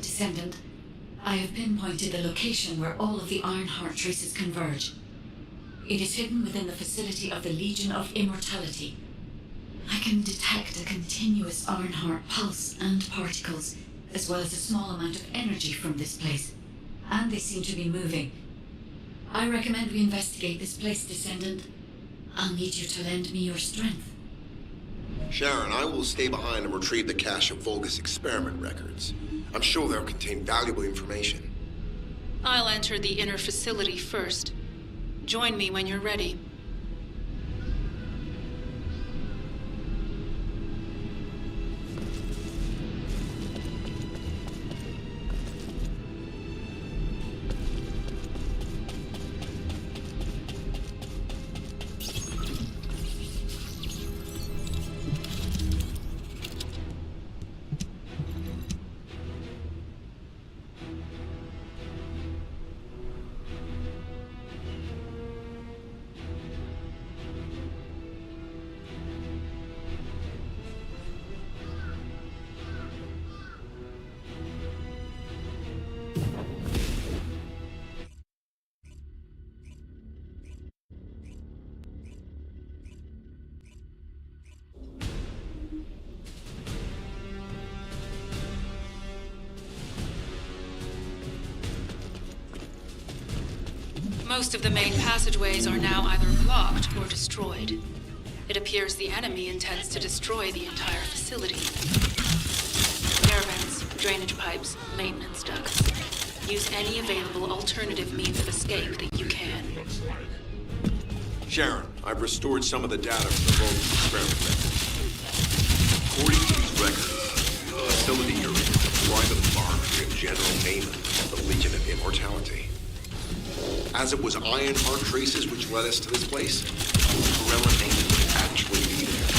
Descendant, I have pinpointed the location where all of the Ironheart traces converge. It is hidden within the facility of the Legion of Immortality. I can detect a continuous Ironheart pulse and particles, as well as a small amount of energy from this place, and they seem to be moving. I recommend we investigate this place, Descendant. I'll need you to lend me your strength. Sharon, I will stay behind and retrieve the cache of Vulgus experiment records. I'm sure they'll contain valuable information. I'll enter the inner facility first. Join me when you're ready. Most of the main passageways are now either blocked or destroyed. It appears the enemy intends to destroy the entire facility. Air vents, drainage pipes, maintenance ducts. Use any available alternative means of escape that you can. Sharon, I've restored some of the data from the Vulgus experiment records. According to these records, the facility you're in is a private laboratory of General Naaman of the Legion of Immortality. As it was Ironheart traces which led us to this place, Corella Naaman might actually be there.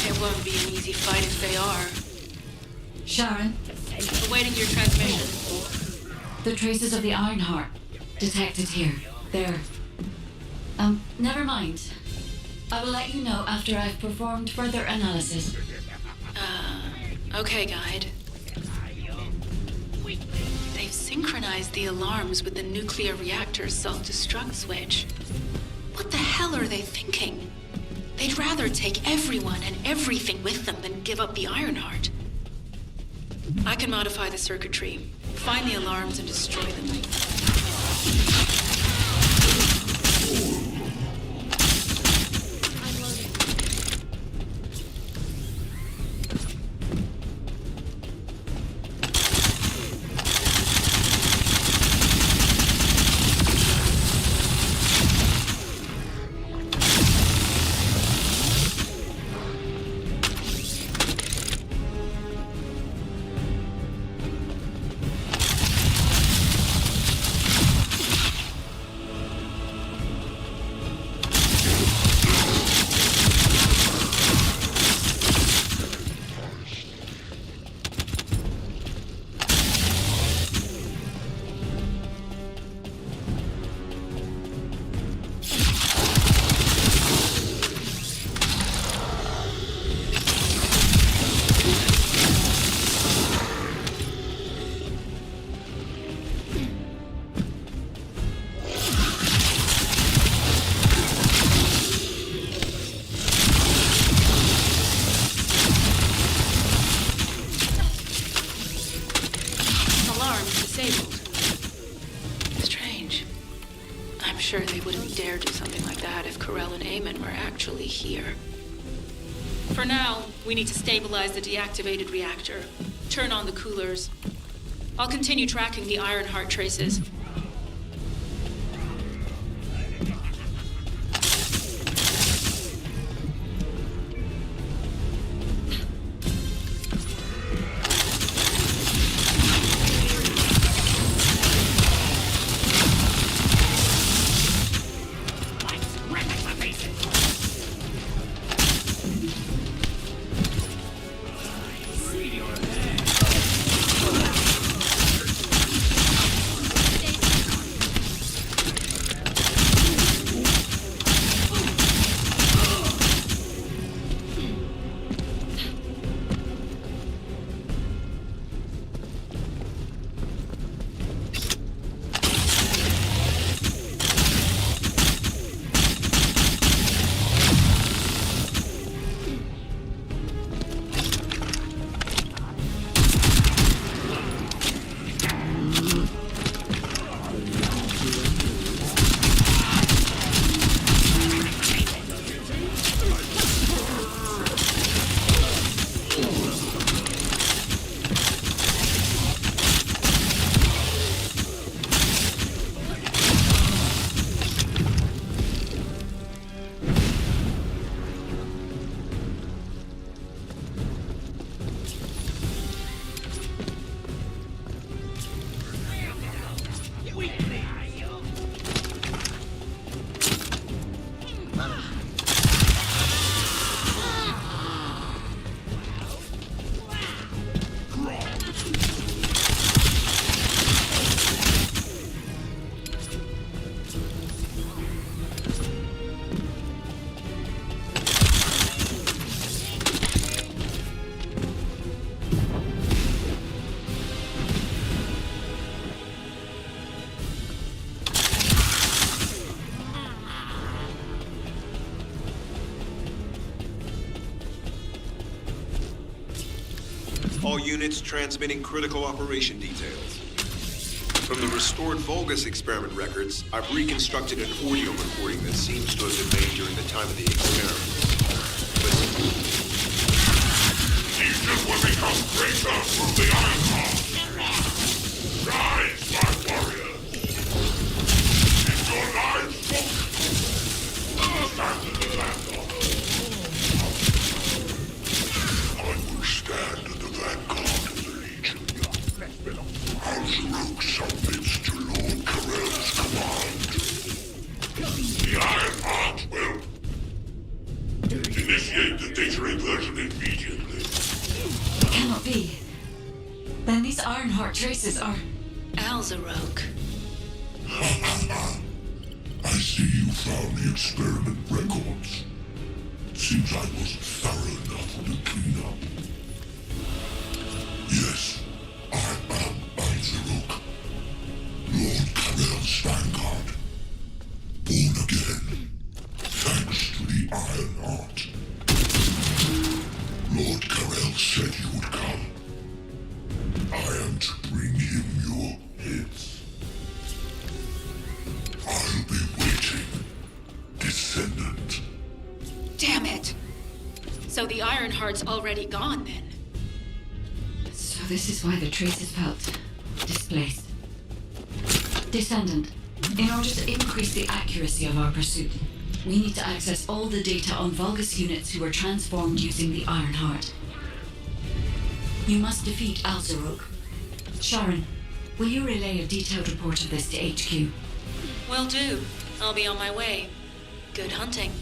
It won't be an easy fight if they are. Sharon? Awaiting your transmission. The traces of the Ironheart detected here. There. Never mind. I will let you know after I've performed further analysis. Okay, Guide. They've synchronized the alarms with the nuclear reactor's self-destruct switch. What the hell are they thinking? They'd rather take everyone and everything with them than give up the Ironheart. I can modify the circuitry, find the alarms and destroy them. wouldn't dare do something like that if Corell and Eamon were actually here. For now, we need to stabilize the deactivated reactor, turn on the coolers. I'll continue tracking the Ironheart traces. All units transmitting critical operation details. From the restored Vulgus experiment records, I've reconstructed an audio recording that seems to have been made during the time of the experiment. Listen. Egypt will become greater through the Ironheart. Rise, my warriors. Is your lives booked? Stand in the land of I will stand at the vanguard of the Legion. Al-Zaruk submits to Lord Corell's command. The Ironheart will initiate the data inversion immediately. Cannot be. Then these Ironheart traces are... Al-Zaruk. I see you found the experiment records. Seems I wasn't thorough enough to clean up. Yes, I am Al-Zaruk, Lord Corell's vanguard. Born again, thanks to the Ironheart. Lord Corell said you would come. I am to bring him your hits. I'll be waiting, Descendant. Damn it! So the Ironheart's already gone, then? So this is why the traces felt displaced. Descendant, in order to increase the accuracy of our pursuit, we need to access all the data on Vulgus units who were transformed using the Ironheart. You must defeat Al-Zaruk. Sharon, will you relay a detailed report of this to HQ? Will do. I'll be on my way. Good hunting.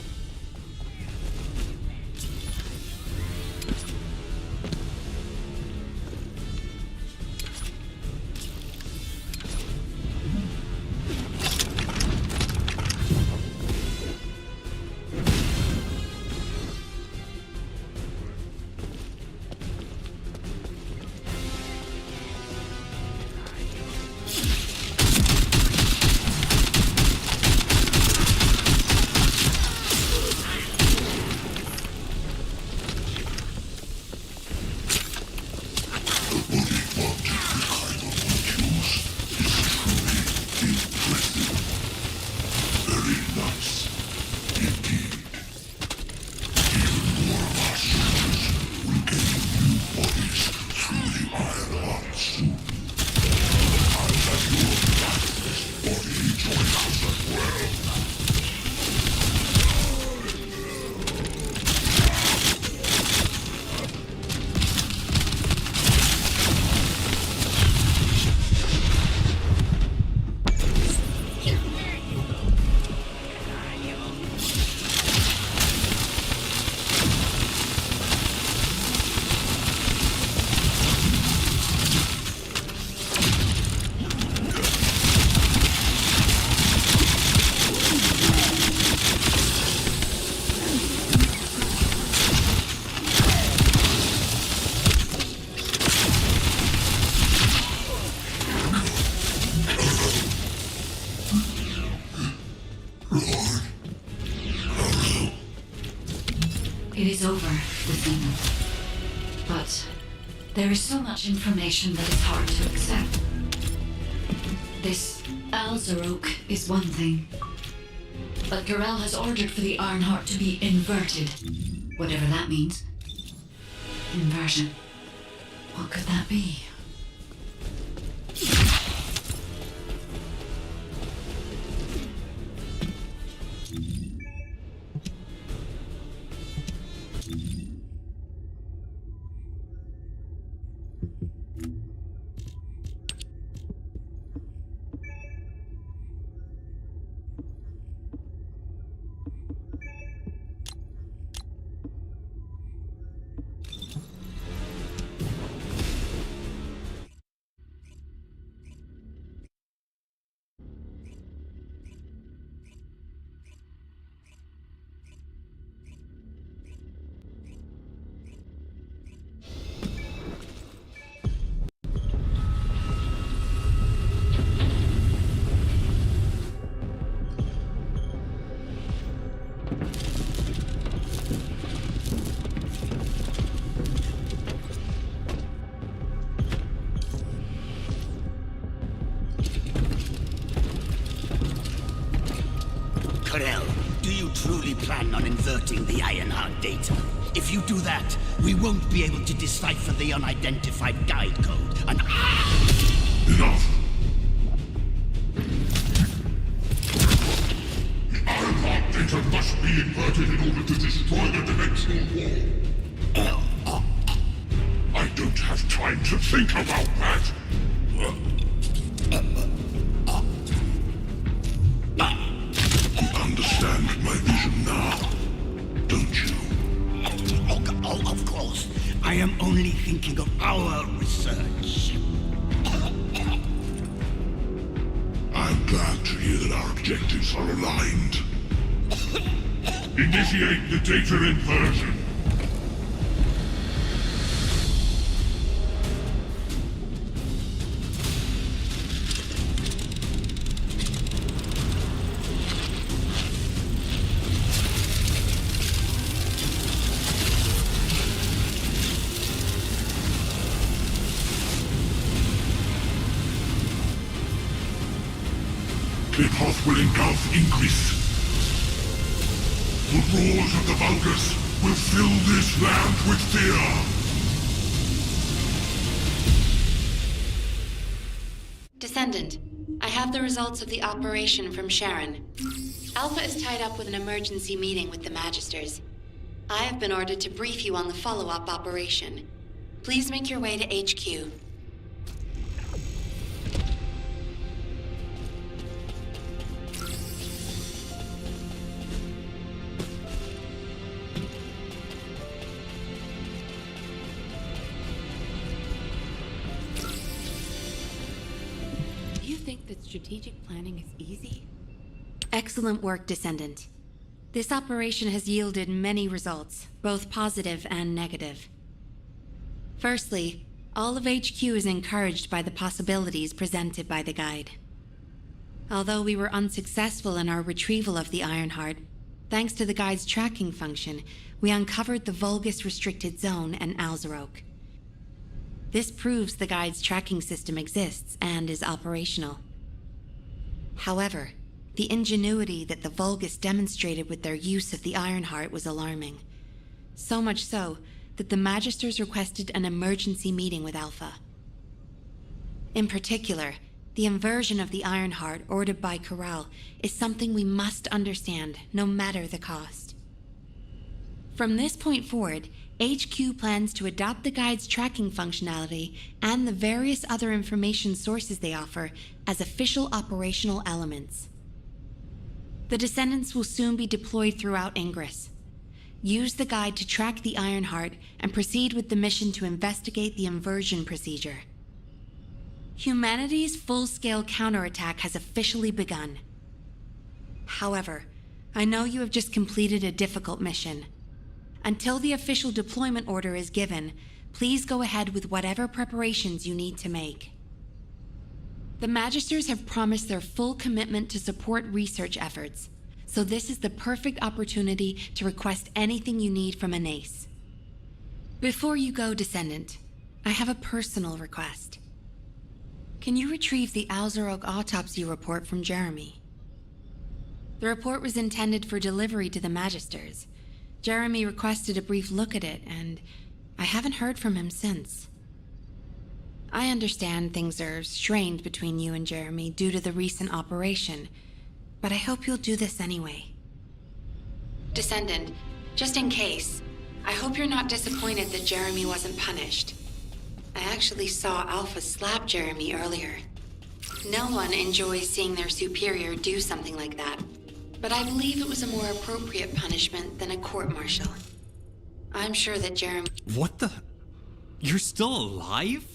it is over within them. But there is so much information that is hard to accept. This Alzarok is one thing, but Corel has ordered for the Ironheart to be inverted, whatever that means. Inversion. What could that be? Do you truly plan on inverting the Ironheart data? If you do that, we won't be able to decipher the unidentified guide code. Enough! The Ironheart data must be inverted in order to destroy the dimensional wall. I don't have time to think about that! Understand my vision now, don't you? Oh, of course. I am only thinking of our research. I'm glad to hear that our objectives are aligned. Initiate the data inversion. The path will engulf Ingress. The roars of the Vulgus will fill this land with fear. Descendant, I have the results of the operation from Sharon. Alpha is tied up with an emergency meeting with the Magisters. I have been ordered to brief you on the follow-up operation. Please make your way to HQ. Strategic planning is easy? Excellent work, Descendant. This operation has yielded many results, both positive and negative. Firstly, all of HQ is encouraged by the possibilities presented by the guide. Although we were unsuccessful in our retrieval of the Ironheart, thanks to the guide's tracking function, we uncovered the Vulgus restricted zone and Alzarok. This proves the guide's tracking system exists and is operational. However, the ingenuity that the Vulgus demonstrated with their use of the Ironheart was alarming. So much so that the Magisters requested an emergency meeting with Alpha. In particular, the inversion of the Ironheart ordered by Corel is something we must understand, no matter the cost. From this point forward, HQ plans to adopt the guide's tracking functionality and the various other information sources they offer as official operational elements. The Descendants will soon be deployed throughout Ingress. Use the guide to track the Ironheart and proceed with the mission to investigate the inversion procedure. Humanity's full-scale counterattack has officially begun. However, I know you have just completed a difficult mission. Until the official deployment order is given, please go ahead with whatever preparations you need to make. The Magisters have promised their full commitment to support research efforts, So this is the perfect opportunity to request anything you need from an ace. Before you go, Descendant, I have a personal request. Can you retrieve the Alzarok autopsy report from Jeremy? The report was intended for delivery to the Magisters. Jeremy requested a brief look at it, and I haven't heard from him since. I understand things are strained between you and Jeremy due to the recent operation, but I hope you'll do this anyway. Descendant, just in case, I hope you're not disappointed that Jeremy wasn't punished. I actually saw Alpha slap Jeremy earlier. No one enjoys seeing their superior do something like that, but I believe it was a more appropriate punishment than a court-martial. I'm sure that Jeremy... What the? You're still alive?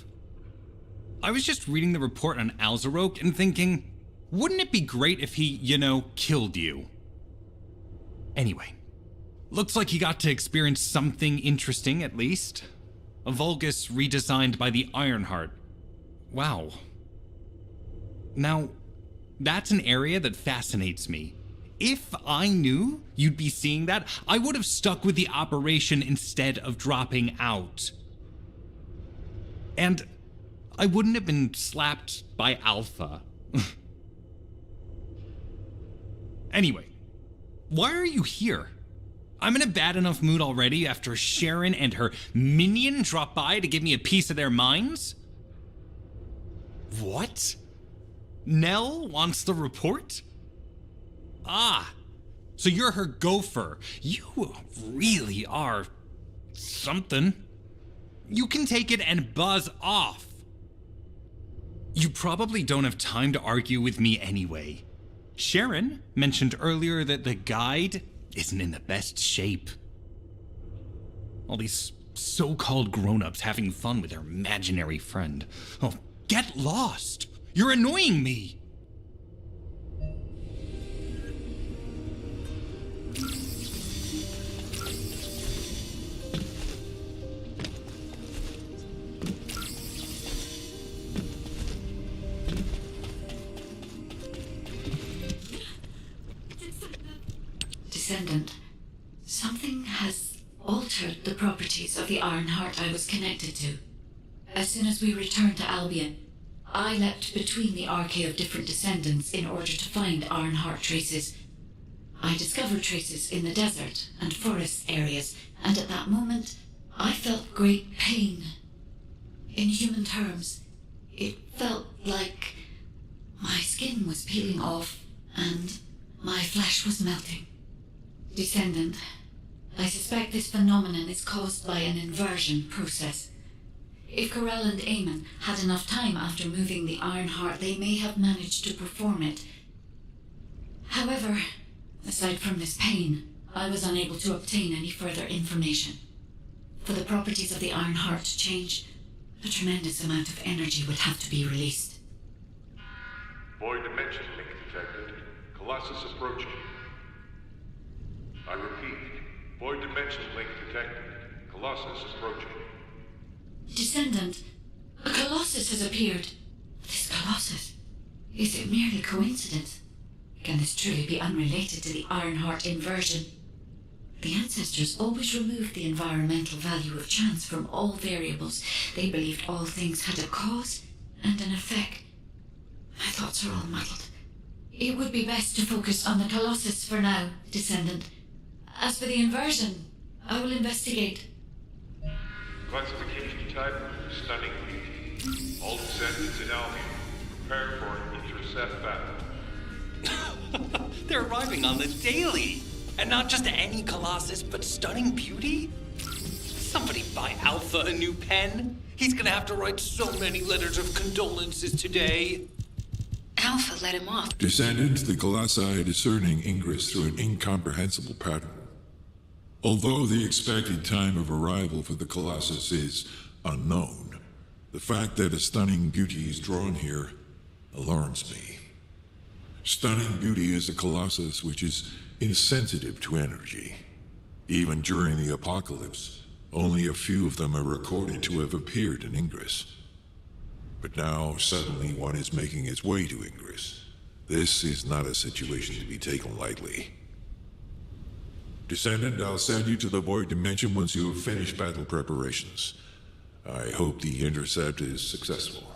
I was just reading the report on Alzarok and thinking, wouldn't it be great if he, killed you? Anyway, looks like he got to experience something interesting at least. A Vulgus redesigned by the Ironheart. Wow. Now, that's an area that fascinates me. If I knew you'd be seeing that, I would have stuck with the operation instead of dropping out. And I wouldn't have been slapped by Alpha. Anyway, why are you here? I'm in a bad enough mood already after Sharon and her minion drop by to give me a piece of their minds? What? Nell wants the report? Ah, so you're her gopher. You really are something. You can take it and buzz off. You probably don't have time to argue with me anyway. Sharon mentioned earlier that the guide isn't in the best shape. All these so-called grown-ups having fun with their imaginary friend. Oh, get lost! You're annoying me! Descendant, something has altered the properties of the Ironheart I was connected to. As soon as we returned to Albion, I leapt between the arcade of different descendants in order to find Ironheart traces. I discovered traces in the desert and forest areas, and at that moment, I felt great pain. In human terms, it felt like my skin was peeling off and my flesh was melting. Descendant, I suspect this phenomenon is caused by an inversion process. If Corell and Eamon had enough time after moving the Ironheart, they may have managed to perform it. However, aside from this pain, I was unable to obtain any further information. For the properties of the Ironheart to change, a tremendous amount of energy would have to be released. Void dimension link detected. Colossus approaching. I repeat, void dimension link detected. Colossus approaching. Descendant, a Colossus has appeared. This Colossus, is it merely coincidence? Can this truly be unrelated to the Ironheart inversion? The ancestors always removed the environmental value of chance from all variables. They believed all things had a cause and an effect. My thoughts are all muddled. It would be best to focus on the Colossus for now, Descendant. As for the inversion, I will investigate. Classification type, stunning beauty. All descendants in Albion, prepare for an intercept battle. They're arriving on the daily! And not just any Colossus, but stunning beauty? Somebody buy Alpha a new pen? He's gonna have to write so many letters of condolences today. Alpha let him off. Descendant, the Colossi are discerning Ingress through an incomprehensible pattern. Although the expected time of arrival for the Colossus is unknown, the fact that a stunning beauty is drawn here alarms me. Stunning beauty is a Colossus which is insensitive to energy. Even during the apocalypse, only a few of them are recorded to have appeared in Ingress. But now, suddenly, one is making its way to Ingress. This is not a situation to be taken lightly. Descendant, I'll send you to the Void Dimension once you have finished battle preparations. I hope the intercept is successful.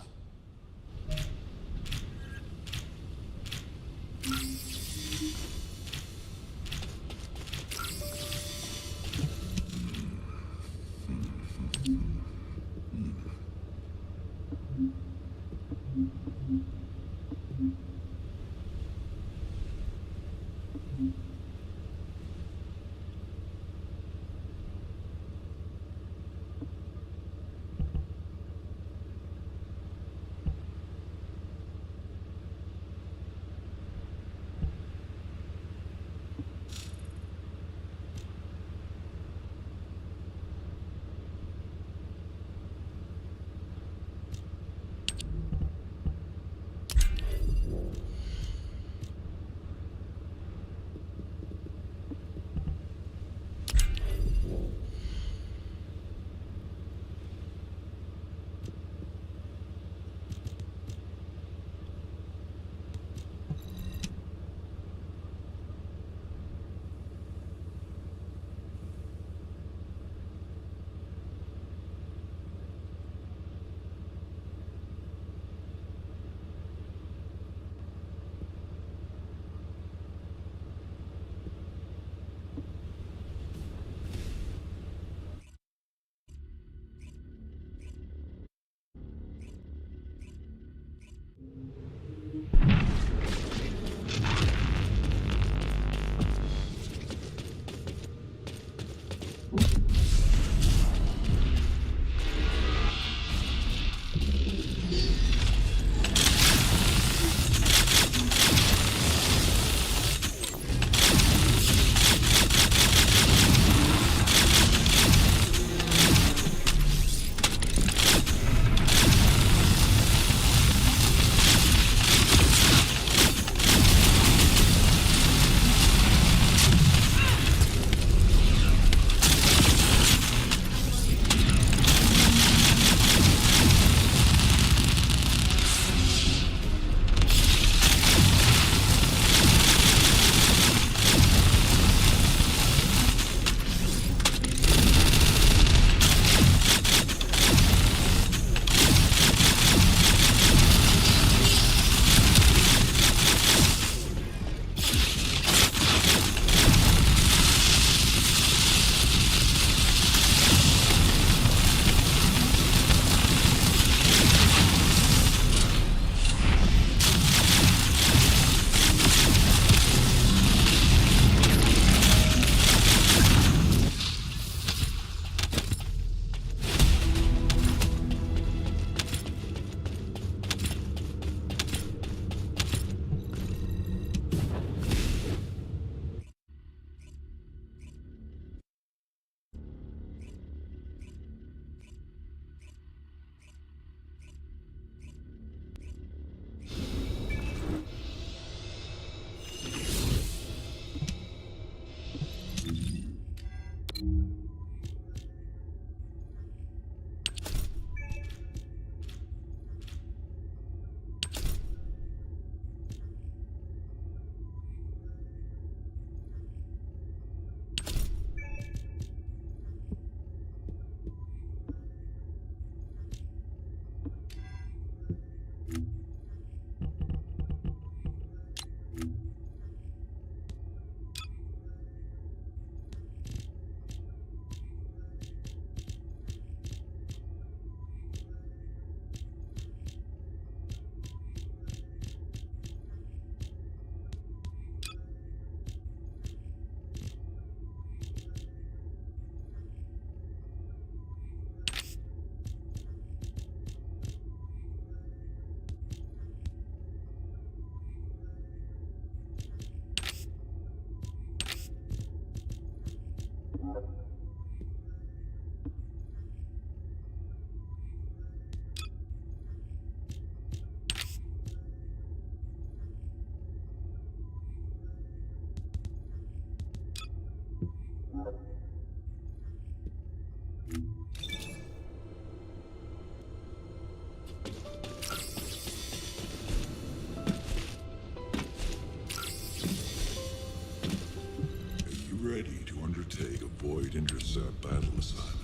undertake a void intercept battle assignment.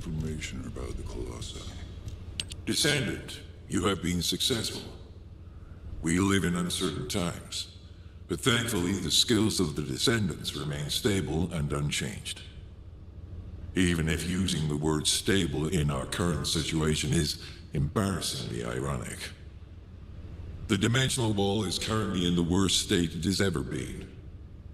Information about the Colossi. Descendant, you have been successful. We live in uncertain times, but thankfully the skills of the Descendants remain stable and unchanged. Even if using the word stable in our current situation is embarrassingly ironic. The dimensional wall is currently in the worst state it has ever been.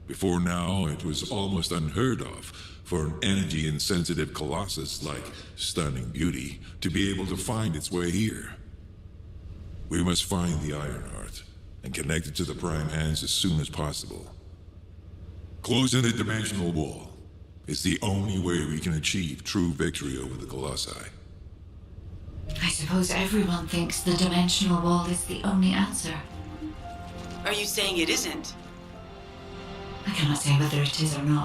Before now, it was almost unheard of for an energy-insensitive colossus like Stunning Beauty to be able to find its way here. We must find the Ironheart and connect it to the Prime Hands as soon as possible. Closing the dimensional wall is the only way we can achieve true victory over the Colossi. I suppose everyone thinks the dimensional wall is the only answer. Are you saying it isn't? I cannot say whether it is or not.